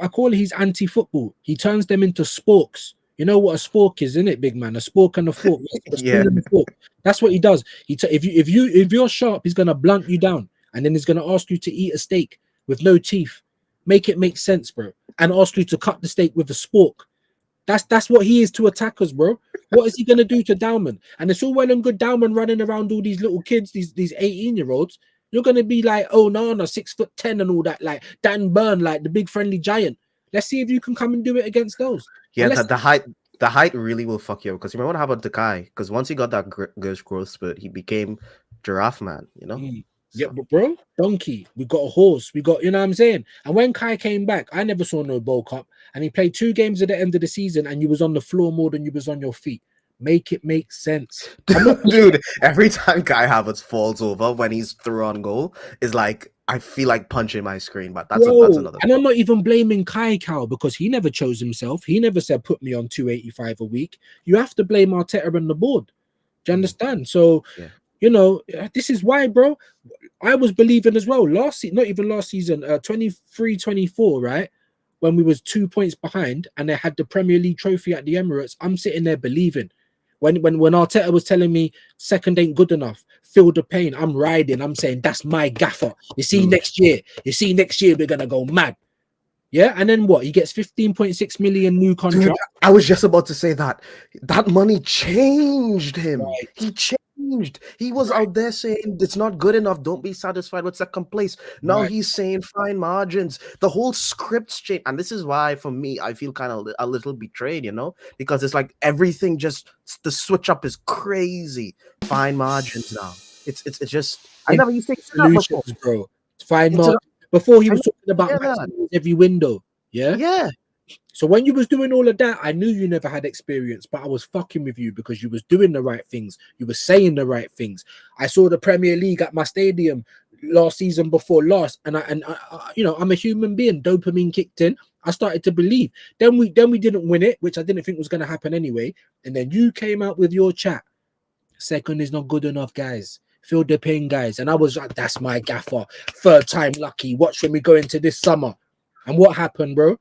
call it his anti-football. He turns them into sporks. You know what a spork is, isn't it, big man? A spork and a fork. Yeah. That's what he does. If you're sharp, he's gonna blunt you down, and then he's gonna ask you to eat a steak with no teeth. Make it make sense, bro, and ask you to cut the steak with a spork. That's what he is to attackers, bro. What is he gonna do to Dowman? And it's all well and good Dowman running around all these little kids, these 18-year-olds. You're gonna be like, oh no, 6'10" and all that, like Dan Burn, like the big friendly giant. Let's see if you can come and do it against those. Yeah, the height. The height really will fuck you up because you remember what happened to Kai? Because once he got that growth spurt, he became Giraffe Man, you know? Yeah, So, but bro, donkey. We got a horse. We got, you know what I'm saying? And when Kai came back, I never saw no Bowl Cup. And he played 2 games at the end of the season, and you was on the floor more than you was on your feet. Make it make sense. dude, every time Kai Havertz falls over when he's through on goal, is like I feel like punching my screen, but that's Bro, that's another. and I'm not even blaming Kai Cal because he never chose himself. He never said put me on 285 a week. You have to blame Arteta and the board. Do you understand? So, Yeah. you know, this is why, bro. I was believing as well last season, not even last season, 23-24, right? When we was 2 points behind and they had the Premier League trophy at the Emirates, I'm sitting there believing. When Arteta was telling me second ain't good enough, feel the pain, I'm riding. I'm saying that's my gaffer. You see next year. You see next year we're gonna go mad. Yeah, and then what? He gets 15.6 million new contract. Dude, I was just about to say that money changed him. Right. He changed. He was out there saying it's not good enough. Don't be satisfied with second place. Now Right. he's saying fine margins. The whole script's changed, and this is why, for me, I feel kind of a little betrayed. You know, because it's like everything just the switch up is crazy. Fine margins now. It's just I never used to say that before. Solutions, bro. Fine, It's a- Mark. Before he was I talking about hear that. maximize every window. Yeah. Yeah. So when you was doing all of that, I knew you never had experience, but I was fucking with you because you was doing the right things. You were saying the right things. I saw the Premier League at my stadium last season before last, and I you know, I'm a human being. Dopamine kicked in. I started to believe. Then we didn't win it, which I didn't think was going to happen anyway. And then you came out with your chat. Second is not good enough, guys. Feel the pain, guys. And I was like, that's my gaffer. Third time lucky. Watch when we go into this summer. And what happened, bro?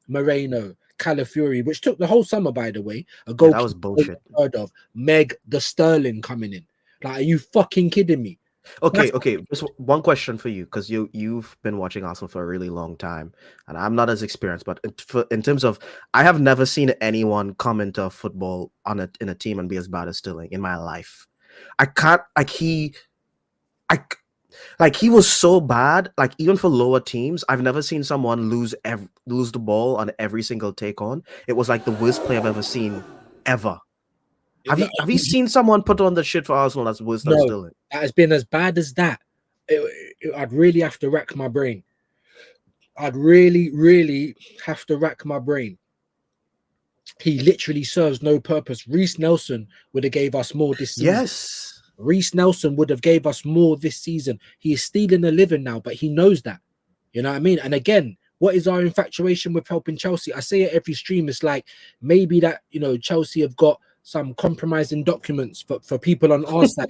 Moreno, Calafiori, which took the whole summer, by the way. A goal that was bullshit. heard of. Meg the Sterling coming in. Like, are you fucking kidding me? Okay. Just one question for you, because you've been watching Arsenal for a really long time, and I'm not as experienced. But in terms of, I have never seen anyone come into football in a team and be as bad as Sterling in my life. I can't he was so bad. Like, even for lower teams, I've never seen someone lose the ball on every single take on. It was like the worst play I've ever seen ever. Have you seen someone put on the shit for Arsenal that's worse than Sterling? That has been as bad as that. I'd really have to rack my brain. I'd really, really have to rack my brain. He literally serves no purpose. Reece Nelson would have gave us more this season. Yes. Reece Nelson would have gave us more this season. He is stealing a living now, but he knows that. You know what I mean? And again, what is our infatuation with helping Chelsea? I say it every stream. It's like maybe that, you know, Chelsea have got some compromising documents for people on our side.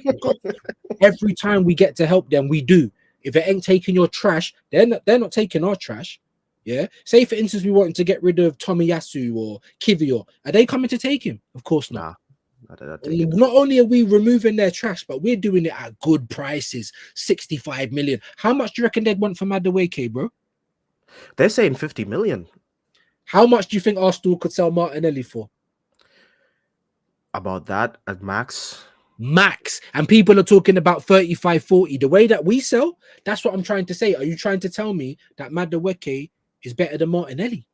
Every time we get to help them, we do. If it ain't taking your trash, they're not taking our trash. Yeah. Say for instance, we wanted to get rid of Tomiyasu or Kivior. Are they coming to take him? Of course not. Not only are we removing their trash, but we're doing it at good prices. 65 million. How much do you reckon they'd want for Madueke, bro? They're saying 50 million. How much do you think Arsenal could sell Martinelli for? About that at max. And people are talking about 35, 40. The way that we sell, that's what I'm trying to say. Are you trying to tell me that Madueke is better than Martinelli?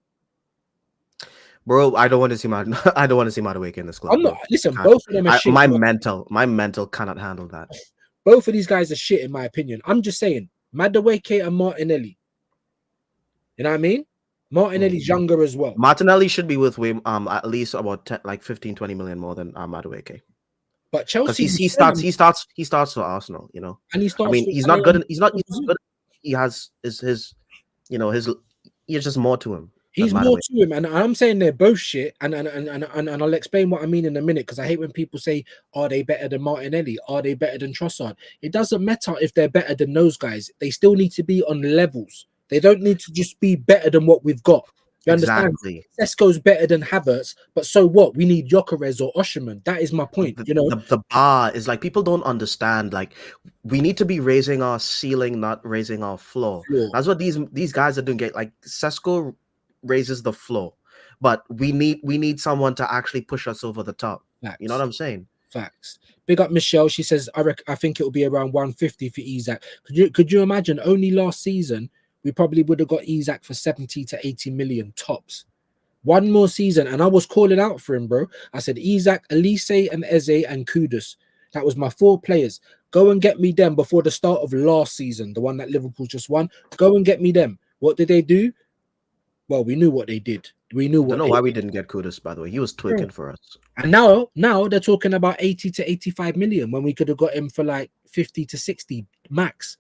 Bro, I don't want to see Madueke in this club. I'm not. Listen, both of them are shit. My mental cannot handle that. Both of these guys are shit, in my opinion. I'm just saying, Madueke and Martinelli. You know what I mean? Martinelli's younger as well. Martinelli should be with him at least about 15, 20 million more than Madueke. But Chelsea, he starts for Arsenal, you know. And he starts. I mean, he's not good. He's not good. He has his he's just more to him. He's more to him, and I'm saying they're both shit. And I'll explain what I mean in a minute, because I hate when people say, "Are they better than Martinelli? Are they better than Trossard?" It doesn't matter if they're better than those guys. They still need to be on levels. They don't need to just be better than what we've got. You understand? Exactly. Sesko's better than Havertz, but so what? We need Gyökeres or Osimhen. That is my point. You know, the bar is like, people don't understand. Like, we need to be raising our ceiling, not raising our floor. That's what these guys are doing. Like, Sesko raises the floor, but we need someone to actually push us over the top. Facts. You know what I'm saying? Facts. Big up Michelle. She says, I think it will be around 150 for Isak. Could you imagine? Only last season we probably would have got Isak for 70 to 80 million tops. One more season, and I was calling out for him, bro. I said Isaac, Elise, and Eze, and Kudus. That was my 4 players. Go and get me them before the start of last season, the one that Liverpool just won. Go and get me them. What did they do? Well, we knew what they did. We knew I what don't know they why we didn't get Kudus, by the way. He was tweaking for us. And now they're talking about 80 to 85 million when we could have got him for like 50 to 60 max.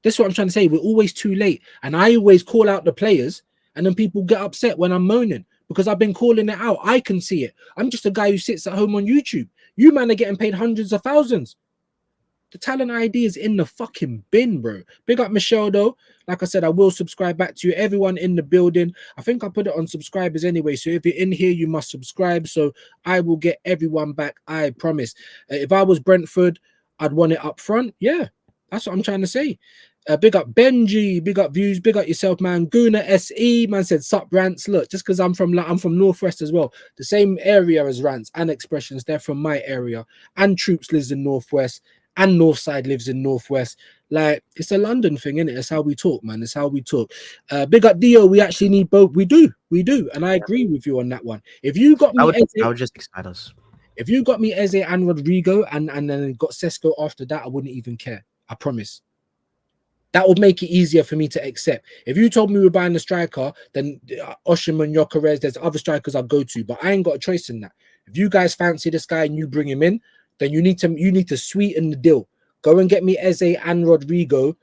That's what I'm trying to say. We're always too late. And I always call out the players, and then people get upset when I'm moaning because I've been calling it out. I can see it. I'm just a guy who sits at home on YouTube. You man are getting paid hundreds of thousands. The talent ID is in the fucking bin, bro. Big up Michelle, though. Like I said, I will subscribe back to you. Everyone in the building. I think I put it on subscribers anyway. So if you're in here, you must subscribe. So I will get everyone back. I promise. If I was Brentford, I'd want it up front. Yeah, that's what I'm trying to say. Big up Benji, big up Views, big up yourself, man. Guna SE, man said sup Rants. Look, just because I'm from Northwest as well, the same area as Rants and Expressions. They're from my area, and Troops lives in Northwest, and Northside lives in Northwest. Like, it's a London thing, isn't it? It's how we talk, man. It's how we talk. Big up Dio. We actually need both. We do, and I agree with you on that one. If you got me, I would just excite us. If you got me Eze and Rodrigo, and then got Sesko after that, I wouldn't even care. I promise. That would make it easier for me to accept. If you told me we're buying a striker, then Oshiman, Gyökeres, there's other strikers I'll go to, but I ain't got a choice in that. If you guys fancy this guy and you bring him in, then you need to sweeten the deal. Go and get me Eze and Rodrigo,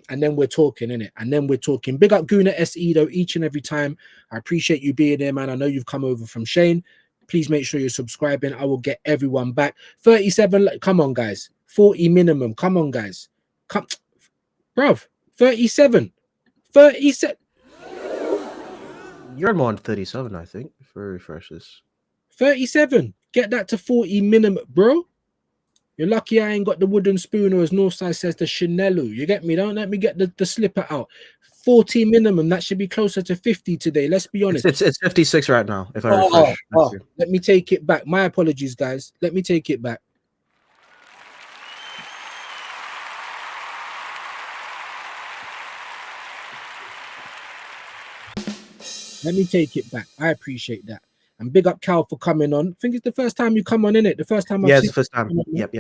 and then we're talking, innit? And then we're talking. Big up Guna SE, though, each and every time. I appreciate you being there, man. I know you've come over from Shane. Please make sure you're subscribing. I will get everyone back. 37, come on, guys. 40 minimum. Come on, guys. Come. Bruv, 37. 37. You're more on 37, I think, for refreshes. 37. Get that to 40 minimum, bro. You're lucky I ain't got the wooden spoon, or as Northside says, the Chanelu. You get me? Don't let me get the slipper out. 40 minimum. That should be closer to 50 today. Let's be honest. It's 56 right now, if I refresh. Let me take it back. My apologies, guys. Let me take it back. Let me take it back. I appreciate that. And big up Cal for coming on. I think it's the first time you come on, innit? The first time. Yeah, it's the first time. Yep.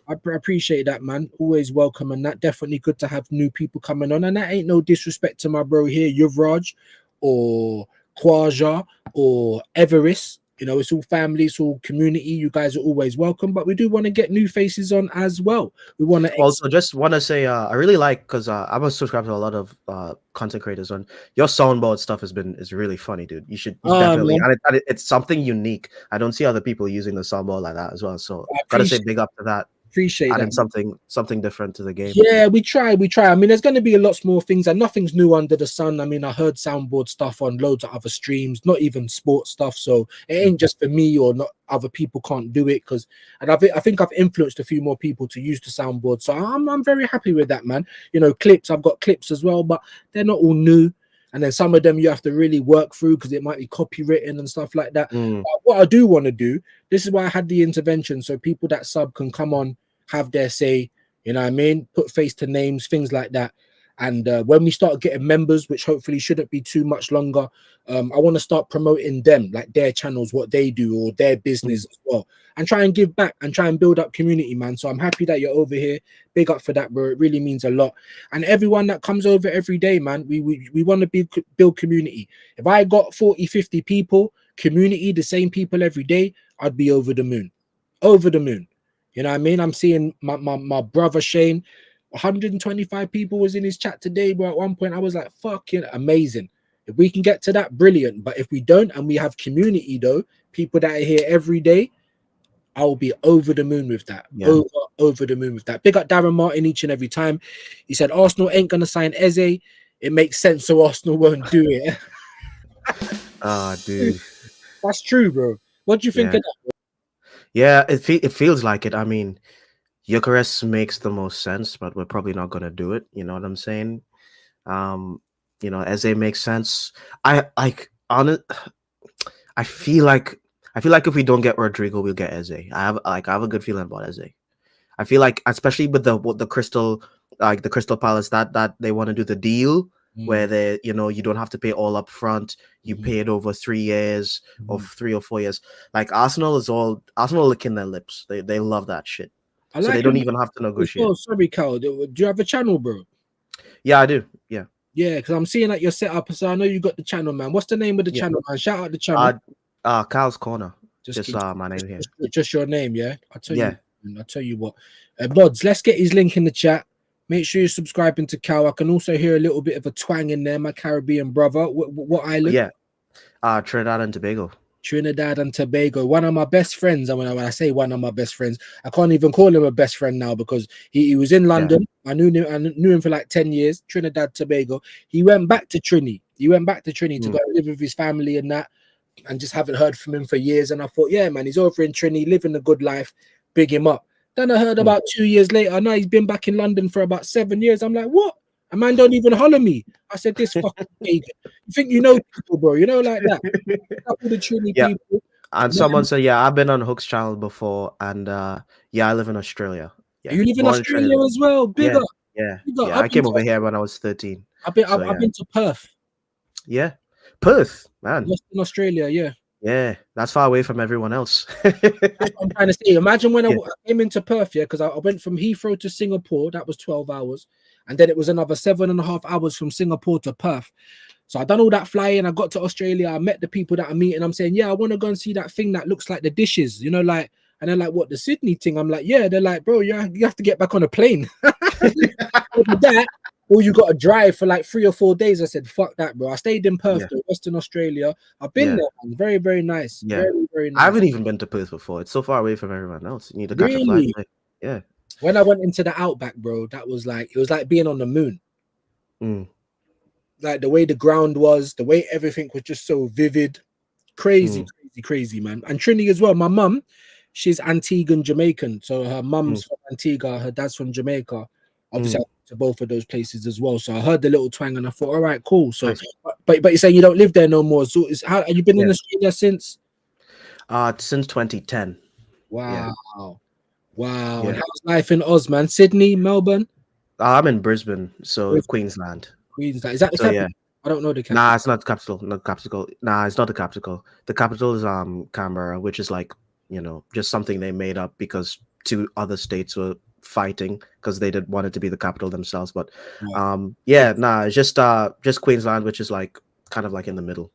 I appreciate that, man. Always welcome, and that definitely good to have new people coming on. And that ain't no disrespect to my bro here, Yuvraj or Kwaja or Everest. You know, it's all family, it's all community. You guys are always welcome, but we do want to get new faces on as well. We want to also just want to say I really like, because I'm a subscriber to a lot of content creators, and your soundboard stuff is really funny, dude. You should definitely, and it's something unique. I don't see other people using the soundboard like that as well. So gotta say big up to that. Appreciate adding that. something different to the game. Yeah, we try. I mean, there's going to be a lot more things, and nothing's new under the sun. I mean, I heard soundboard stuff on loads of other streams, not even sports stuff. So it ain't just for me, or not other people can't do it, because I think I've influenced a few more people to use the soundboard. So I'm very happy with that, man. You know, clips, I've got clips as well, but they're not all new. And then some of them you have to really work through because it might be copywritten and stuff like that. But what I do want to do, this is why I had the intervention, so people that sub can come on, have their say, you know what I mean? Put face to names, things like that. And when we start getting members, which hopefully shouldn't be too much longer, I want to start promoting them, like their channels, what they do, or their business as well, and try and give back and try and build up community, man. So I'm happy that you're over here. Big up for that, bro. It really means a lot. And everyone that comes over every day, man, we want to build community. If I got 40, 50 people, community, the same people every day, I'd be over the moon. Over the moon. You know what I mean? I'm seeing my brother Shane, 125 people was in his chat today, bro. At one point, I was like, fucking amazing. If we can get to that, brilliant. But if we don't, and we have community, though, people that are here every day, I'll be over the moon with that. Yeah. Over the moon with that. Big up Darren Martin each and every time. He said, Arsenal ain't going to sign Eze. It makes sense, so Arsenal won't do it. Dude. That's true, bro. What do you think of that, bro? Yeah, it feels like it. I mean, Gyökeres makes the most sense, but we're probably not going to do it. You know what I'm saying? You know, Eze makes sense. I feel like if we don't get Rodrigo, we'll get Eze. I have a good feeling about Eze. I feel like, especially with the Crystal Palace, that they want to do the deal. where they, you know, you don't have to pay all up front. You pay it over 3 years or 3 or 4 years. Like Arsenal licking their lips. They love that shit. I So like they don't it even have to negotiate. Oh, sorry, Cal. Do you have a channel, bro? Yeah, I do. Yeah. Yeah, because I'm seeing that you're set up. So I know you got the channel, man. What's the name of the channel, man? Shout out the channel. Kyle's Corner. Just keep- my name here. Just your name, yeah. I'll tell Yeah. you what. Mods, let's get his link in the chat. Make sure you're subscribing to Cal. I can also hear a little bit of a twang in there, my Caribbean brother. What island? Yeah. Trinidad and Tobago. Trinidad and Tobago. One of my best friends. And when I say one of my best friends, I can't even call him a best friend now because he was in London. Yeah. I knew him for like 10 years. Trinidad, Tobago. He went back to Trini. To go live with his family and that, and just haven't heard from him for years. And I thought, yeah, man, he's over in Trini, living a good life. Big him up. Then I heard about 2 years later, now he's been back in London for about 7 years. I'm like, what? A man don't even holler me. I said, this fucking pagan. You think you know people, bro? You know, like that. The Trini people. And someone said, yeah, I've been on Hook's channel before, and yeah, I live in Australia. Yeah, you live in Australia as well? Big up. Yeah. I came over here when I was 13. I've been to Perth. Yeah, Perth, man. Western Australia, yeah. Yeah, that's far away from everyone else. That's what I'm trying to say. Imagine when I came into Perth, yeah, because I went from Heathrow to Singapore. That was 12 hours. And then it was another 7.5 hours from Singapore to Perth. So I done all that flying. I got to Australia. I met the people that I meet. And I'm saying, yeah, I want to go and see that thing that looks like the dishes. You know, like, and they're like, what, the Sydney thing? I'm like, yeah. They're like, bro, you have to get back on a plane. That, or you got to drive for like 3 or 4 days. I said, fuck that, bro. I stayed in Perth, Western Australia. I've been there, man. Very, very nice. Yeah. Very, very nice. I haven't even been to Perth before. It's so far away from everyone else. You need to catch a flight. Yeah. When I went into the outback, bro, that was like, it was like being on the moon. Like the way the ground was, the way everything was just so vivid. Crazy, man. And Trini as well. My mum, she's Antiguan Jamaican. So her mum's from Antigua, her dad's from Jamaica. Obviously, I went to both of those places as well. So I heard the little twang and I thought, all right, cool. So, but you're saying you don't live there no more. So have you been in Australia since? Since 2010. Wow. Wow. And how's life in Oz, man? Sydney, Melbourne? I'm in Brisbane, so Queensland. Is that the capital? Yeah. I don't know the capital. Nah, it's not the capital. Not the capital. Nah, it's not the capital. The capital is Canberra, which is like, you know, just something they made up because 2 other states were fighting because they didn't want it to be the capital themselves. But it's just Queensland, which is like kind of like in the middle.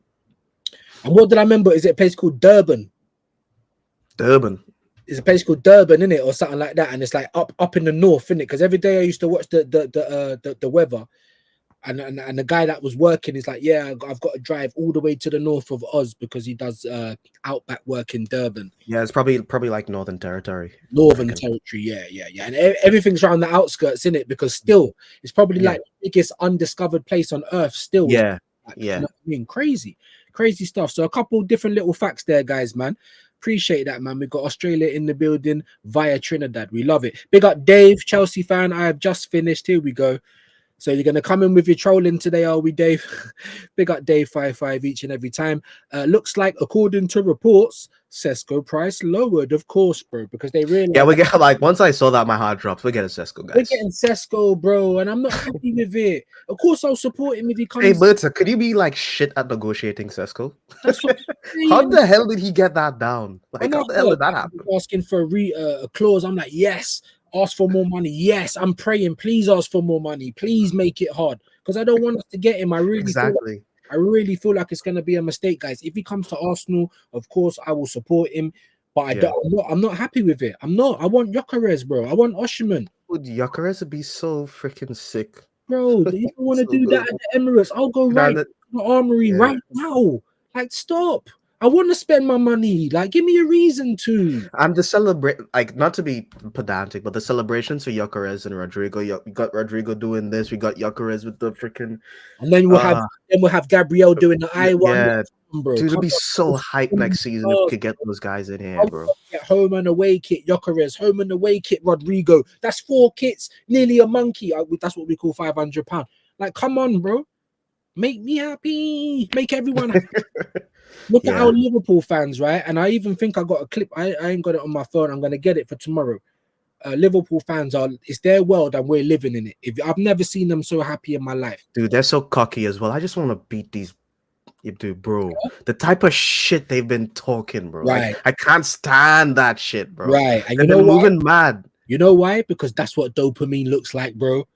And what did I remember? Is it a place called Durban? Durban. It's a place called Durban, innit, or something like that, and it's like up in the north, innit? Because every day I used to watch the weather, and the guy that was working is like, yeah, I've got to drive all the way to the north of Oz because he does outback work in Durban. Yeah, it's probably like Northern Territory. Northern Territory, yeah, and everything's around the outskirts, innit? Because still, it's probably like the biggest undiscovered place on Earth. Still, You know what I mean, crazy stuff. So a couple different little facts there, guys, man. Appreciate that, man. We got Australia in the building via Trinidad. We love it. Big up Dave, Chelsea fan. I have just finished. Here we go. So you're gonna come in with your trolling today, are we, Dave? Big up Dave 55 each and every time. Looks like, according to reports, Cesco price lowered, of course, bro, because they really we get like once I saw that my heart dropped. We're getting Cesco, guys. We're getting Cesco, bro, and I'm not happy with it. Of course, I'll support him if he comes. Hey, Berta, could you be like shit at negotiating Cesco? That's what how the hell did he get that down? Like, how the hell did that happen? Asking for a clause. I'm like, yes. Ask for more money. Yes, I'm praying. Please ask for more money. Please make it hard because I don't want us to get him. I really feel like it's going to be a mistake, guys. If he comes to Arsenal, of course, I will support him. But I'm not happy with it. I'm not. I want Gyökeres, bro. I want Osimhen. Would Gyökeres would be so freaking sick, bro? You don't want to do that at the Emirates? I'll go right to the Armory right now. Like, stop. I want to spend my money. Like, give me a reason to. And the celebrate, like, not to be pedantic, but the celebrations for Gyökeres and Rodrigo. We got Rodrigo doing this. We got Gyökeres with the freaking. And then we'll have Gabriel doing the I one. Yeah, bro. Dude, it'll be so hype next season if we could get those guys in here, bro. Home and away kit, Gyökeres. Home and away kit, Rodrigo. That's 4 kits, nearly a monkey. That's what we call £500. Like, come on, bro. Make me happy. Make everyone happy. Look at our Liverpool fans, right? And I even think I got a clip. I ain't got it on my phone. I'm going to get it for tomorrow. Liverpool fans are. It's their world, and we're living in it. I've never seen them so happy in my life. Dude, they're so cocky as well. I just want to beat these. Dude, bro, the type of shit they've been talking, bro. Right. Like, I can't stand that shit, bro. Right, and They've you know been why? moving mad. You know why? Because that's what dopamine looks like, bro.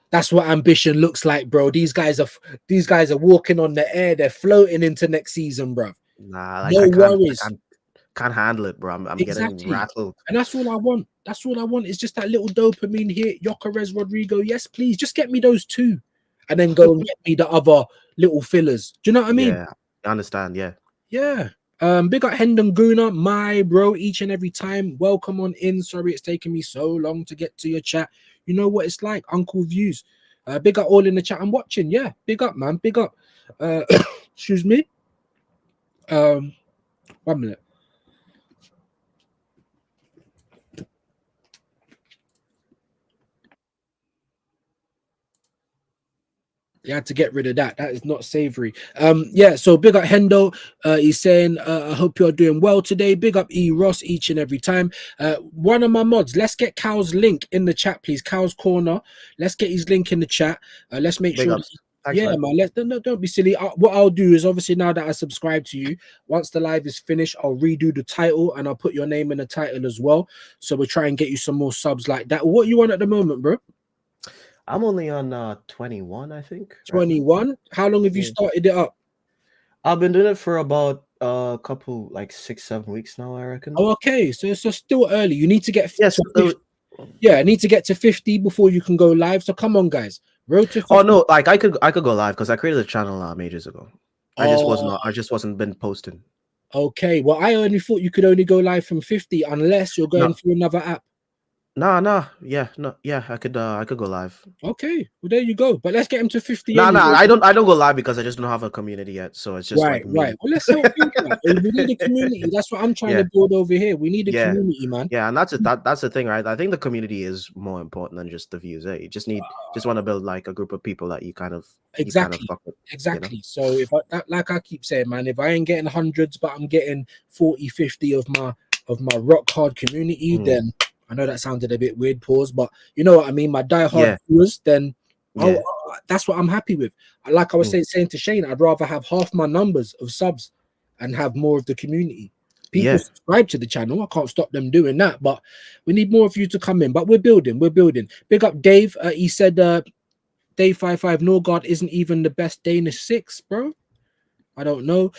That's what ambition looks like, bro. These guys are walking on the air. They're floating into next season, bro. Nah, like No I worries. can't handle it, bro. I'm Exactly. getting rattled. And that's all I want. That's all I want is just that little dopamine hit. Gyökeres, Rodrigo, yes, please. Just get me those two. And then go and get me the other little fillers. Do you know what I mean? Yeah, I understand. Yeah. Yeah. Big up Hendon Guna, my bro, each and every time. Welcome on in. Sorry it's taken me so long to get to your chat. You know what it's like, Uncle Views. Big up all in the chat. I'm watching. Yeah, big up, man. Big up. Excuse me. 1 minute. You had to get rid of that. That is not savory. Yeah, so big up Hendo. He's saying, I hope you're doing well today. Big up E Ross each and every time. One of my mods, let's get Cal's link in the chat, please. Cal's Corner. Let's get his link in the chat. Let's make Big sure. ups. Thanks, Yeah, man. man. Don't be silly. What I'll do is obviously now that I subscribe to you, once the live is finished, I'll redo the title and I'll put your name in the title as well. So we'll try and get you some more subs like that. What you want at the moment, bro? I'm only on 21, I think. 21. How long have you started it up? I've been doing it for about a couple, like 6-7 weeks now, I reckon. Oh, okay. So it's still early. You need to get Yes. I need to get to 50 before you can go live. So come on, guys. Road to 50. Oh no, like I could go live because I created a channel ages ago. I just wasn't been posting. Okay. Well, I only thought you could only go live from 50 unless you're going through another app. Nah. Yeah, I could go live. Okay, well there you go. But let's get him to 50. Nah, I don't go live because I just don't have a community yet. So it's just right. like me. Well, let's help you out. We need a community. That's what I'm trying to build over here. We need a community, man. Yeah, and that's the thing, right? I think the community is more important than just the views. You just want to build like a group of people that you kind of fuck with, exactly. You know? So if like I keep saying, man, if I ain't getting hundreds, but I'm getting 40, 50 of my rock hard community, then I know that sounded a bit weird, pause, but you know what I mean. My diehard viewers, then that's what I'm happy with. Like I was saying to Shane, I'd rather have half my numbers of subs and have more of the community. People subscribe to the channel. I can't stop them doing that, but we need more of you to come in. But we're building. Big up Dave. He said Dave 55 Norgard isn't even the best Danish 6, bro. I don't know.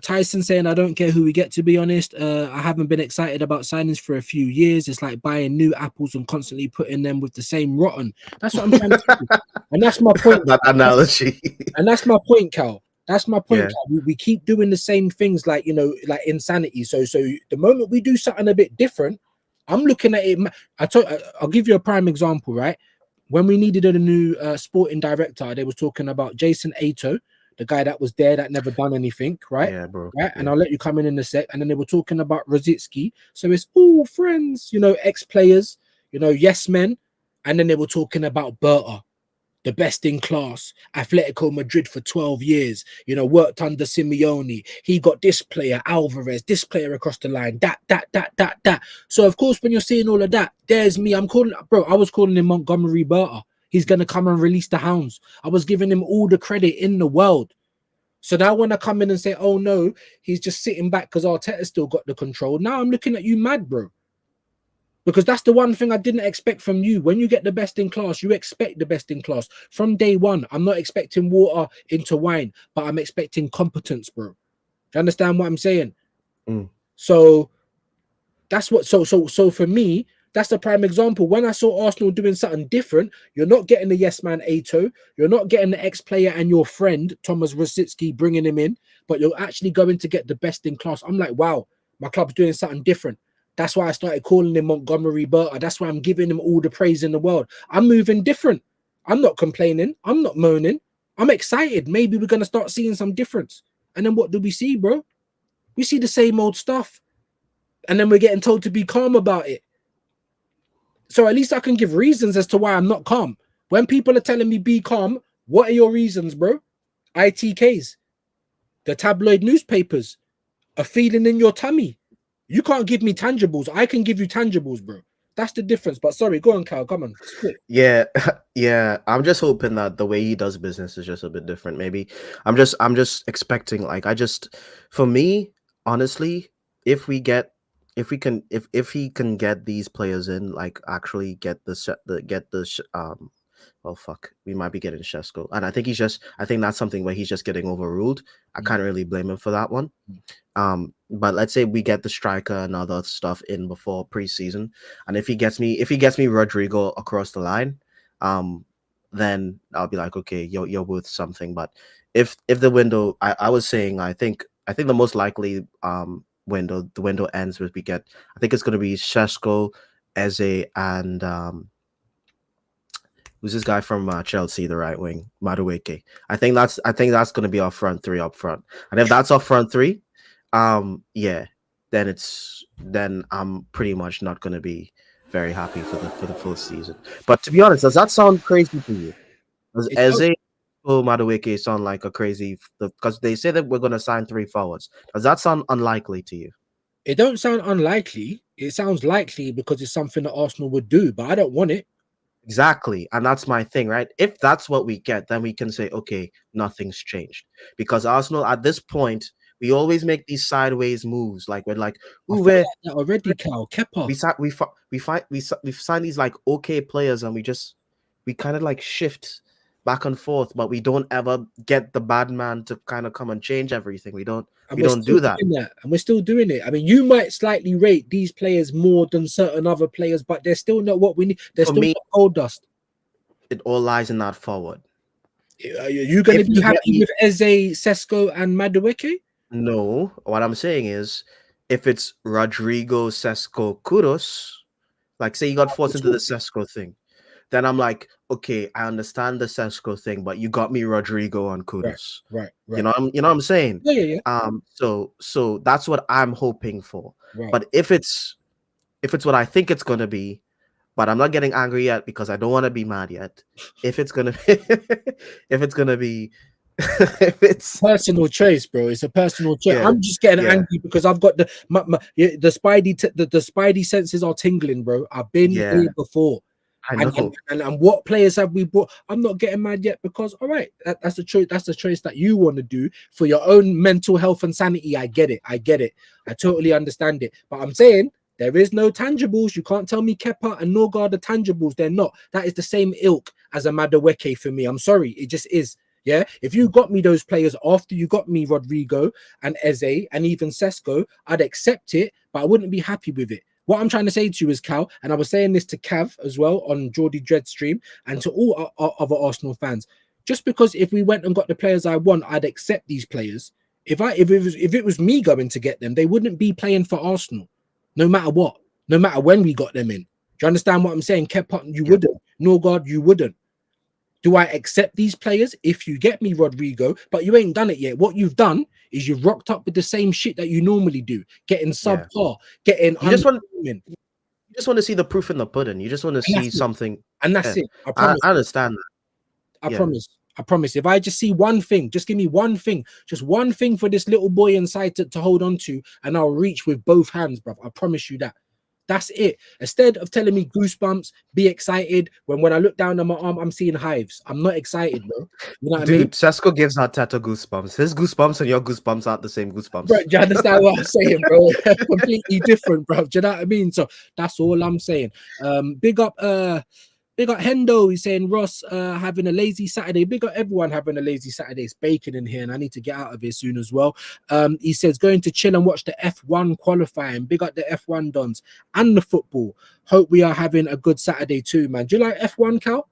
Tyson saying, I don't care who we get, to be honest. I haven't been excited about signings for a few years. It's like buying new apples and constantly putting them with the same rotten. That's what I'm trying to do. And that's my point. That analogy. And that's my point, Cal. That's my point, Cal. We keep doing the same things, like, you know, like insanity. So the moment we do something a bit different, I'm looking at it. I'll give you a prime example, right? When we needed a new sporting director, they was talking about Jason Ato, the guy that was there that never done anything, right? Yeah, bro. Right, and I'll let you come in a sec. And then they were talking about Rosicki. So it's all friends, you know, ex-players, you know, yes men. And then they were talking about Berta, the best in class, Atletico Madrid for 12 years, you know, worked under Simeone. He got this player, Alvarez, this player across the line, that. So, of course, when you're seeing all of that, there's me. I was calling him Montgomery Berta. He's going to come and release the hounds. I was giving him all the credit in the world. So now when I come in and say, oh, no, he's just sitting back because Arteta still got the control. Now I'm looking at you mad, bro. Because that's the one thing I didn't expect from you. When you get the best in class, you expect the best in class. From day one, I'm not expecting water into wine, but I'm expecting competence, bro. Do you understand what I'm saying? So that's what. So for me, that's the prime example. When I saw Arsenal doing something different, you're not getting the yes man Ato, you're not getting the ex-player and your friend Thomas Rosicki bringing him in, but you're actually going to get the best in class. I'm like, wow, my club's doing something different. That's why I started calling him Montgomery Berta. That's why I'm giving him all the praise in the world. I'm moving different. I'm not complaining. I'm not moaning. I'm excited. Maybe we're going to start seeing some difference. And then what do we see, bro? We see the same old stuff. And then we're getting told to be calm about it. So at least I can give reasons as to why I'm not calm. When people are telling me be calm, what are your reasons, bro? ITKs, the tabloid newspapers, a feeling in your tummy. You can't give me tangibles. I can give you tangibles, bro. That's the difference. But sorry, go on, Cal. Come on. Spit. Yeah, yeah. I'm just hoping that the way he does business is just a bit different. Maybe I'm just expecting like for me, honestly, if we get if he can get these players in, like actually get well, fuck, we might be getting Shesko, and I think that's something where he's just getting overruled. I can't really blame him for that one. But let's say we get the striker and other stuff in before preseason, and if he gets me Rodrigo across the line, then I'll be like, okay, you're worth something. But if the window, I was saying, I think the most likely the window ends with I think it's going to be Shesko, Eze, and who's this guy from Chelsea, the right wing, Madueke. I think that's going to be our front three up front. And if that's our front three, yeah, then I'm pretty much not going to be very happy for the full season. But to be honest, does that sound crazy to you? Does Eze or Madueke sound like a crazy? Because they say that we're going to sign 3 forwards. Does that sound unlikely to you? It don't sound unlikely. It sounds likely because it's something that Arsenal would do, but I don't want it. Exactly. And that's my thing, right? If that's what we get, then we can say, okay, nothing's changed. Because Arsenal, at this point, we always make these sideways moves. Like we're like, ooh, we're that already, Cal. Kepa. We signed these like okay players, and we kind of like shift back and forth, but we don't ever get the bad man to kind of come and change everything. We don't do that. And we're still doing it. I mean, you might slightly rate these players more than certain other players, but they're still not what we need. They're still not gold dust. It all lies in that forward. Are you going to be happy with Eze, Sesko, and Madueke? No. What I'm saying is, if it's Rodrigo, Sesko, Kudus, like say you got forced into the Sesko thing, then I'm like, okay, I understand the Sesko thing, but you got me Rodrigo and Kudus. Right. You know what I'm saying? Yeah. So that's what I'm hoping for. Right. But if it's what I think it's gonna be, but I'm not getting angry yet because I don't want to be mad yet. If it's gonna be if it's personal choice, bro. It's a personal choice. Yeah. I'm just getting angry because I've got the spidey senses are tingling, bro. I've been here before. I know. And what players have we brought? I'm not getting mad yet because all right, that's the choice. That's the choice that you want to do for your own mental health and sanity. I get it. I totally understand it. But I'm saying there is no tangibles. You can't tell me Kepa and Norgard are tangibles. They're not. That is the same ilk as a Madueke for me. I'm sorry, it just is. Yeah, if you got me those players after you got me Rodrigo and Eze and even Sesko, I'd accept it, but I wouldn't be happy with it. What I'm trying to say to you is, Cal, and I was saying this to Cav as well on Geordie Dread stream and to all our other Arsenal fans, just because if we went and got the players I want, I'd accept these players. If it was me going to get them, they wouldn't be playing for Arsenal, no matter what, no matter when we got them in. Do you understand what I'm saying? Kepa, you wouldn't. Norgard, you wouldn't. Do I accept these players if you get me Rodrigo? But you ain't done it yet. What you've done is you've rocked up with the same shit that you normally do, getting subpar, getting. You just want to see the proof in the pudding. You just want to see something, and that's it. I understand that. I promise. If I just see one thing, just give me one thing, just one thing for this little boy inside to hold on to, and I'll reach with both hands, bruv. I promise you that. That's it. Instead of telling me goosebumps, be excited. When I look down on my arm, I'm seeing hives. I'm not excited, bro. You know what I mean? Sesko gives Arteta goosebumps. His goosebumps and your goosebumps aren't the same goosebumps. Bro, do you understand what I'm saying, bro? Completely different, bro. Do you know what I mean? So that's all I'm saying. Big up Hendo. He's saying Ross having a lazy Saturday. Big up everyone having a lazy Saturday. It's bacon in here and I need to get out of here soon as well. He says going to chill and watch the F1 qualifying. Big up the F1 dons and the football. Hope we are having a good Saturday too, man. Do you like F1, Cal?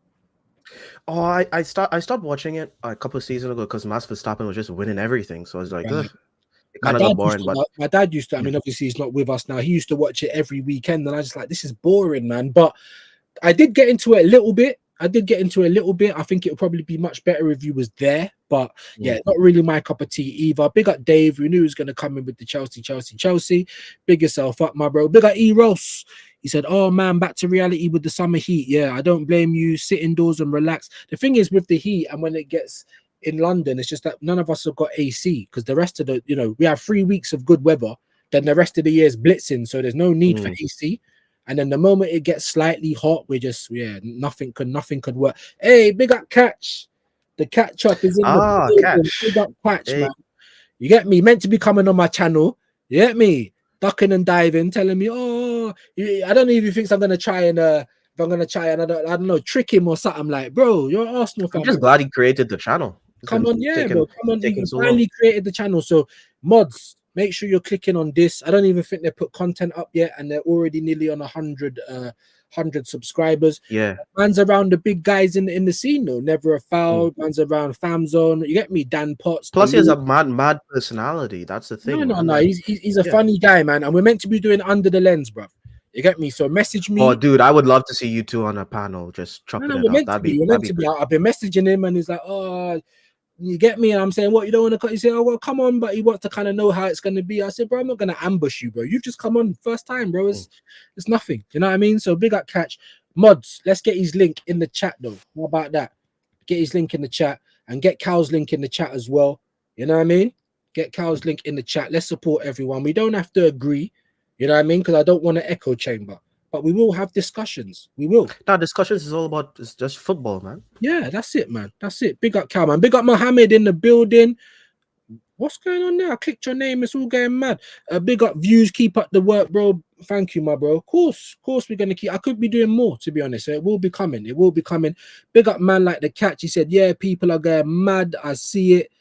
Oh, I stopped watching it a couple of seasons ago because Max Verstappen was just winning everything. So I was like, it kind of got boring. But my dad used to, I mean, obviously he's not with us now. He used to watch it every weekend and I was just like, this is boring, man. But I did get into it a little bit. I think it would probably be much better if you was there. But yeah, not really my cup of tea either. Big up Dave, who knew he was going to come in with the Chelsea. Big yourself up, my bro. Big up E-Ross. He said, oh man, back to reality with the summer heat. Yeah, I don't blame you. Sit indoors and relax. The thing is with the heat and when it gets in London, it's just that none of us have got AC because the rest of we have 3 weeks of good weather. Then the rest of the year is blitzing. So there's no need for AC. And then the moment it gets slightly hot, we're just nothing could work. Hey, big up Catch. The catch up is in the building. Big Catch. up Catch, Hey. man. You get me? Meant to be coming on my channel. You get me? Ducking and diving, telling me, I don't even think I'm gonna try and if I'm gonna try and I don't know, trick him or something. Like, bro, you're an Arsenal fan. I'm just glad he created the channel. Come on, bro. Come on, you so finally created the channel. So mods, make sure you're clicking on this. I don't even think they put content up yet, and they're already nearly on 100 subscribers. Yeah, Man's around the big guys in the scene though. Never a foul. Man's around Fam Zone. You get me? Dan Potts. plus he has a mad personality. That's the thing. No. He's a funny guy, man, and we're meant to be doing Under the Lens, bro. You get me? So message me. Oh, dude, I would love to see you two on a panel just chopping it up. That'd be I've been messaging him, and he's like, "Oh, you get me?" And I'm saying, "What, you don't want to cut?" He said, "Oh, well, come on," but he wants to kind of know how it's going to be. I said, "Bro, I'm not going to ambush you, bro. You've just come on first time, bro. It's nothing. You know what I mean?" So big up Catch. Mods, let's get his link in the chat though. How about that? Get his link in the chat and get Cal's link in the chat as well. You know what I mean? Get Cal's link in the chat. Let's support everyone. We don't have to agree. You know what I mean? Because I don't want an echo chamber. But we will have discussions. We will. Now, discussions is all about it's just football, man. Yeah, that's it, man. That's it. Big up Cal, man. Big up Mohammed in the building. What's going on there? I clicked your name. It's all going mad. Big up views. Keep up the work, bro. Thank you, my bro. Of course, we're gonna keep. I could be doing more, to be honest. So it will be coming. It will be coming. Big up, man. Like the Catch. He said, "Yeah, people are going mad. I see it.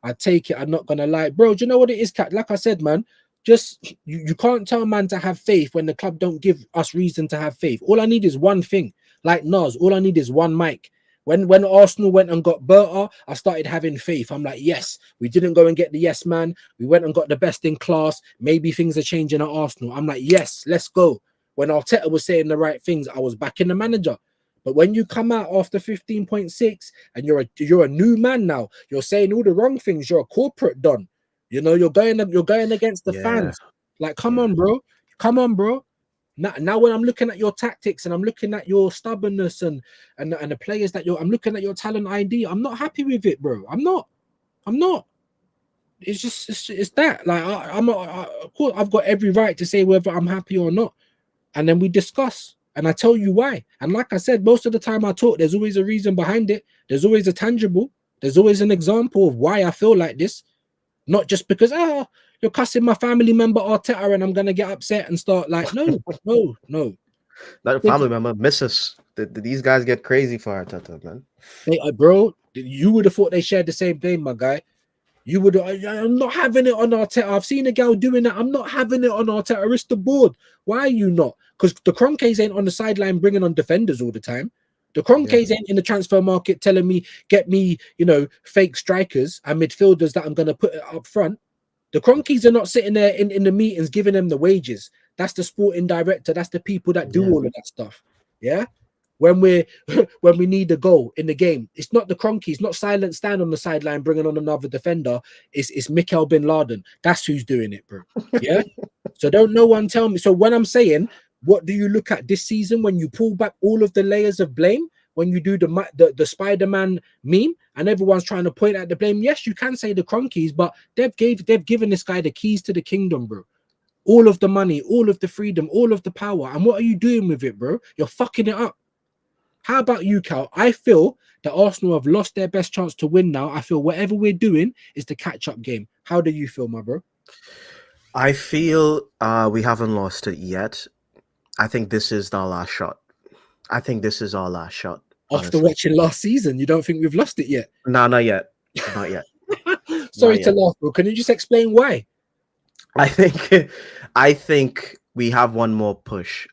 I take it. I'm not gonna lie, bro. Do you know what it is, Cat? Like I said, man. Just you can't tell man to have faith when the club don't give us reason to have faith. All I need is one thing, like Nas. All I need is one mic. When Arsenal went and got Berta, I started having faith. I'm like, yes, we didn't go and get the yes man. We went and got the best in class. Maybe things are changing at Arsenal. I'm like, yes, let's go. When Arteta was saying the right things, I was backing the manager. But when you come out after 15.6 and you're a new man now, you're saying all the wrong things. You're a corporate don. You know, you're going against the fans. Like, come on, bro. Come on, bro. Now when I'm looking at your tactics and I'm looking at your stubbornness and the players that I'm looking at your talent ID, I'm not happy with it, bro. I'm not. It's just it's that. Like of course I've got every right to say whether I'm happy or not. And then we discuss and I tell you why. And like I said, most of the time I talk, there's always a reason behind it. There's always a tangible. There's always an example of why I feel like this. Not just because you're cussing my family member Arteta and I'm gonna get upset and start like no. That a family member, Mrs. These guys get crazy for Arteta, man. Bro, you would have thought they shared the same thing, my guy. You would. I'm not having it on Arteta. I've seen a girl doing that. I'm not having it on Arteta. It's the board. Why are you not? Because the Kroenkes ain't on the sideline bringing on defenders all the time. The Kroenkes ain't in the transfer market telling me, get me, fake strikers and midfielders that I'm going to put up front. The Kroenkes are not sitting there in the meetings giving them the wages. That's the sporting director. That's the people that do all of that stuff. Yeah. When we need a goal in the game, it's not the Kroenkes, not Silent Stan on the sideline bringing on another defender. It's Mikel Bin Laden. That's who's doing it, bro. Yeah. So don't no one tell me. So when I'm saying, what do you look at this season when you pull back all of the layers of blame? When you do the Spider-Man meme and everyone's trying to point at the blame, yes, you can say the Kroenkes, but they've given this guy the keys to the kingdom, bro. All of the money, all of the freedom, all of the power. And what are you doing with it, bro? You're fucking it up. How about you, Cal? I feel that Arsenal have lost their best chance to win now. I feel whatever we're doing is the catch-up game. How do you feel, my bro? I feel we haven't lost it yet. I think this is our last shot. After watching last season, you don't think we've lost it yet? No, not yet. Sorry to laugh, bro. Can you just explain why? I think we have one more push.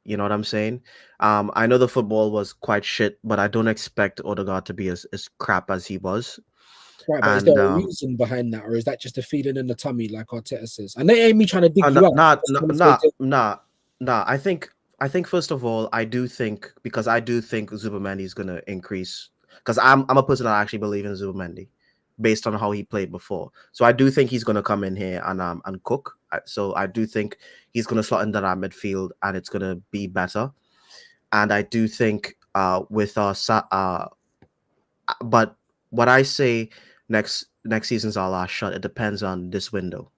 You know what I'm saying? I know the football was quite shit, but I don't expect Odegaard to be as crap as he was. Right, but is there a reason behind that, or is that just a feeling in the tummy, like Arteta says? And they ain't me trying to dig you up. Nah. I think first of all, I do think Zubimendi is gonna increase, because I'm a person that actually believe in Zubimendi based on how he played before. So I do think he's gonna come in here and cook. So I do think he's gonna slot into that midfield and it's gonna be better. And I do think with our but what I say next season's our last shot. It depends on this window.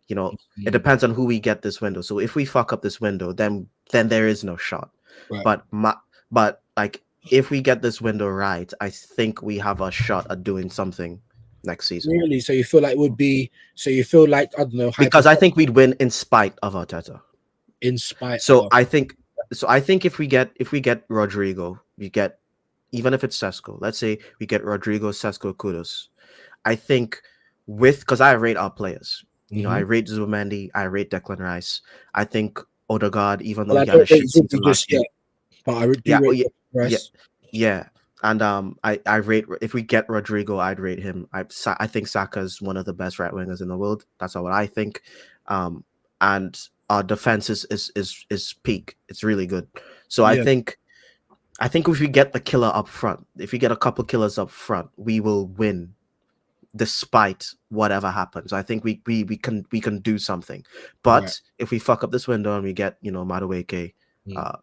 You know, it depends on who we get this window. So if we fuck up this window, then there is no shot. Right. But like if we get this window right, I think we have a shot at doing something next season. Really? So you feel like it would be? So you feel like, I don't know, Because I think we'd win in spite of Arteta. in spite. So of, I think if we get Rodrigo, we get, even if it's Sesko, let's say we get Rodrigo, Sesko, Kudus. I think because I rate our players. You know, I rate Zubimendi, I rate Declan Rice. I think Odegaard, even though well, I he had a don't rate shit season Zubi last just year. yet, but I do rate Rice. Yeah. And I rate, if we get Rodrigo, I'd rate him. I think Saka's one of the best right wingers in the world. That's what I think. And our defense is peak. It's really good. So I think if we get the killer up front, if we get a couple killers up front, we will win despite whatever happens. I think we can do something. But if we fuck up this window and we get, you know, Madueke,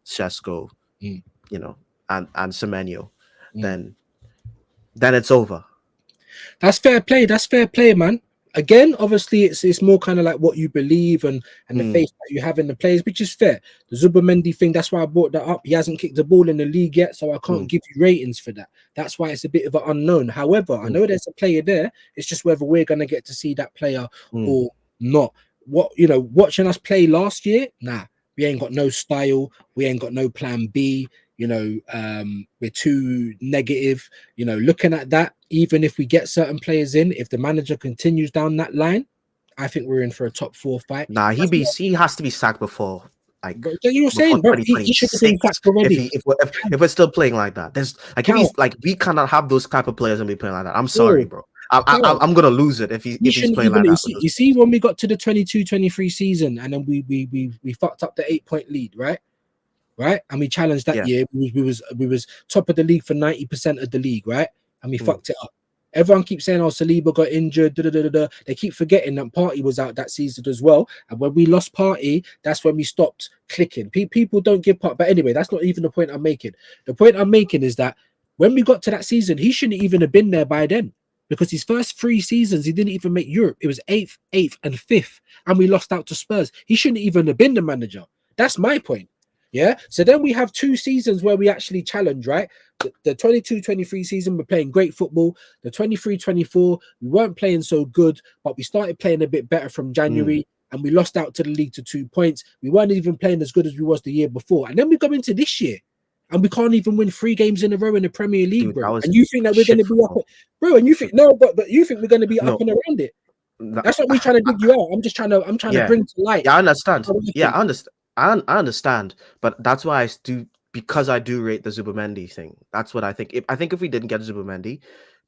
Sesko, you know, and Semenyo, then it's over. That's fair play. That's fair play, man. Again, obviously, it's more kind of like what you believe and the faith that you have in the players, which is fair. The Zubimendi thing, that's why I brought that up. He hasn't kicked the ball in the league yet, so I can't give you ratings for that. That's why it's a bit of an unknown. However, I know there's a player there. It's just whether we're going to get to see that player or not. What, you know, watching us play last year, nah, we ain't got no style. We ain't got no plan B. You know, we're too negative. You know, looking at that, even if we get certain players in, if the manager continues down that line, I think we're in for a top 4 fight. Nah, he has to be sacked before. Like you're saying, bro, he should have been sacked already. If we're still playing like that, there's like, if he's like, we cannot have those type of players and be playing like that. I'm sorry, bro. I'm gonna lose it if he's playing like that. You see, when we got to the 22-23 season, and then we fucked up the 8-point lead, right? And we challenged that year. We was top of the league for 90% of the league, right? And we fucked it up. Everyone keeps saying, "Oh, Saliba got injured." They keep forgetting that Partey was out that season as well. And when we lost Partey, that's when we stopped clicking. People don't give part. But anyway, that's not even the point I'm making. The point I'm making is that when we got to that season, he shouldn't even have been there by then. Because his first 3 seasons, he didn't even make Europe. It was 8th, and 5th. And we lost out to Spurs. He shouldn't even have been the manager. That's my point. Yeah. So then we have 2 seasons where we actually challenge, right? The 22-23 season, we're playing great football. The 23-24, we weren't playing so good, but we started playing a bit better from January. And we lost out to the league to 2 points. We weren't even playing as good as we was the year before. And then we go into this year. And we can't even win 3 games in a row in the Premier League, dude, bro. And you think that we're going to be up, bro? And you think but you think we're going to be up and around it? That's not me trying to dig you out. I'm trying to bring to light. Yeah, I understand. Yeah, I understand. I understand. But that's why because I do rate the Zubimendi thing. That's what I think. If we didn't get Zubimendi,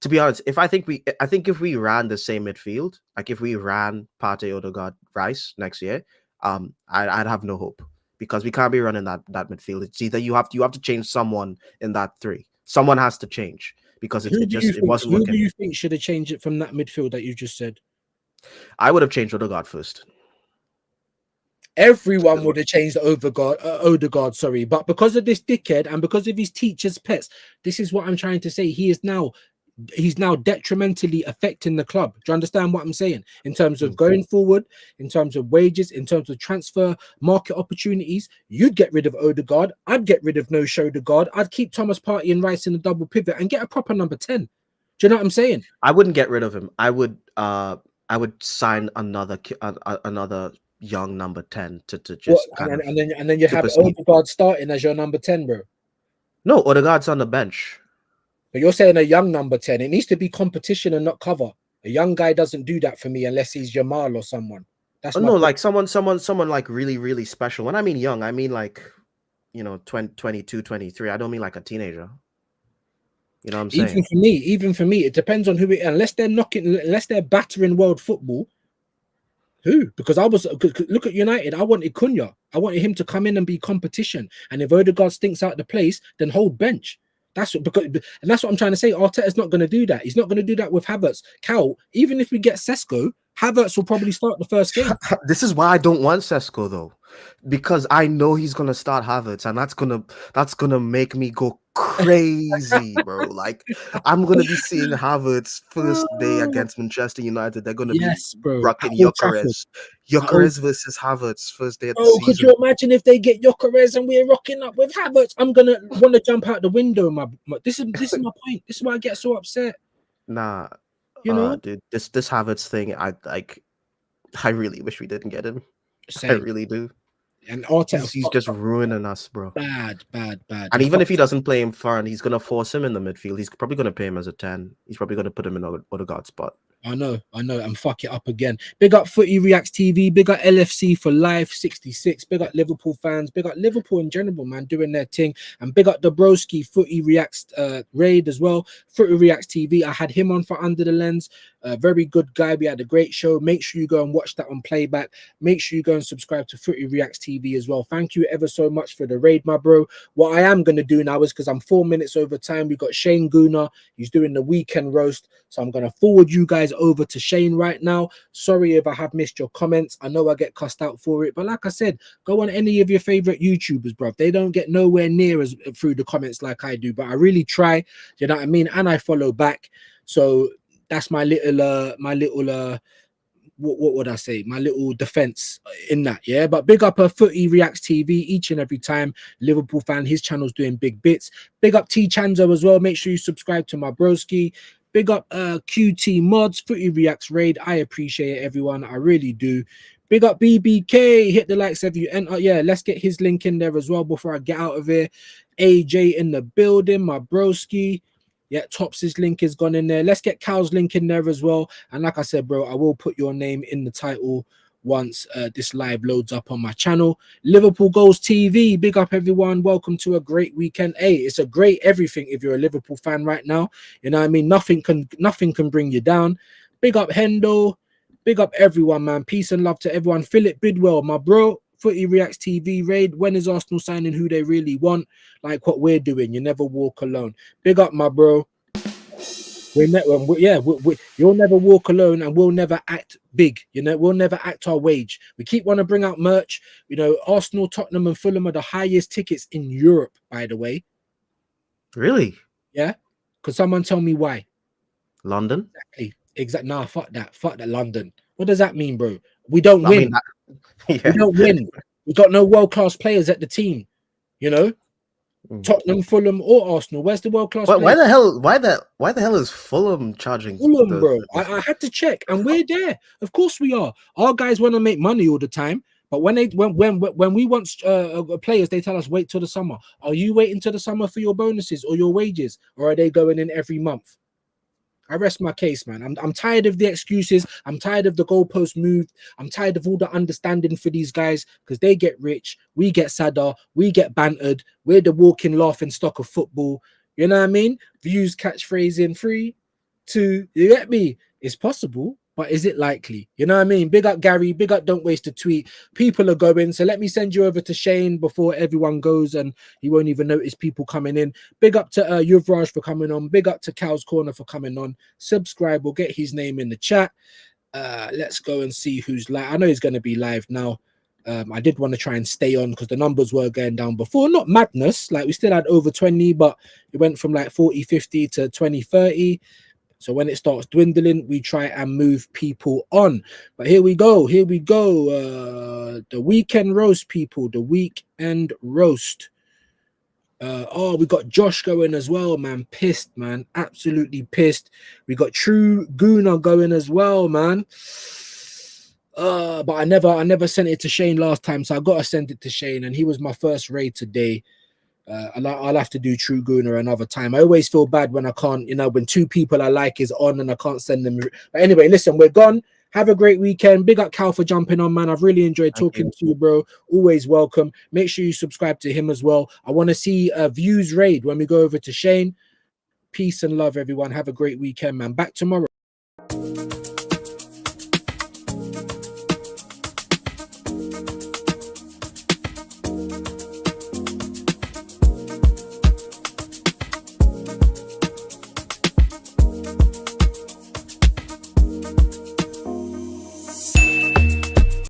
to be honest, if we ran the same midfield, like if we ran Partey, Odegaard, Rice next year, I'd have no hope. Because we can't be running that midfield. It's either you have to change someone in that 3. Someone has to change because it wasn't working. Who do you think should have changed it from that midfield that you just said? I would have changed Odegaard first. Everyone would have changed Odegaard, sorry. But because of this dickhead and because of his teacher's pets, this is what I'm trying to say. He's now detrimentally affecting the club. Do you understand what I'm saying? In terms of going forward, in terms of wages, in terms of transfer market opportunities, you'd get rid of Odegaard. I'd get rid of Odegaard. I'd keep Thomas Partey and Rice in the double pivot and get a proper number 10. Do you know what I'm saying? I wouldn't get rid of him. I would sign another young number 10 to just and then you have Odegaard starting as your number 10, bro. No, Odegaard's on the bench. But you're saying a young number 10. It needs to be competition and not cover. A young guy doesn't do that for me unless he's Jamal or someone. That's like someone like really, really special. When I mean young, I mean like, 22, 23. I don't mean like a teenager. You know what I'm saying? Even for me, it depends on who unless they're battering world football. Who? Because look at United. I wanted Cunha. I wanted him to come in and be competition. And if Odegaard stinks out the place, then hold bench. That's what I'm trying to say. Arteta's not going to do that. He's not going to do that with Havertz. Cal, even if we get Sesko, Havertz will probably start the first game. This is why I don't want Sesko though, because I know he's gonna start Havertz, and that's gonna make me go crazy, bro. Like I'm gonna be seeing Havertz first day against Manchester United. They're gonna Yes, be bro. rocking At Old Trafford. Gyökeres versus Havertz first day of the Oh, could season. you imagine if they get Gyökeres and we're rocking up with Havertz? I'm gonna want to jump out the window. This is my point. This is why I get so upset. Nah, You know, dude, this Havertz thing, I really wish we didn't get him. I Same. really do. And Arteta, He's just ruining us, bro. bad. And even if he doesn't play him Foreign, he's gonna force him in the midfield. He's probably gonna pay him as a 10. He's probably gonna put him in Odegaard spot. I know, and fuck it up again. Big up Footy Reacts TV, big up LFC for Life 66, big up Liverpool fans, big up Liverpool in general, man, doing their thing, and big up Dabrowski, Footy Reacts raid as well. Footy Reacts TV, I had him on for Under the Lens, very good guy. We had a great show. Make sure you go and watch that on playback. Make sure you go and subscribe to Footy Reacts TV as well. Thank you ever so much for the raid, my bro. What I am gonna do now is, because I'm 4 minutes over time, we got Shane Gooner, he's doing the weekend roast, so I'm gonna forward you guys over to Shane right now. Sorry if I have missed your comments. I know I get cussed out for it, but like I said, go on any of your favorite YouTubers, bro. They don't get nowhere near as through the comments like I do, but I really try, you know what I mean? And I follow back. So that's my little what would I say? My little defense in that, yeah. But big up Footy Reacts TV each and every time. Liverpool fan, his channel's doing big bits. Big up T Chanzo as well. Make sure you subscribe to my broski. Big up QT Mods, Footy Reacts Raid. I appreciate it, everyone. I really do. Big up BBK. Hit the likes if you enter. Yeah, let's get his link in there as well before I get out of here. AJ in the building, my broski. Yeah, Tops's link is gone in there. Let's get Cal's link in there as well. And like I said, bro, I will put your name in the title once this live loads up on my channel. Liverpool Goals TV, big up everyone. Welcome to a great weekend. Hey, it's a great everything if you're a Liverpool fan right now. You know what I mean? Nothing can bring you down. Big up Hendo. Big up everyone, man. Peace and love to everyone. Philip Bidwell, my bro. Footy Reacts TV raid. When is Arsenal signing who they really want? Like what we're doing. You never walk alone. Big up, my bro. You'll never walk alone, and we'll never act big. You know, we'll never act our wage. We keep wanting to bring out merch. You know, Arsenal, Tottenham, and Fulham are the highest tickets in Europe, by the way. Really? Yeah. Could someone tell me why? London? Exactly. Nah, fuck that. Fuck that, London. What does that mean, bro? We don't win. We don't win. We got no world-class players at the team. You know? Tottenham, Fulham, or Arsenal. Where's the world class? Why the hell is Fulham charging? Fulham, bro. I had to check, and we're there. Of course we are. Our guys want to make money all the time, but when we want players, they tell us wait till the summer. Are you waiting till the summer for your bonuses or your wages, or are they going in every month? I rest my case, man. I'm tired of the excuses. I'm tired of the goalpost moved. I'm tired of all the understanding for these guys, because they get rich, we get sadder, we get bantered. We're the walking, laughing stock of football. You know what I mean? Views, catchphrase in 3, 2. You get me? It's possible, but is it likely? You know what I mean? Big up Gary. Big up Don't Waste a Tweet. People are going, so let me send you over to Shane before everyone goes, and he won't even notice people coming in. Big up to Yuvraj for coming on. Big up to Cal's Corner for coming on. Subscribe. We'll get his name in the chat. Let's go and see who's live. I know he's going to be live now. I did want to try and stay on because the numbers were going down before. Not madness. Like, we still had over 20, but it went from like 40, 50 to 20, 30. So when it starts dwindling, we try and move people on. But here we go. Here we go. The weekend roast, people. The weekend roast. Oh, we got Josh going as well, man. Pissed, man. Absolutely pissed. We got True Gooner going as well, man. But I never sent it to Shane last time, so I got to send it to Shane, and he was my first raid today. I'll have to do True Gooner another time. I always feel bad when I can't, you know, when 2 people I like is on and I can't send them. But anyway, listen, we're gone. Have a great weekend. Big up Cal for jumping on, man. I've really enjoyed talking to you, bro. Always welcome. Make sure you subscribe to him as well. I want to see Views raid when we go over to Shane. Peace and love, everyone. Have a great weekend, man. Back tomorrow.